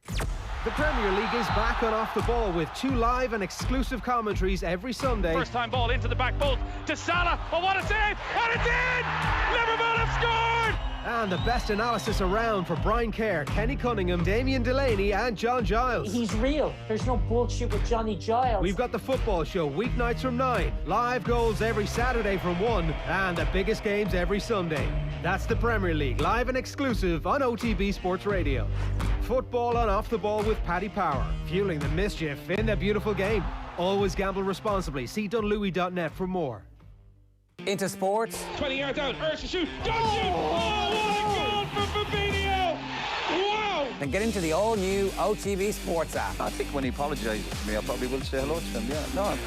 The Premier League is back on Off the Ball with 2 live and exclusive commentaries every Sunday. First time ball into the back post to Salah. Oh, what a save! And it's in! Liverpool have scored! And the best analysis around for Brian Kerr, Kenny Cunningham, Damien Delaney and John Giles. He's real. There's no bullshit with Johnny Giles. We've got the football show weeknights from 9, live goals every Saturday from 1, and the biggest games every Sunday. That's the Premier League, live and exclusive on OTB Sports Radio. Football on Off the Ball with Paddy Power, fueling the mischief in the beautiful game. Always gamble responsibly. See dunlewy.net for more. Into sports. 20 yards out, Ursa shoot, Johnson! Oh, what a goal for Fabinho! Wow! Then get into the all-new OTB Sports app. I think when he apologises to me, I probably will say hello to him, yeah. No.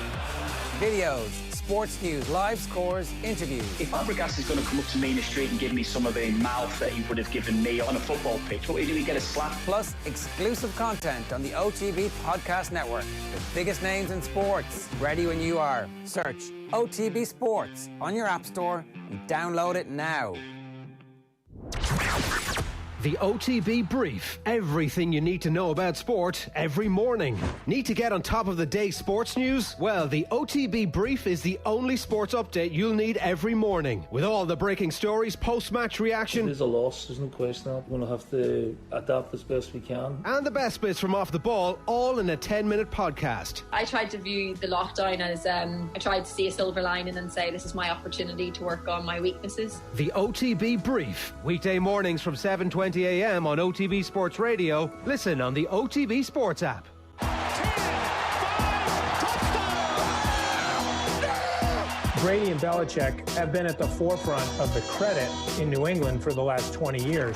Videos, sports news, live scores, interviews. If Fabregas is going to come up to me in the street and give me some of the mouth that he would have given me on a football pitch, what do we get a slap? Plus exclusive content on the OTB Podcast Network. The biggest names in sports. Ready when you are. Search OTB Sports on your app store and download it now. The OTB Brief. Everything you need to know about sport every morning. Need to get on top of the day's sports news? Well, the OTB Brief is the only sports update you'll need every morning. With all the breaking stories, post-match reaction. It is a loss, there's no question. We're going to have to adapt as best we can. And the best bits from Off the Ball, all in a 10-minute podcast. I tried to view the lockdown as I tried to see a silver lining and say this is my opportunity to work on my weaknesses. The OTB Brief. Weekday mornings from 7:20 a.m. on OTB Sports Radio. Listen on the OTB Sports app. Brady and Belichick have been at the forefront of the credit in New England for the last 20 years.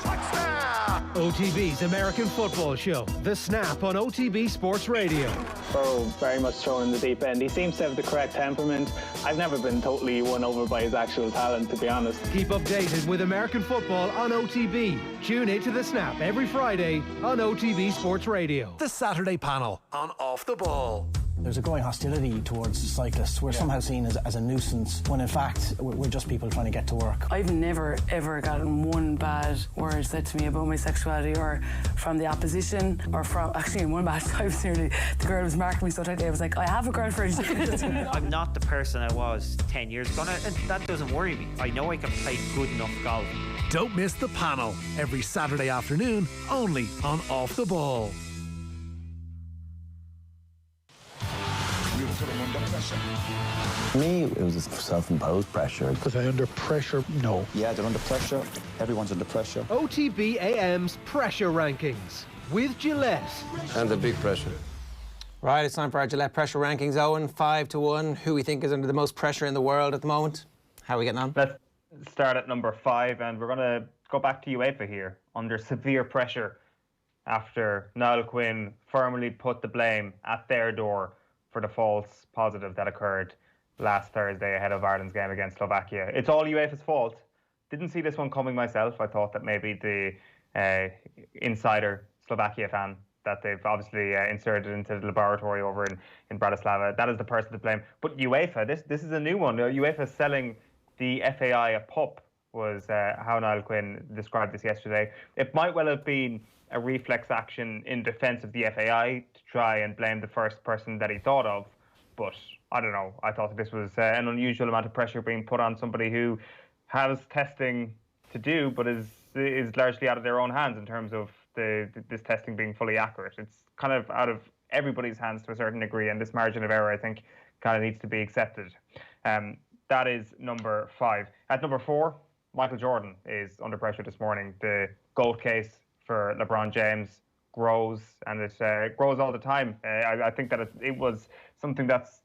OTB's American Football Show. The Snap on OTB Sports Radio. Burrow very much thrown in the deep end. He seems to have the correct temperament. I've never been totally won over by his actual talent, to be honest. Keep updated with American football on OTB. Tune into The Snap every Friday on OTB Sports Radio. The Saturday panel on Off the Ball. There's a growing hostility towards cyclists. We're somehow seen as a nuisance, when in fact we're just people trying to get to work. I've never ever gotten one bad word said to me about my sexuality, or from the opposition, or from, actually in one bad time, the girl was marking me so tightly, I was like, I have a girlfriend. I'm not the person I was 10 years ago, and that doesn't worry me. I know I can play good enough golf. Don't miss the panel every Saturday afternoon, only on Off the Ball. For me, it was a self-imposed pressure. Was I under pressure? No. Yeah, they're under pressure. Everyone's under pressure. OTB AM's Pressure Rankings with Gillette. And the big pressure. Right, it's time for our Gillette Pressure Rankings. Owen, 5-1. Who we think is under the most pressure in the world at the moment? How are we getting on? Let's start at number 5, and we're going to go back to UEFA here. Under severe pressure after Niall Quinn firmly put the blame at their door for the false positive that occurred last Thursday ahead of Ireland's game against Slovakia. It's all UEFA's fault. Didn't see this one coming myself. I thought that maybe the insider Slovakia fan that they've obviously inserted into the laboratory over in Bratislava, that is the person to blame. But UEFA, this is a new one. UEFA selling the FAI a pup was how Niall Quinn described this yesterday. It might well have been a reflex action in defence of the FAI to try and blame the first person that he thought of. But I don't know. I thought that this was an unusual amount of pressure being put on somebody who has testing to do, but is largely out of their own hands in terms of this testing being fully accurate. It's kind of out of everybody's hands to a certain degree, and this margin of error, I think, kind of needs to be accepted. That is number 5. At number 4, Michael Jordan is under pressure this morning. The GOAT case for LeBron James grows, and it grows all the time. I think that it was something that's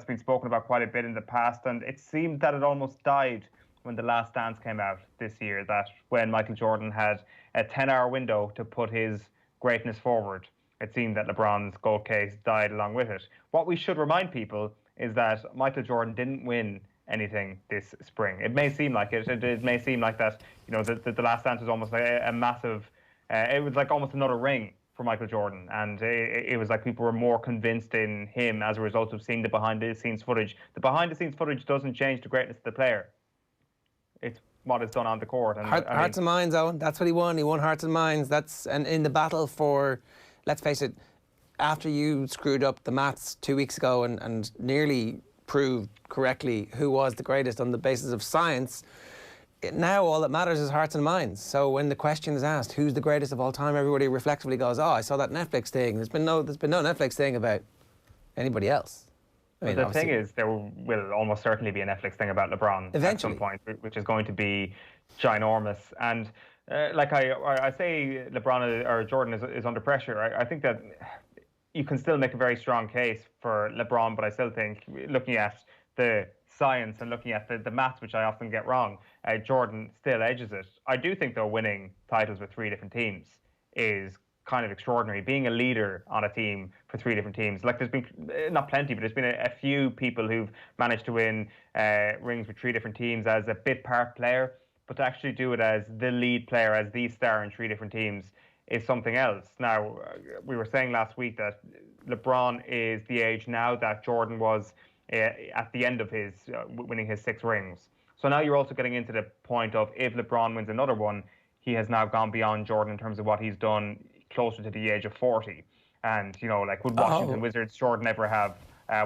been spoken about quite a bit in the past, and it seemed that it almost died when The Last Dance came out this year, that when Michael Jordan had a 10-hour window to put his greatness forward it seemed that LeBron's GOAT case died along with it. What we should remind people is that Michael Jordan didn't win anything this spring. It may seem like it. It may seem like that, the Last Dance was almost like a massive, it was like almost another ring for Michael Jordan. And it was like people were more convinced in him as a result of seeing the behind-the-scenes footage. The behind-the-scenes footage doesn't change the greatness of the player. It's what is done on the court. And Hearts and minds, Owen. That's what he won. He won hearts and minds. And in the battle for, let's face it, after you screwed up the maths 2 weeks ago and nearly proved correctly who was the greatest on the basis of science, now all that matters is hearts and minds. So when the question is asked, who's the greatest of all time, everybody reflexively goes, oh, I saw that Netflix thing. There's been no Netflix thing about anybody else. I mean, the thing is, there will almost certainly be a Netflix thing about LeBron eventually at some point, which is going to be ginormous. And like I say, LeBron or Jordan is under pressure. I think that you can still make a very strong case for LeBron, but I still think, looking at the science and looking at the maths, which I often get wrong, Jordan still edges it. I do think, though, winning titles with 3 different teams is kind of extraordinary. Being a leader on a team for 3 different teams, like there's been not plenty, but there's been a few people who've managed to win rings with 3 different teams as a bit part player, but to actually do it as the lead player, as the star in 3 different teams, is something else. Now, we were saying last week that LeBron is the age now that Jordan was at the end of his winning his 6 rings. So now you're also getting into the point of, if LeBron wins another one, he has now gone beyond Jordan in terms of what he's done, closer to the age of 40. And, like, would Washington Wizards Jordan ever have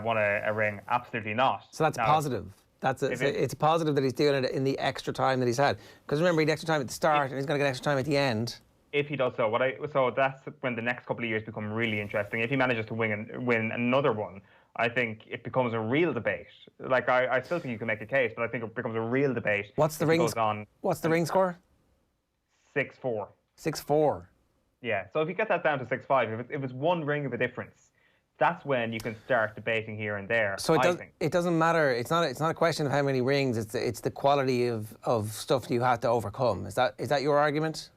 won a ring? Absolutely not. So that's positive. It's a positive that he's doing it in the extra time that he's had. Because remember, he had extra time at the start, and he's going to get extra time at the end. If he does so, so that's when the next couple of years become really interesting. If he manages to win another one, I think it becomes a real debate. Like, I still think you can make a case, but I think it becomes a real debate. What's the ring score? 6-4. 6-4. Yeah, so if you get that down to 6-5, if it's 1 ring of a difference, that's when you can start debating here and there. So it doesn't matter. It's not a question of how many rings. It's the quality of stuff you have to overcome. Is that your argument?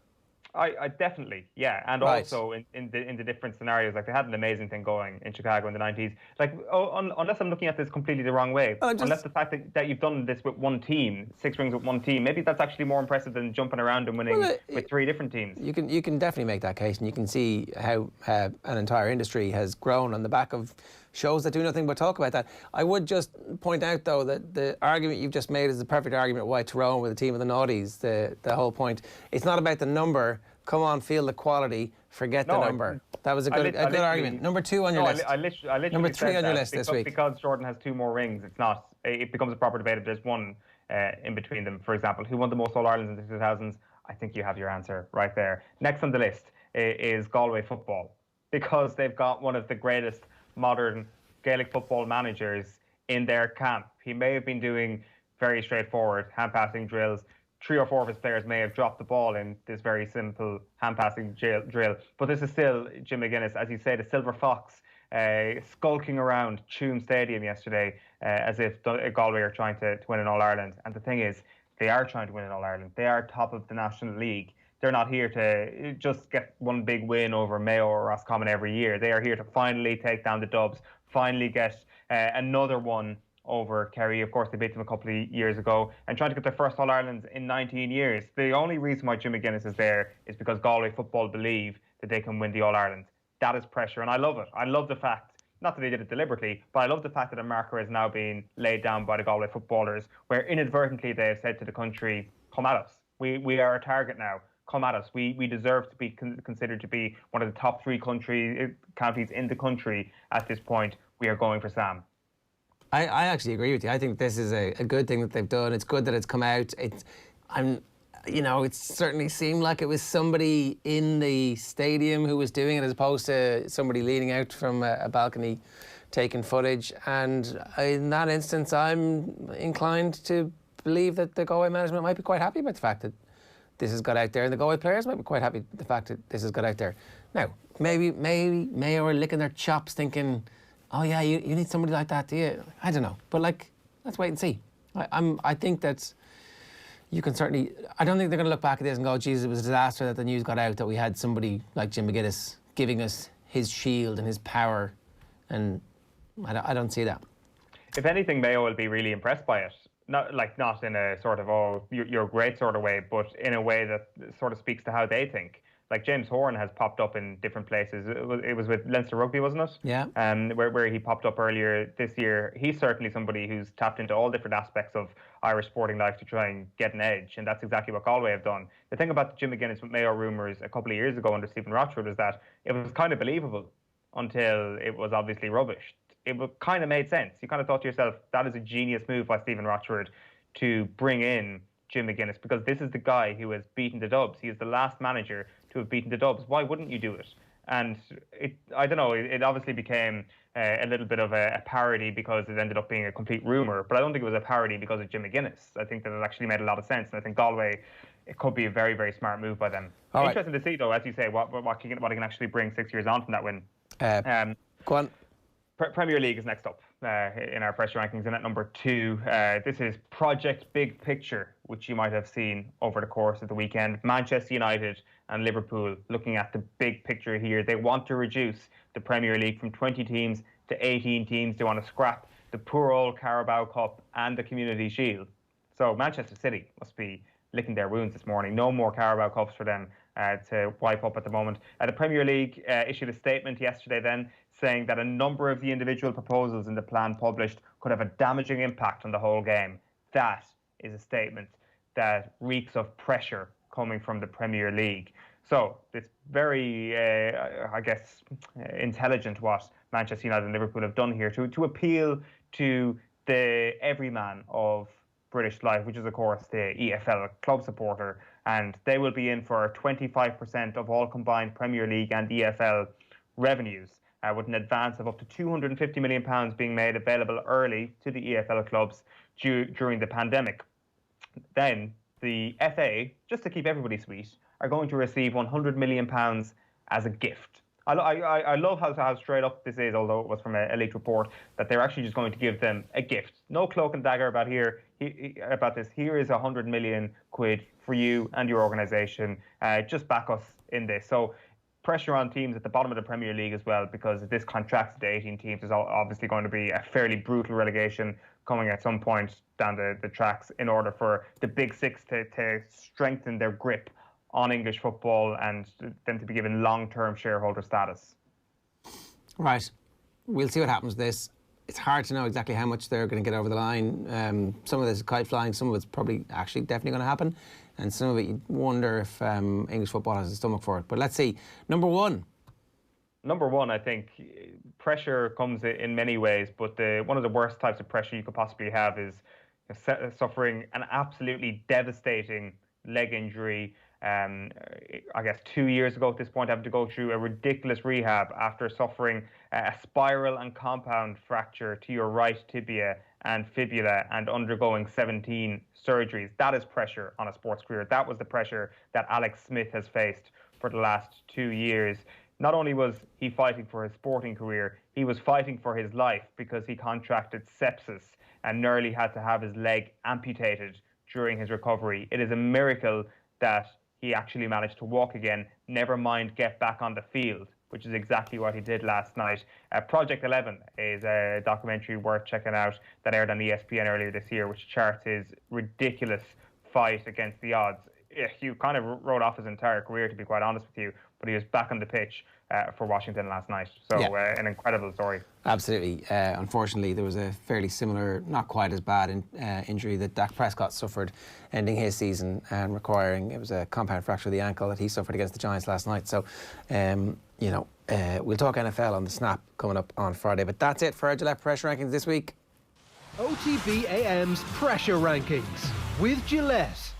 I definitely, yeah, and right. Also in the different scenarios, like they had an amazing thing going in Chicago in the 90s. Like, unless I'm looking at this completely the wrong way, unless the fact that you've done this with 1 team, 6 rings with 1 team, maybe that's actually more impressive than jumping around and winning with 3 different teams. You can definitely make that case, and you can see how an entire industry has grown on the back of shows that do nothing but talk about that. I would just point out, though, that the argument you've just made is the perfect argument why Tyrone with the team of the noughties. The whole point. It's not about the number. Come on, feel the quality. Forget the number. That was a good argument. Number 2 on your list. I literally number 3 on your list this week. Because Jordan has 2 more rings, it becomes a proper debate if there's 1 in between them. For example, who won the most All-Irelands in the 2000s? I think you have your answer right there. Next on the list is Galway football, because they've got one of the greatest modern Gaelic football managers in their camp. He may have been doing very straightforward hand-passing drills. 3 or 4 of his players may have dropped the ball in this very simple hand-passing drill. But this is still Jim McGuinness, as you say, the Silver Fox, skulking around Tuam Stadium yesterday as if Galway are trying to win an All-Ireland. And the thing is, they are trying to win an All-Ireland. They are top of the National League. They're not here to just get 1 big win over Mayo or Roscommon every year. They are here to finally take down the Dubs, finally get another one over Kerry. Of course, they beat them a couple of years ago, and trying to get their first All-Ireland in 19 years. The only reason why Jim McGuinness is there is because Galway football believe that they can win the All-Ireland. That is pressure, and I love it. I love the fact, not that they did it deliberately, but I love the fact that a marker is now being laid down by the Galway footballers, where inadvertently they have said to the country, come at us. We are a target now. Come at us. We deserve to be considered to be one of the top 3 counties in the country at this point. We are going for Sam. I actually agree with you. I think this is a good thing that they've done. It's good that it's come out. It certainly seemed like it was somebody in the stadium who was doing it, as opposed to somebody leaning out from a balcony taking footage. And in that instance, I'm inclined to believe that the Galway management might be quite happy about the fact that this has got out there, and the Galway players might be quite happy with the fact that this has got out there. Now, maybe Mayo are licking their chops thinking, oh yeah, you need somebody like that, do you? I don't know. But let's wait and see. I think that you can certainly, I don't think they're going to look back at this and go, Jesus, it was a disaster that the news got out that we had somebody like Jim McGuinness giving us his shield and his power, and I don't see that. If anything, Mayo will be really impressed by it. Not in a sort of, oh, you're great sort of way, but in a way that sort of speaks to how they think. Like James Horan has popped up in different places. It was with Leinster Rugby, wasn't it? Yeah. Where he popped up earlier this year. He's certainly somebody who's tapped into all different aspects of Irish sporting life to try and get an edge, and that's exactly what Galway have done. The thing about the Jim McGuinness with Mayo rumours a couple of years ago under Stephen Rochford was that it was kind of believable until it was obviously rubbish. It kind of made sense. You kind of thought to yourself, that is a genius move by Stephen Rochford to bring in Jim McGuinness, because this is the guy who has beaten the Dubs. He is the last manager to have beaten the Dubs. Why wouldn't you do it? And I don't know, it obviously became a little bit of a parody because it ended up being a complete rumour, but I don't think it was a parody because of Jim McGuinness. I think that it actually made a lot of sense, and I think Galway, it could be a very, very smart move by them. Interesting to see, though, as you say, what he can actually bring 6 years on from that win. Go on. Premier League is next up in our pressure rankings, and at number 2, this is Project Big Picture, which you might have seen over the course of the weekend. Manchester United and Liverpool looking at the big picture here. They want to reduce the Premier League from 20 teams to 18 teams. They want to scrap the poor old Carabao Cup and the Community Shield. So Manchester City must be licking their wounds this morning. No more Carabao Cups for them to wipe up at the moment. The Premier League issued a statement yesterday then saying that a number of the individual proposals in the plan published could have a damaging impact on the whole game. That is a statement that reeks of pressure coming from the Premier League. So it's very, intelligent what Manchester United and Liverpool have done here to appeal to the everyman of British life, which is, of course, the EFL club supporter. And they will be in for 25% of all combined Premier League and EFL revenues, with an advance of up to £250 million being made available early to the EFL clubs during the pandemic. Then the FA, just to keep everybody sweet, are going to receive £100 million as a gift. I love how straight up this is, although it was from a leaked report, that they're actually just going to give them a gift. No cloak and dagger about this. Here is £100 million for you and your organisation. Just back us in this. So pressure on teams at the bottom of the Premier League as well, because this contracts to 18 teams. There's obviously going to be a fairly brutal relegation coming at some point down the tracks in order for the Big Six to strengthen their grip on English football and them to be given long-term shareholder status. Right. We'll see what happens with this. It's hard to know exactly how much they're going to get over the line. Some of this is kite flying, some of it's probably actually definitely going to happen, and some of it you wonder if English football has a stomach for it. But let's see. Number one, I think pressure comes in many ways, but one of the worst types of pressure you could possibly have is suffering an absolutely devastating leg injury. 2 years ago at this point, having to go through a ridiculous rehab after suffering a spiral and compound fracture to your right tibia and fibula and undergoing 17 surgeries. That is pressure on a sports career. That was the pressure that Alex Smith has faced for the last 2 years. Not only was he fighting for his sporting career, he was fighting for his life because he contracted sepsis and nearly had to have his leg amputated during his recovery. It is a miracle that he actually managed to walk again, never mind get back on the field, which is exactly what he did last night. Project 11 is a documentary worth checking out that aired on ESPN earlier this year, which charts his ridiculous fight against the odds. He kind of wrote off his entire career, to be quite honest with you, but he was back on the pitch for Washington last night. So an incredible story. Absolutely. Unfortunately, there was a fairly similar, not quite as bad injury that Dak Prescott suffered, ending his season and requiring, it was a compound fracture of the ankle that he suffered against the Giants last night. So, we'll talk NFL on the Snap coming up on Friday. But that's it for our Gillette Pressure Rankings this week. OTB AM's Pressure Rankings with Gillette.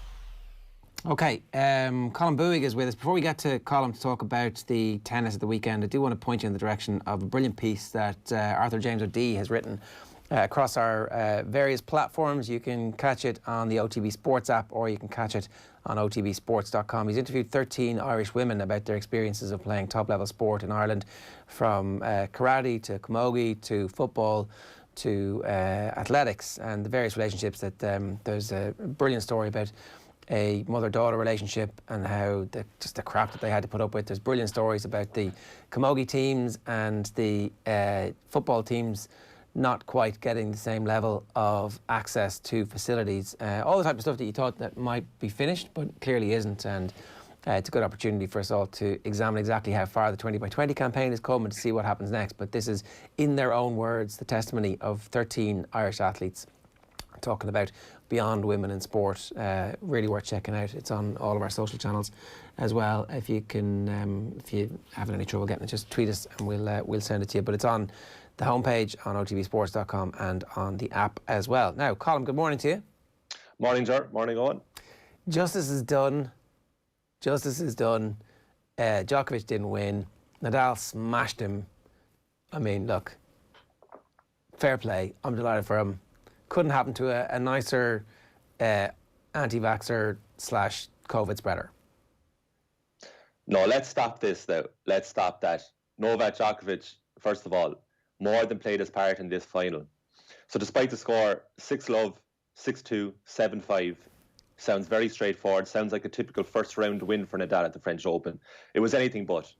Okay, Colm Boohig is with us. Before we get to Colm to talk about the tennis of the weekend, I do want to point you in the direction of a brilliant piece that Arthur James O'Dea has written across our various platforms. You can catch it on the OTB Sports app, or you can catch it on otbsports.com. He's interviewed 13 Irish women about their experiences of playing top-level sport in Ireland, from karate to camogie to football to athletics, and the various relationships that there's a brilliant story about a mother-daughter relationship and how just the crap that they had to put up with. There's brilliant stories about the camogie teams and the football teams not quite getting the same level of access to facilities. All the type of stuff that you thought that might be finished, but clearly isn't. And it's a good opportunity for us all to examine exactly how far the 20 by 20 campaign has come and to see what happens next. But this is, in their own words, the testimony of 13 Irish athletes talking about beyond women in sport. Really worth checking out. It's on all of our social channels as well. If you can, if you having any trouble getting it, just tweet us and we'll send it to you. But it's on the homepage on otbsports.com and on the app as well. Now, Colm, good morning to you. Morning, Ger. Morning, Owen. Justice is done. Justice is done. Djokovic didn't win. Nadal smashed him. I mean, look, fair play. I'm delighted for him. Couldn't happen to a nicer anti-vaxxer / COVID spreader. No, let's stop this though. Let's stop that. Novak Djokovic, first of all, more than played his part in this final. So despite the score, 6-love, 6-2, 7-5, sounds very straightforward, sounds like a typical first round win for Nadal at the French Open. It was anything but.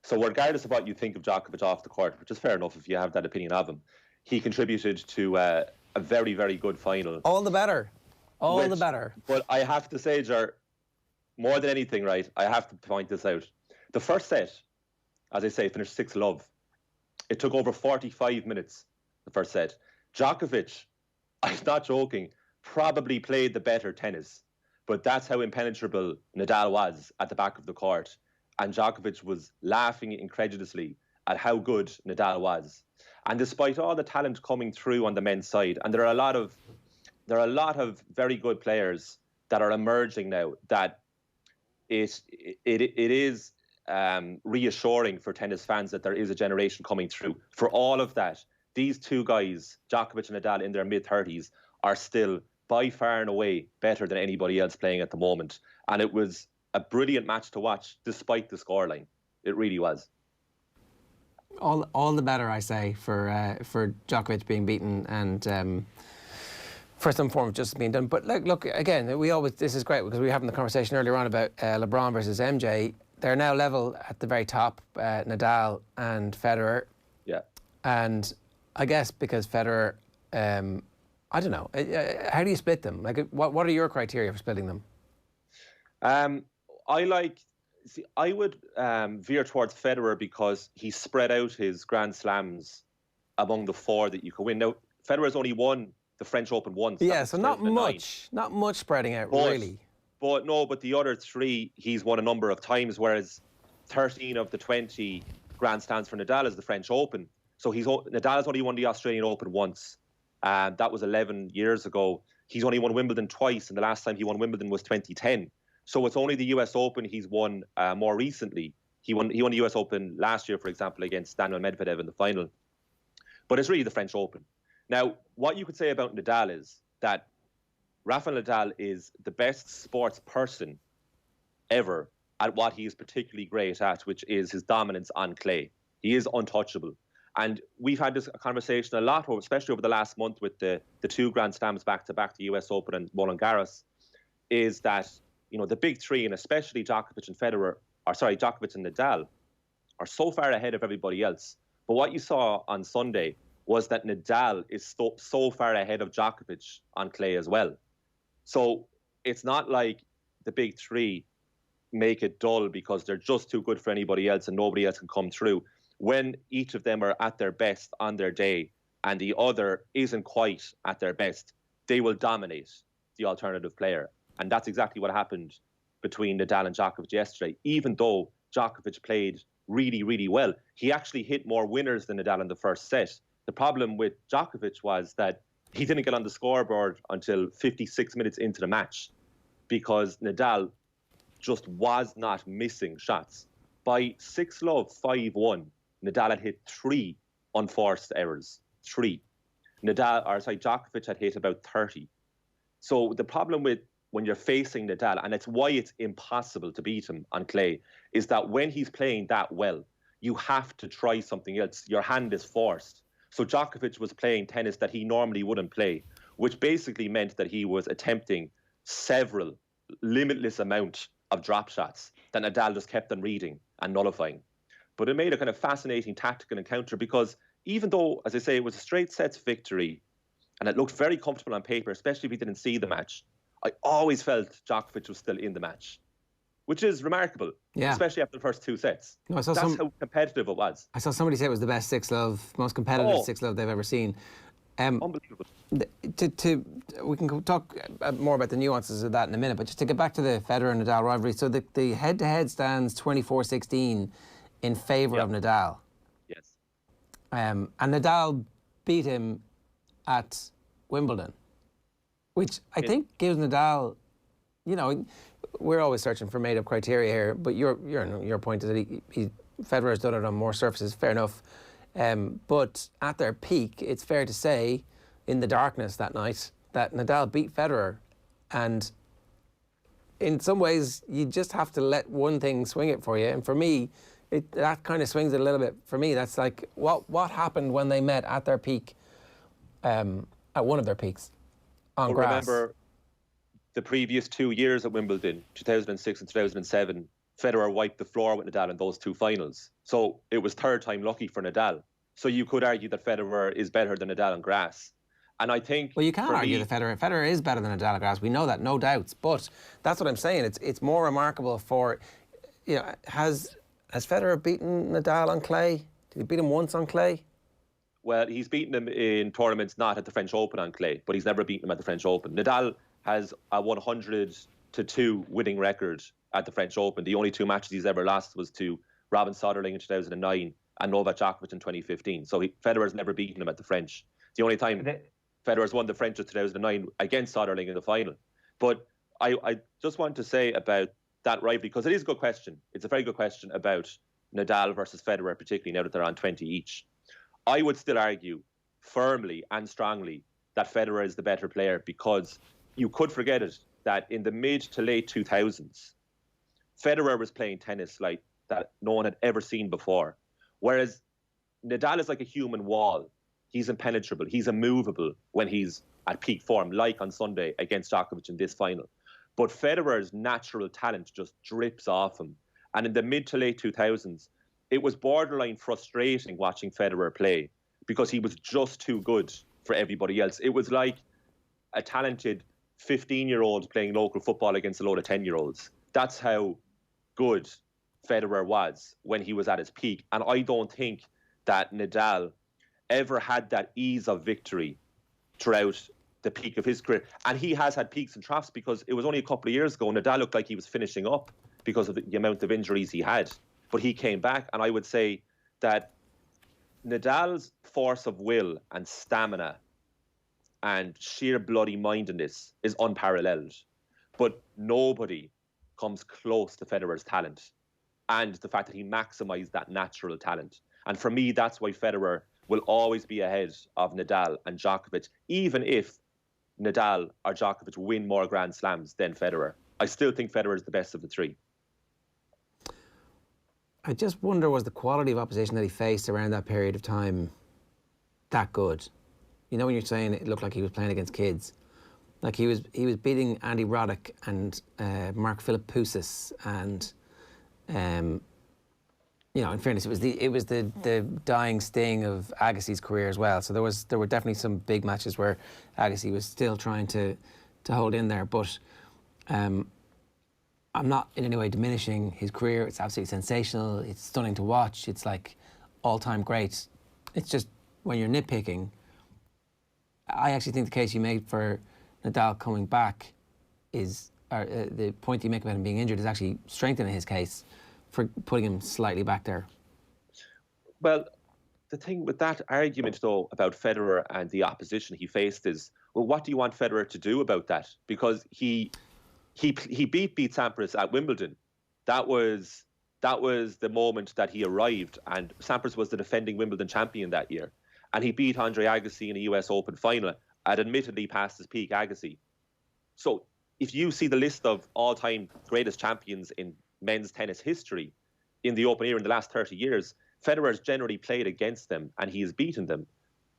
So regardless of what you think of Djokovic off the court, which is fair enough if you have that opinion of him, he contributed to a very, very good final. All the better. All the better. But I have to say, Ger, more than anything, right, I have to point this out. The first set, as I say, finished 6-love. It took over 45 minutes, the first set. Djokovic, I'm not joking, probably played the better tennis. But that's how impenetrable Nadal was at the back of the court. And Djokovic was laughing incredulously at how good Nadal was. And despite all the talent coming through on the men's side, and there are a lot of very good players that are emerging now, that it is reassuring for tennis fans that there is a generation coming through. For all of that, these two guys, Djokovic and Nadal in their mid-30s, are still by far and away better than anybody else playing at the moment. And it was a brilliant match to watch, despite the scoreline. It really was. All the better, I say, for Djokovic being beaten and first and foremost just being done. But look again, this is great because we were having the conversation earlier on about LeBron versus MJ. They're now level at the very top, Nadal and Federer. Yeah. And I guess because Federer, I don't know, how do you split them? Like, what are your criteria for splitting them? I would veer towards Federer because he spread out his Grand Slams among the four that you could win. Now, Federer's only won the French Open once. Yeah, so not much spreading out, really. But the other three, he's won a number of times, whereas 13 of the 20 Grand Slams for Nadal is the French Open. So Nadal's only won the Australian Open once. That was 11 years ago. He's only won Wimbledon twice, and the last time he won Wimbledon was 2010. So it's only the US Open he's won more recently. He won the US Open last year, for example, against Daniel Medvedev in the final. But it's really the French Open. Now, what you could say about Nadal is that Rafael Nadal is the best sports person ever at what he is particularly great at, which is his dominance on clay. He is untouchable. And we've had this conversation a lot, especially over the last month with the two Grand Slams back-to-back, the US Open and Roland Garros, is that, you know, the big three, and especially Djokovic and Nadal, are so far ahead of everybody else. But what you saw on Sunday was that Nadal is so far ahead of Djokovic on clay as well. So it's not like the big three make it dull because they're just too good for anybody else and nobody else can come through. When each of them are at their best on their day and the other isn't quite at their best, they will dominate the alternative player. And that's exactly what happened between Nadal and Djokovic yesterday. Even though Djokovic played really, really well, he actually hit more winners than Nadal in the first set. The problem with Djokovic was that he didn't get on the scoreboard until 56 minutes into the match because Nadal just was not missing shots. By 6-love, 5-1, Nadal had hit 3 unforced errors. 3. Djokovic had hit about 30. So the problem with when you're facing Nadal, and it's why it's impossible to beat him on clay, is that when he's playing that well, you have to try something else. Your hand is forced. So Djokovic was playing tennis that he normally wouldn't play, which basically meant that he was attempting several limitless amount of drop shots that Nadal just kept on reading and nullifying. But it made a kind of fascinating tactical encounter because even though, as I say, it was a straight sets victory and it looked very comfortable on paper, especially if you didn't see the match, I always felt Djokovic was still in the match, which is remarkable, especially after the first 2 sets. No, that's how competitive it was. I saw somebody say it was the best 6-love, most competitive 6-love they've ever seen. Unbelievable. We can talk more about the nuances of that in a minute, but just to get back to the Federer and Nadal rivalry, so the head-to-head stands 24-16 in favour of Nadal. Yes. And Nadal beat him at Wimbledon, which I think gives Nadal, we're always searching for made-up criteria here, but your point is that Federer's done it on more surfaces, fair enough. But at their peak, it's fair to say, in the darkness that night, that Nadal beat Federer. And in some ways, you just have to let one thing swing it for you. And for me, that kind of swings it a little bit. For me, that's like, what happened when they met at their peak, at one of their peaks, on grass? Remember, the previous 2 years at Wimbledon, 2006 and 2007, Federer wiped the floor with Nadal in those 2 finals. So it was third time lucky for Nadal. So you could argue that Federer is better than Nadal on grass. And I think... Well, you can't argue that Federer is better than Nadal on grass. We know that, no doubts. But that's what I'm saying. It's more remarkable for... Has Federer beaten Nadal on clay? Did he beat him once on clay? Well, he's beaten him in tournaments not at the French Open on clay, but he's never beaten him at the French Open. Nadal has a 100-2 winning record at the French Open. The only 2 matches he's ever lost was to Robin Soderling in 2009 and Novak Djokovic in 2015. So Federer's never beaten him at the French. The only time Federer's won the French was 2009 against Soderling in the final. But I just want to say about that rivalry, because it is a good question. It's a very good question about Nadal versus Federer, particularly now that they're on 20 each. I would still argue firmly and strongly that Federer is the better player, because you could forget it, that in the mid to late 2000s, Federer was playing tennis like that no one had ever seen before. Whereas Nadal is like a human wall. He's impenetrable. He's immovable when he's at peak form, like on Sunday against Djokovic in this final. But Federer's natural talent just drips off him. And in the mid to late 2000s, it was borderline frustrating watching Federer play because he was just too good for everybody else. It was like a talented 15-year-old playing local football against a load of 10-year-olds. That's how good Federer was when he was at his peak. And I don't think that Nadal ever had that ease of victory throughout the peak of his career. And he has had peaks and troughs, because it was only a couple of years ago Nadal looked like he was finishing up because of the amount of injuries he had. But he came back, and I would say that Nadal's force of will and stamina and sheer bloody-mindedness is unparalleled. But nobody comes close to Federer's talent and the fact that he maximised that natural talent. And for me, that's why Federer will always be ahead of Nadal and Djokovic, even if Nadal or Djokovic win more Grand Slams than Federer. I still think Federer is the best of the 3. I just wonder, was the quality of opposition that he faced around that period of time that good? You know, when you're saying it looked like he was playing against kids, like he was beating Andy Roddick and Mark Philippoussis, and in fairness, it was the dying sting of Agassi's career as well. So there were definitely some big matches where Agassi was still trying to hold in there, but. I'm not in any way diminishing his career. It's absolutely sensational. It's stunning to watch. It's like all-time great. It's just when you're nitpicking, I actually think the case you made for Nadal coming back is, the point you make about him being injured is actually strengthening his case for putting him slightly back there. Well, the thing with that argument, though, about Federer and the opposition he faced is, well, what do you want Federer to do about that? Because he beat Sampras at Wimbledon. That was the moment that he arrived, and Sampras was the defending Wimbledon champion that year. And he beat Andre Agassi in a US Open final at admittedly past his peak Agassi. So if you see the list of all-time greatest champions in men's tennis history in the Open era in the last 30 years, Federer's generally played against them and he has beaten them.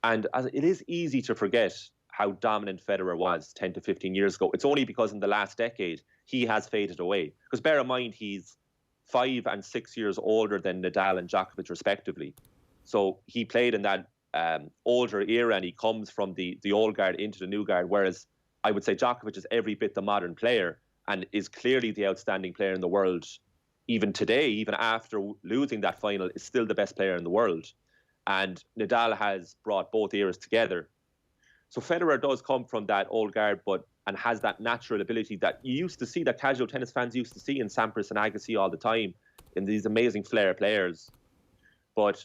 And it is easy to forget how dominant Federer was 10 to 15 years ago. It's only because in the last decade he has faded away. Because bear in mind, he's 5 and 6 years older than Nadal and Djokovic respectively. So he played in that older era, and he comes from the old guard into the new guard, whereas I would say Djokovic is every bit the modern player and is clearly the outstanding player in the world. Even today, even after losing that final, is still the best player in the world. And Nadal has brought both eras together. So Federer does come from that old guard, and has that natural ability that you used to see, that casual tennis fans used to see in Sampras and Agassi all the time, in these amazing flair players. But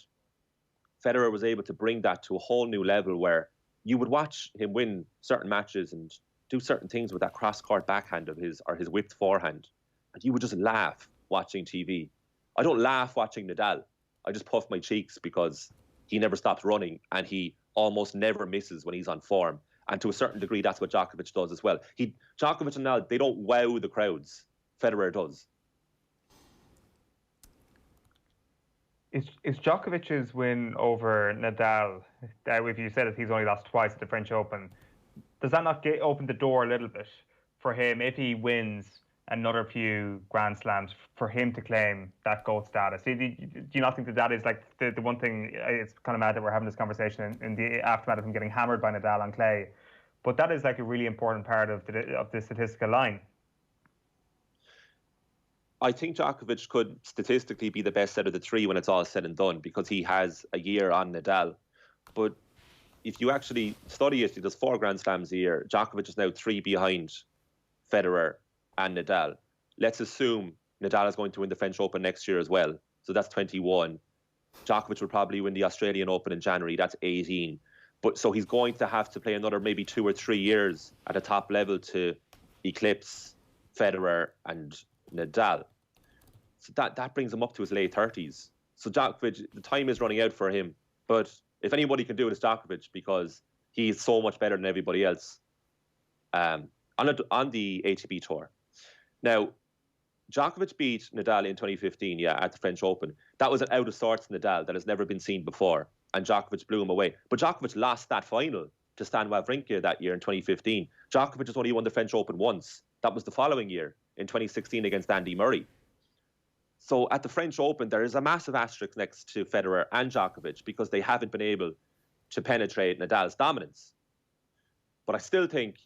Federer was able to bring that to a whole new level where you would watch him win certain matches and do certain things with that cross-court backhand of his, or his whipped forehand. And you would just laugh watching TV. I don't laugh watching Nadal. I just puff my cheeks because he never stops running and he almost never misses when he's on form. And to a certain degree, that's what Djokovic does as well. Djokovic and Nadal, they don't wow the crowds. Federer does. Is Djokovic's win over Nadal, if you said that he's only lost twice at the French Open, does that not open the door a little bit for him, if he wins another few Grand Slams, for him to claim that GOAT status? Do you not think that is like the one thing? It's kind of mad that we're having this conversation in the aftermath of him getting hammered by Nadal on clay, but that is like a really important part of the statistical line. I think Djokovic could statistically be the best out of the three when it's all said and done, because he has a year on Nadal. But if you actually study it, he does 4 Grand Slams a year. Djokovic is now 3 behind Federer and Nadal. Let's assume Nadal is going to win the French Open next year as well. So that's 21. Djokovic will probably win the Australian Open in January. That's 18. But so he's going to have to play another maybe 2 or 3 years at a top level to eclipse Federer and Nadal. So that brings him up to his late 30s. So Djokovic, the time is running out for him. But if anybody can do it, it's Djokovic, because he's so much better than everybody else on the ATP tour. Now, Djokovic beat Nadal in 2015, at the French Open. That was an out-of-sorts Nadal that has never been seen before, and Djokovic blew him away. But Djokovic lost that final to Stan Wawrinka that year in 2015. Djokovic has only won the French Open once. That was the following year, in 2016 against Andy Murray. So at the French Open, there is a massive asterisk next to Federer and Djokovic because they haven't been able to penetrate Nadal's dominance. But I still think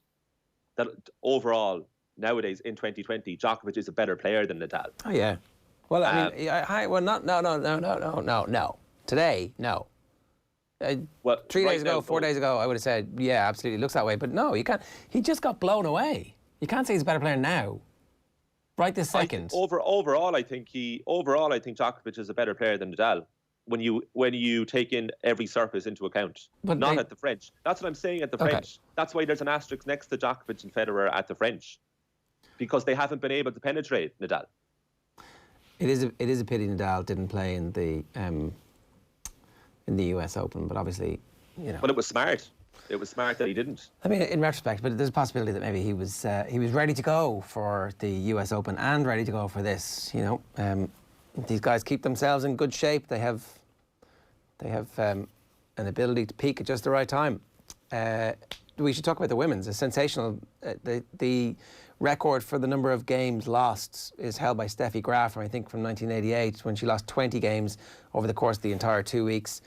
that overall, nowadays in 2020, Djokovic is a better player than Nadal. Oh yeah. Well, I mean, no. Today, no. Well, 3 days ago, 4 days ago, I would have said, yeah, absolutely, it looks that way. But no, you can't. He just got blown away. You can't say he's a better player now. Right this second. Overall, I think Djokovic is a better player than Nadal when you take in every surface into account. But not at the French. That's what I'm saying at the French. That's why there's an asterisk next to Djokovic and Federer at the French, because they haven't been able to penetrate Nadal. It is a pity Nadal didn't play in the US Open, but obviously, you know. But it was smart. It was smart that he didn't. I mean, in retrospect, but there's a possibility that maybe he was ready to go for the US Open and ready to go for this. You know, these guys keep themselves in good shape. They have an ability to peak at just the right time. We should talk about the women's. It's sensational. The record for the number of games lost is held by Steffi Graf, I think from 1988, when she lost 20 games over the course of the entire 2 weeks.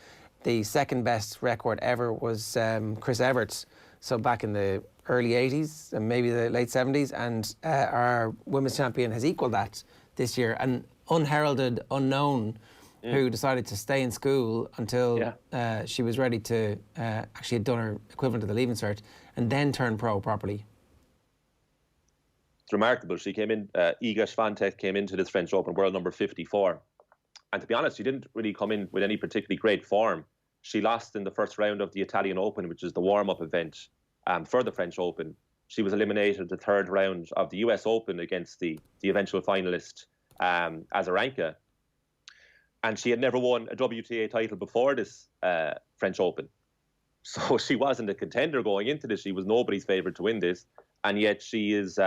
The second best record ever was Chris Evert's, so back in the early 80s and maybe the late 70s, and our women's champion has equalled that this year. An unheralded unknown who decided to stay in school until she was ready to actually had done her equivalent of the Leaving Cert and then turn pro properly. It's remarkable. She came in, Iga Swiatek came into this French Open world number 54. And to be honest, she didn't really come in with any particularly great form. She lost in the first round of the Italian Open, which is the warm-up event for the French Open. She was eliminated in the third round of the US Open against the eventual finalist, Azarenka. And she had never won a WTA title before this French Open. So she wasn't a contender going into this. She was nobody's favourite to win this. And yet she is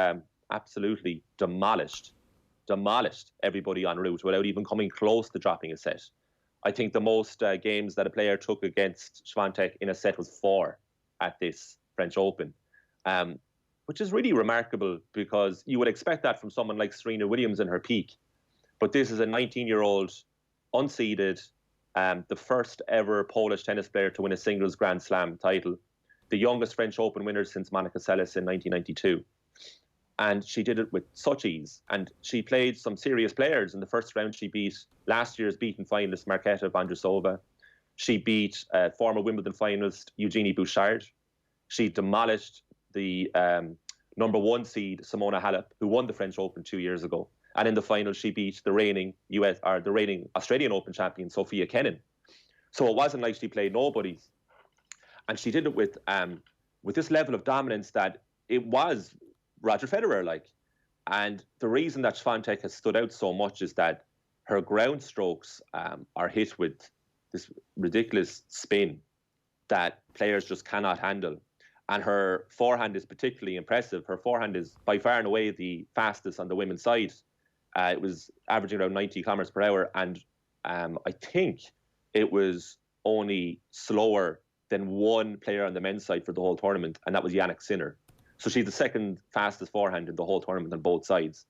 absolutely demolished everybody en route without even coming close to dropping a set. I think the most games that a player took against Swiatek in a set was 4 at this French Open. But which is really remarkable because you would expect that from someone like Serena Williams in her peak. But this is a 19-year-old, unseeded, the first ever Polish tennis player to win a singles Grand Slam title, the youngest French Open winner since Monica Seles in 1992. And she did it with such ease. And she played some serious players. In the first round, she beat last year's beaten finalist Marketa Vondrousova. She beat former Wimbledon finalist Eugenie Bouchard. She demolished the number 1 seed Simona Halep, who won the French Open 2 years ago. And in the final, she beat the reigning Australian Open champion Sophia Kenin. So it wasn't like she played nobody. And she did it with this level of dominance that it was Roger Federer-like. And the reason that Swiatek has stood out so much is that her ground strokes are hit with this ridiculous spin that players just cannot handle. And her forehand is particularly impressive. Her forehand is by far and away the fastest on the women's side. It was averaging around 90 kilometers per hour. And I think it was only slower than one player on the men's side for the whole tournament, and that was Jannik Sinner. So she's the second fastest forehand in the whole tournament on both sides.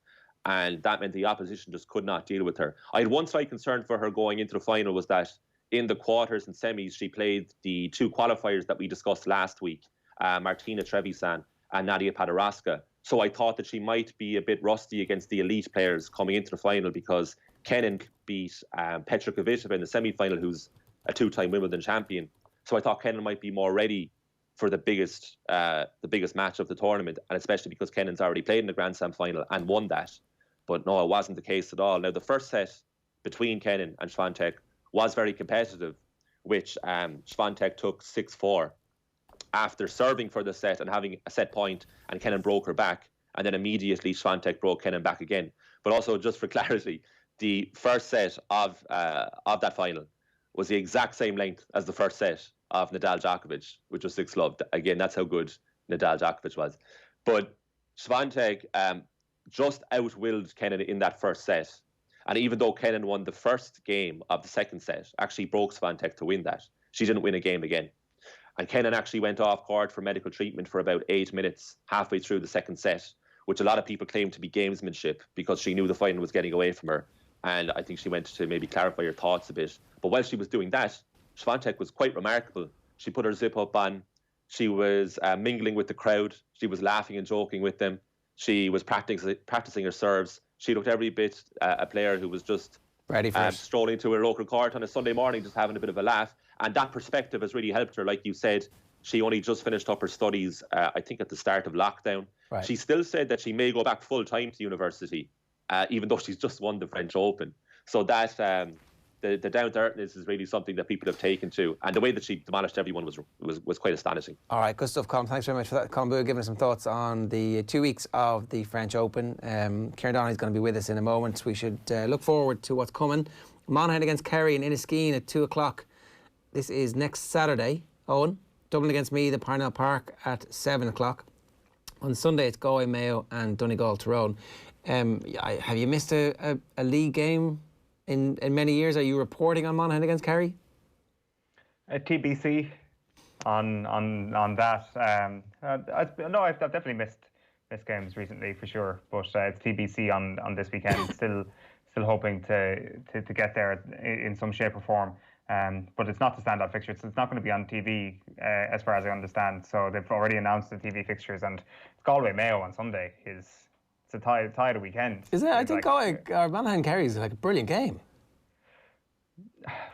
And that meant the opposition just could not deal with her. I had one slight concern for her going into the final was that in the quarters and semis, she played the 2 qualifiers that we discussed last week, Martina Trevisan and Nadia Podoroska. So I thought that she might be a bit rusty against the elite players coming into the final because Kenin beat Petra Kvitova in the semi-final, who's a 2-time Wimbledon champion. So I thought Kenin might be more ready for the biggest match of the tournament, and especially because Kenin's already played in the Grand Slam final and won that. But no, it wasn't the case at all. Now, the first set between Kenin and Swiatek was very competitive, which Swiatek took 6-4 after serving for the set and having a set point, and Kenin broke her back, and then immediately Swiatek broke Kenin back again. But also, just for clarity, the first set of that final was the exact same length as the first set of Nadal-Djokovic, which was 6-love. Again, that's how good Nadal-Djokovic was. But Swiatek just outwilled Kenin in that first set. And even though Kenin won the first game of the second set, actually broke Swiatek to win that, she didn't win a game again. And Kenin actually went off court for medical treatment for about 8 minutes halfway through the second set, which a lot of people claim to be gamesmanship because she knew the final was getting away from her. And I think she went to maybe clarify her thoughts a bit. But while she was doing that, Swiatek was quite remarkable. She put her zip up on. She was mingling with the crowd. She was laughing and joking with them. She was practicing her serves. She looked every bit a player who was just ready for strolling to her local court on a Sunday morning, just having a bit of a laugh. And that perspective has really helped her. Like you said, she only just finished up her studies, I think at the start of lockdown. Right. She still said that she may go back full-time to university, even though she's just won the French Open. So that the down-to-earthness is really something that people have taken to. And the way that she demolished everyone was quite astonishing. All right, good stuff, Colm. Thanks very much for that. Colm Boohig giving us some thoughts on the 2 weeks of the French Open. Kieran Donaghy is going to be with us in a moment. We should look forward to what's coming. Monaghan against Kerry in Inniskeen at 2 o'clock. This is next Saturday. Owen, Dublin against Meath at Parnell Park at 7 o'clock. On Sunday, it's Galway, Mayo and Donegal, Tyrone. Have you missed a league game in many years? Are you reporting on Monaghan against Kerry? TBC on that. No, I've definitely missed games recently for sure. But it's TBC on this weekend. Still hoping to get there in some shape or form. But it's not the standout fixture. It's not going to be on TV as far as I understand. So they've already announced the TV fixtures, and it's Galway Mayo on Sunday. It's a tie of the weekend. Is it? I think Monaghan Kerry is like a brilliant game.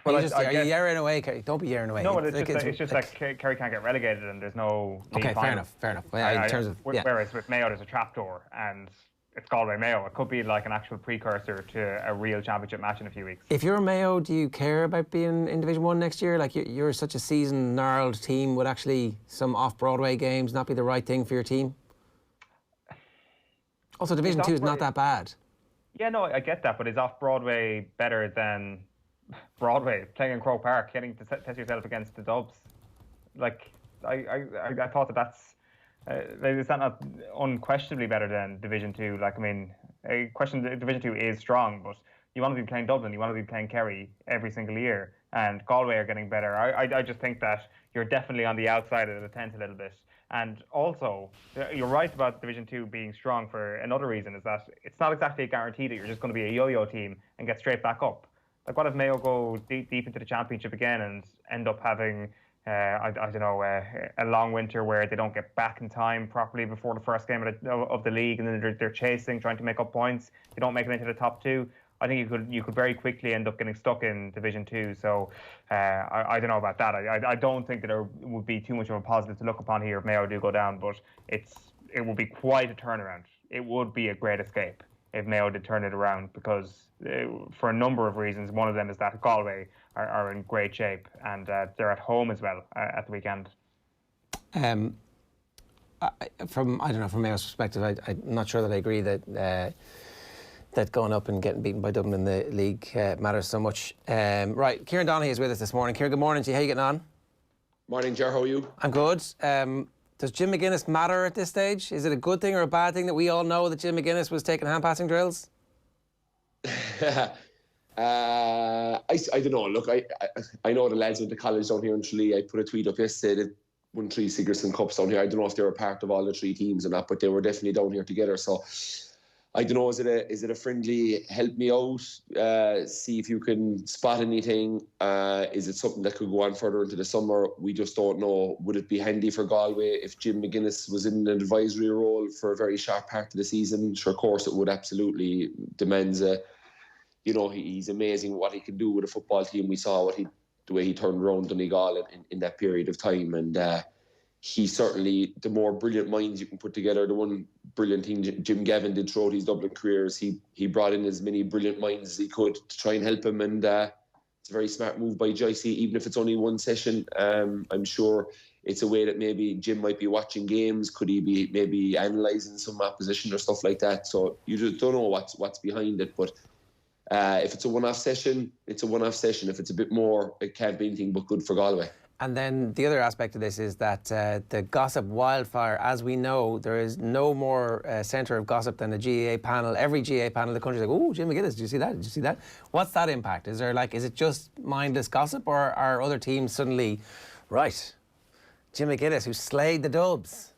Well, are you yearing away, Kerry? Don't be yearing away. No, but it's just like Kerry can't get relegated, and there's no. Okay, fair enough. Yeah, in terms of whereas with Mayo, there's a trapdoor, and it's Galway Mayo. It could be like an actual precursor to a real championship match in a few weeks. If you're Mayo, do you care about being in Division 1 next year? Like, you're such a seasoned, gnarled team. Would actually some off-Broadway games not be the right thing for your team? Also, Division 2 is not that bad. Yeah, no, I get that, but is off-Broadway better than Broadway? Playing in Croke Park, getting to test yourself against the Dubs. Like, I thought that's... is that not unquestionably better than Division 2? Like, I mean, Division 2 is strong, but you want to be playing Dublin, you want to be playing Kerry every single year, and Galway are getting better. I just think that you're definitely on the outside of the tent a little bit. And also, you're right about Division 2 being strong for another reason, is that it's not exactly a guarantee that you're just going to be a yo-yo team and get straight back up. Like, what if Mayo go deep into the championship again and end up having, I don't know, a long winter where they don't get back in time properly before the first game of the league, and then they're chasing, trying to make up points. They don't make it into the top 2. I think you could very quickly end up getting stuck in Division 2. So I don't know about that. I don't think that there would be too much of a positive to look upon here if Mayo do go down, but it would be quite a turnaround. It would be a great escape if Mayo did turn it around, because for a number of reasons. One of them is that Galway are in great shape, and they're at home as well at the weekend. From Mayo's perspective, I'm not sure that I agree that going up and getting beaten by Dublin in the league matters so much. Right, Kieran Donaghy is with us this morning. Kieran, good morning to you. How are you getting on? Morning, Ger. How are you? I'm good. Does Jim McGuinness matter at this stage? Is it a good thing or a bad thing that we all know that Jim McGuinness was taking hand-passing drills? I don't know. Look, I know the lads at the college down here in Tralee. I put a tweet up yesterday that won 3 Sigerson Cups down here. I don't know if they were part of all the 3 teams or not, but they were definitely down here together. So I don't know, is it a friendly help me out, see if you can spot anything? Is it something that could go on further into the summer? We just don't know. Would it be handy for Galway if Jim McGuinness was in an advisory role for a very short part of the season? Sure, of course it would. Absolutely demands he's amazing what he can do with a football team. We saw the way he turned around Donegal in that period of time, and he certainly, the more brilliant minds you can put together, the one brilliant thing Jim Gavin did throughout his Dublin careers, he brought in as many brilliant minds as he could to try and help him, and it's a very smart move by Joycey, even if it's only one session. I'm sure it's a way that maybe Jim might be watching games. Could he be maybe analysing some opposition or stuff like that? So you just don't know what's behind it, but if it's a one-off session, it's a one-off session. If it's a bit more, it can't be anything but good for Galway. And then the other aspect of this is that the gossip wildfire, as we know, there is no more centre of gossip than the GAA panel. Every GAA panel in the country is like, oh, Jim McGuinness, did you see that? Did you see that? What's that impact? Is it just mindless gossip, or are other teams suddenly, right, Jim McGuinness, who slayed the Dubs?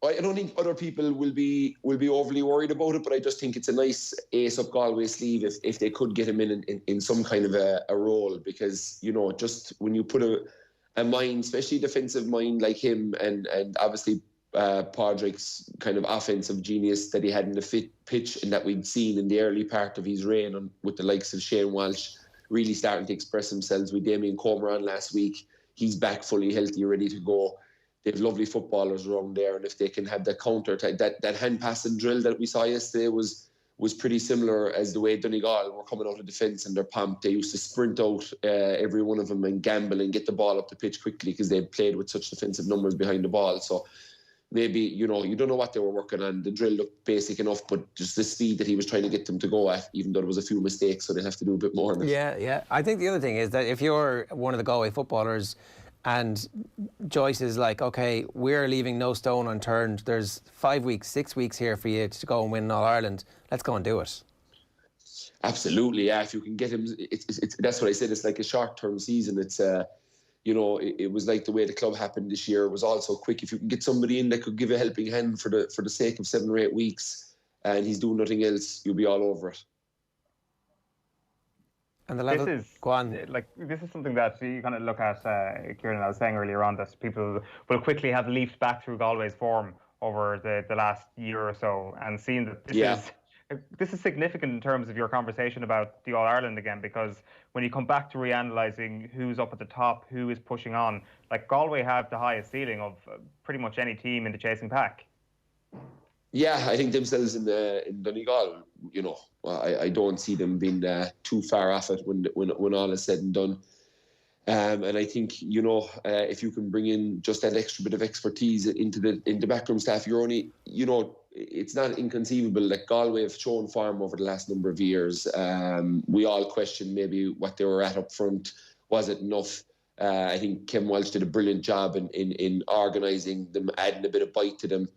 I don't think other people will be overly worried about it, but I just think it's a nice ace up Galway's sleeve if they could get him in some kind of a role, because just when you put a mind, especially defensive mind like him, and obviously Padraig's kind of offensive genius that he had in the pitch and that we'd seen in the early part of his reign with the likes of Shane Walsh really starting to express themselves. With Damien Comer on last week, he's back fully healthy, ready to go. They have lovely footballers around there, and if they can have the counter, that hand passing drill that we saw yesterday was pretty similar as the way Donegal were coming out of defence and they're pumped. They used to sprint out every one of them and gamble and get the ball up the pitch quickly because they played with such defensive numbers behind the ball. So maybe, you don't know what they were working on. The drill looked basic enough, but just the speed that he was trying to get them to go at, even though there was a few mistakes, so they have to do a bit more on it. Yeah. I think the other thing is that if you're one of the Galway footballers, and Joyce is like, okay, we're leaving no stone unturned. There's 5 weeks, 6 weeks here for you to go and win All-Ireland. Let's go and do it. Absolutely, yeah. If you can get him, it's that's what I said. It's like a short-term season. It's, it was like the way the club happened this year. It was also quick. If you can get somebody in that could give a helping hand for the sake of 7 or 8 weeks, and he's doing nothing else, you'll be all over it. And the level, go on. This is something that you kind of look at, Kieran, I was saying earlier on, that people will quickly have leaped back through Galway's form over the last year or so, and seeing that this is significant in terms of your conversation about the All-Ireland again, because when you come back to reanalysing who's up at the top, who is pushing on, like Galway have the highest ceiling of pretty much any team in the chasing pack. Yeah, I think themselves in Donegal, I don't see them being too far off it when all is said and done. And I think, if you can bring in just that extra bit of expertise into the backroom staff, you're only, it's not inconceivable that Galway have shown form over the last number of years. We all questioned maybe what they were at up front. Was it enough? I think Ken Walsh did a brilliant job in organising them, adding a bit of bite to them.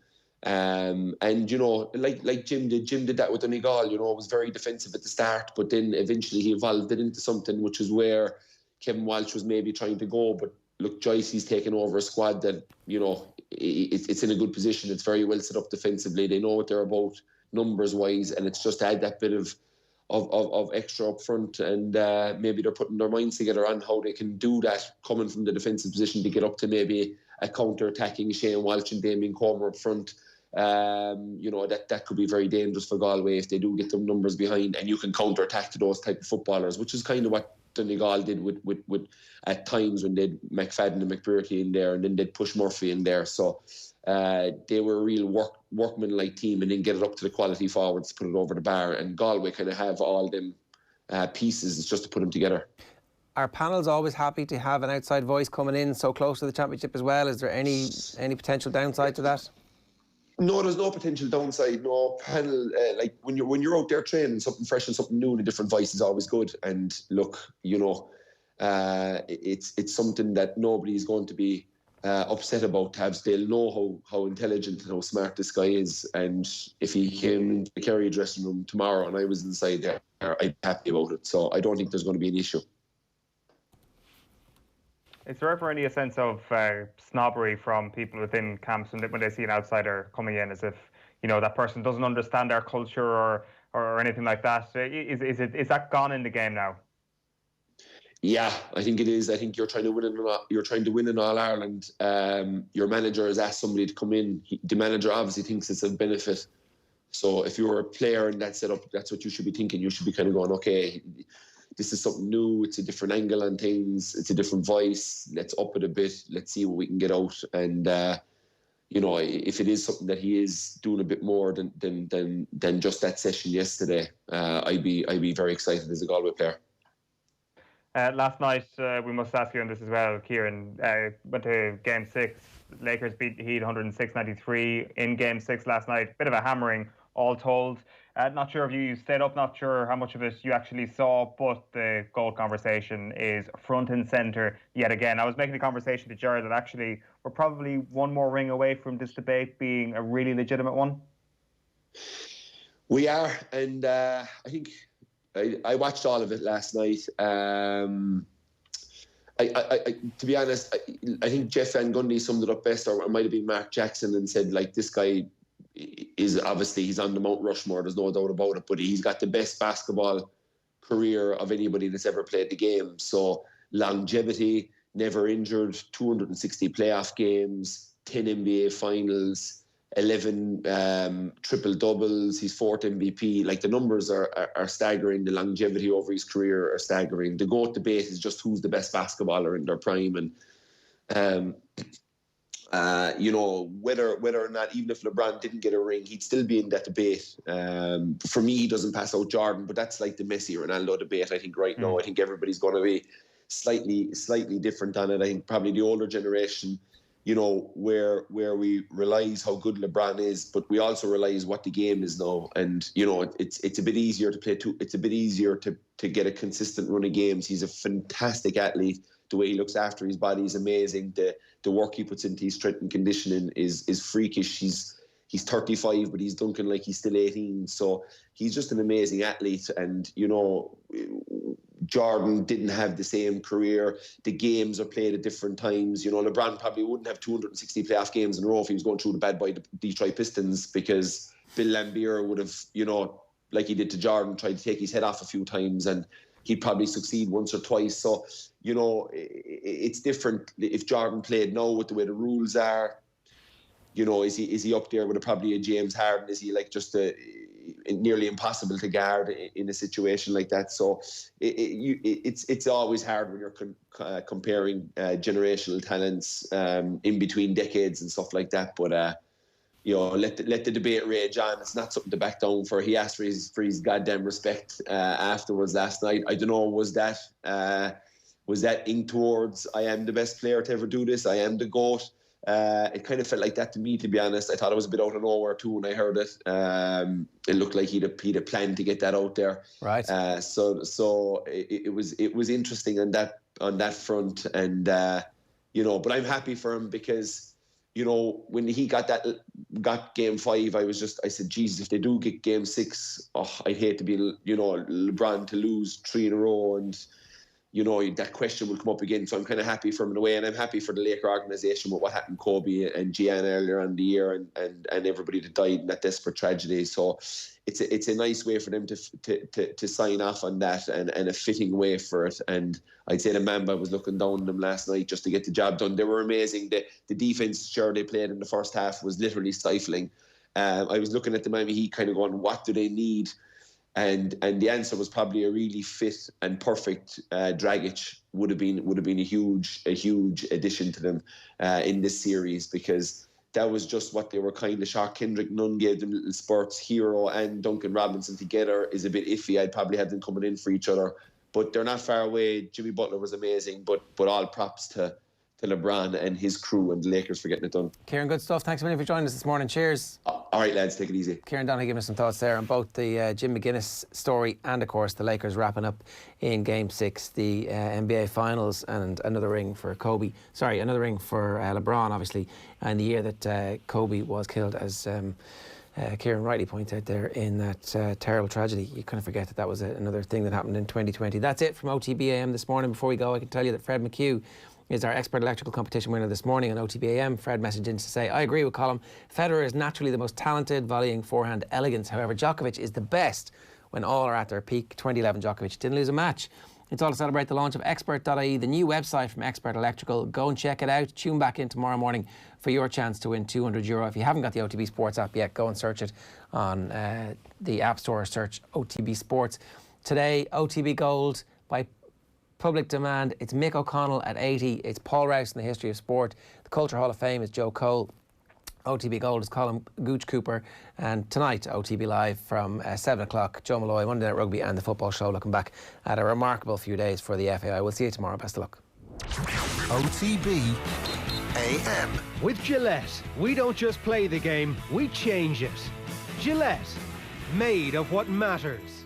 And like Jim did that with Donegal. It was very defensive at the start, but then eventually he evolved it into something which is where Kevin Walsh was maybe trying to go, but look, Joycey's taken over a squad that, you know, it's in a good position. It's very well set up defensively. They know what they're about numbers-wise, and it's just to add that bit of extra up front, and maybe they're putting their minds together on how they can do that, coming from the defensive position to get up to maybe a counter-attacking Shane Walsh and Damien Comer up front. You know, that could be very dangerous for Galway if they do get them numbers behind, and you can counter-attack to those type of footballers, which is kind of what Donegal did with at times when they'd McFadden and McBurty in there, and then they'd push Murphy in there. So they were a real workman-like team, and then get it up to the quality forwards to put it over the bar. And Galway kind of have all them pieces. It's just to put them together. Are panels always happy to have an outside voice coming in so close to the championship as well? Is there any potential downside to that? No, there's no potential downside. No panel, like when you're out there training, something fresh and something new and a different voice is always good. And look, you know, it's something that nobody's going to be upset about. Tabs, they'll know how intelligent and how smart this guy is. And if he came into the Kerry dressing room tomorrow and I was inside there, I'd be happy about it. So I don't think there's going to be an issue. Is there ever any sense of snobbery from people within camps when they see an outsider coming in, as if, you know, that person doesn't understand our culture or anything like that? Is that gone in the game now? Yeah, I think it is. I think you're trying to win in All Ireland. Your manager has asked somebody to come in. The manager obviously thinks it's a benefit. So if you're a player in that setup, that's what you should be thinking. You should be kind of going, okay, this is something new. It's a different angle on things. It's a different voice. Let's up it a bit. Let's see what we can get out. And you know, if it is something that he is doing a bit more than just that session yesterday, I'd be very excited as a Galway player. Last night, we must ask you on this as well, Kieran, went to Game 6. Lakers beat Heat 106-93 in Game 6 last night. Bit of a hammering, all told. Not sure if you stayed up, not sure how much of it you actually saw, but the goal conversation is front and centre yet again. I was making a conversation to Jared that actually we're probably one more ring away from this debate being a really legitimate one. We are, and I think I watched all of it last night. To be honest, I think Jeff Van Gundy summed it up best, or it might have been Mark Jackson, and said, like, this guy is obviously, he's on the Mount Rushmore, there's no doubt about it, but he's got the best basketball career of anybody that's ever played the game. So longevity, never injured, 260 playoff games, 10 NBA finals, 11 triple doubles, he's 4th MVP. Like, the numbers are staggering. The longevity over his career are staggering. The GOAT debate is just who's the best basketballer in their prime, and you know, whether or not, even if LeBron didn't get a ring, he'd still be in that debate. For me, he doesn't pass out Jordan, but that's like the Messi Ronaldo debate. I think right now, I think everybody's going to be slightly different on it. I think probably the older generation, you know, where we realise how good LeBron is, but we also realise what the game is now. And, you know, it's a bit easier to play it's a bit easier to get a consistent run of games. He's a fantastic athlete. The way he looks after his body is amazing. The work he puts into his strength and conditioning is freakish. He's 35, but he's dunking like he's still 18. So he's just an amazing athlete. And, you know, Jordan didn't have the same career. The games are played at different times. You know, LeBron probably wouldn't have 260 playoff games in a row if he was going through the bad boy Detroit Pistons, because Bill Laimbeer would have, you know, like he did to Jordan, tried to take his head off a few times, and he'd probably succeed once or twice. So, you know, it's different. If Jordan played now with the way the rules are, you know, is he up there with probably a James Harden? Is he like just nearly impossible to guard in a situation like that? So it's always hard when you're comparing generational talents in between decades and stuff like that. But you know, let the debate rage on. It's not something to back down for. He asked for his goddamn respect afterwards last night. I don't know, was that inked towards, I am the best player to ever do this, I am the GOAT? It kind of felt like that to me, to be honest. I thought it was a bit out of nowhere too when I heard it. It looked like he'd a plan to get that out there. Right. So it was interesting on that front, and you know, but I'm happy for him, because, you know, when he got Game 5, I said, Jesus, if they do get Game 6, I'd hate to be, you know, LeBron to lose 3 in a row, and you know, that question will come up again. So I'm kind of happy for him in a way, and I'm happy for the Laker organisation with what happened to Kobe and Gian earlier in the year, and everybody that died in that desperate tragedy. So it's a nice way for them to sign off on that, and a fitting way for it. And I'd say the Mamba was looking down on them last night just to get the job done. They were amazing. The defence, sure, they played in the first half was literally stifling. I was looking at the Miami Heat kind of going, what do they need? And the answer was probably a really fit and perfect Dragic would have been a huge addition to them in this series, because that was just what they were kind of shot. Kendrick Nunn gave them little spurts. Hero and Duncan Robinson together is a bit iffy. I'd probably have them coming in for each other, but they're not far away. Jimmy Butler was amazing, but all props to LeBron and his crew and the Lakers for getting it done. Kieran, good stuff. Thanks a million for joining us this morning. Cheers. All right, lads, take it easy. Kieran Donaghy giving us some thoughts there on both the Jim McGuinness story and, of course, the Lakers wrapping up in Game 6, the NBA Finals, and another ring for Kobe. Sorry, another ring for LeBron, obviously, and the year that Kobe was killed, as Kieran rightly pointed out there, in that terrible tragedy. You kind of forget that was another thing that happened in 2020. That's it from OTB AM this morning. Before we go, I can tell you that Fred McHugh is our expert electrical competition winner this morning on OTB AM. Fred messaged in to say, I agree with Colm. Federer is naturally the most talented, volleying forehand elegance. However, Djokovic is the best when all are at their peak. 2011 Djokovic didn't lose a match. It's all to celebrate the launch of Expert.ie, the new website from Expert Electrical. Go and check it out. Tune back in tomorrow morning for your chance to win €200. If you haven't got the OTB Sports app yet, go and search it on the App Store. Search OTB Sports. Today, OTB Gold by public demand. It's Mick O'Connell at 80. It's Paul Rouse in the history of sport. The Culture Hall of Fame is Joe Cole. OTB Gold is Colm Gooch Cooper. And tonight, OTB Live from 7 o'clock, Joe Malloy, Monday Night Rugby and the Football Show, looking back at a remarkable few days for the FAI. We'll see you tomorrow. Best of luck. OTB AM. With Gillette, we don't just play the game, we change it. Gillette, made of what matters.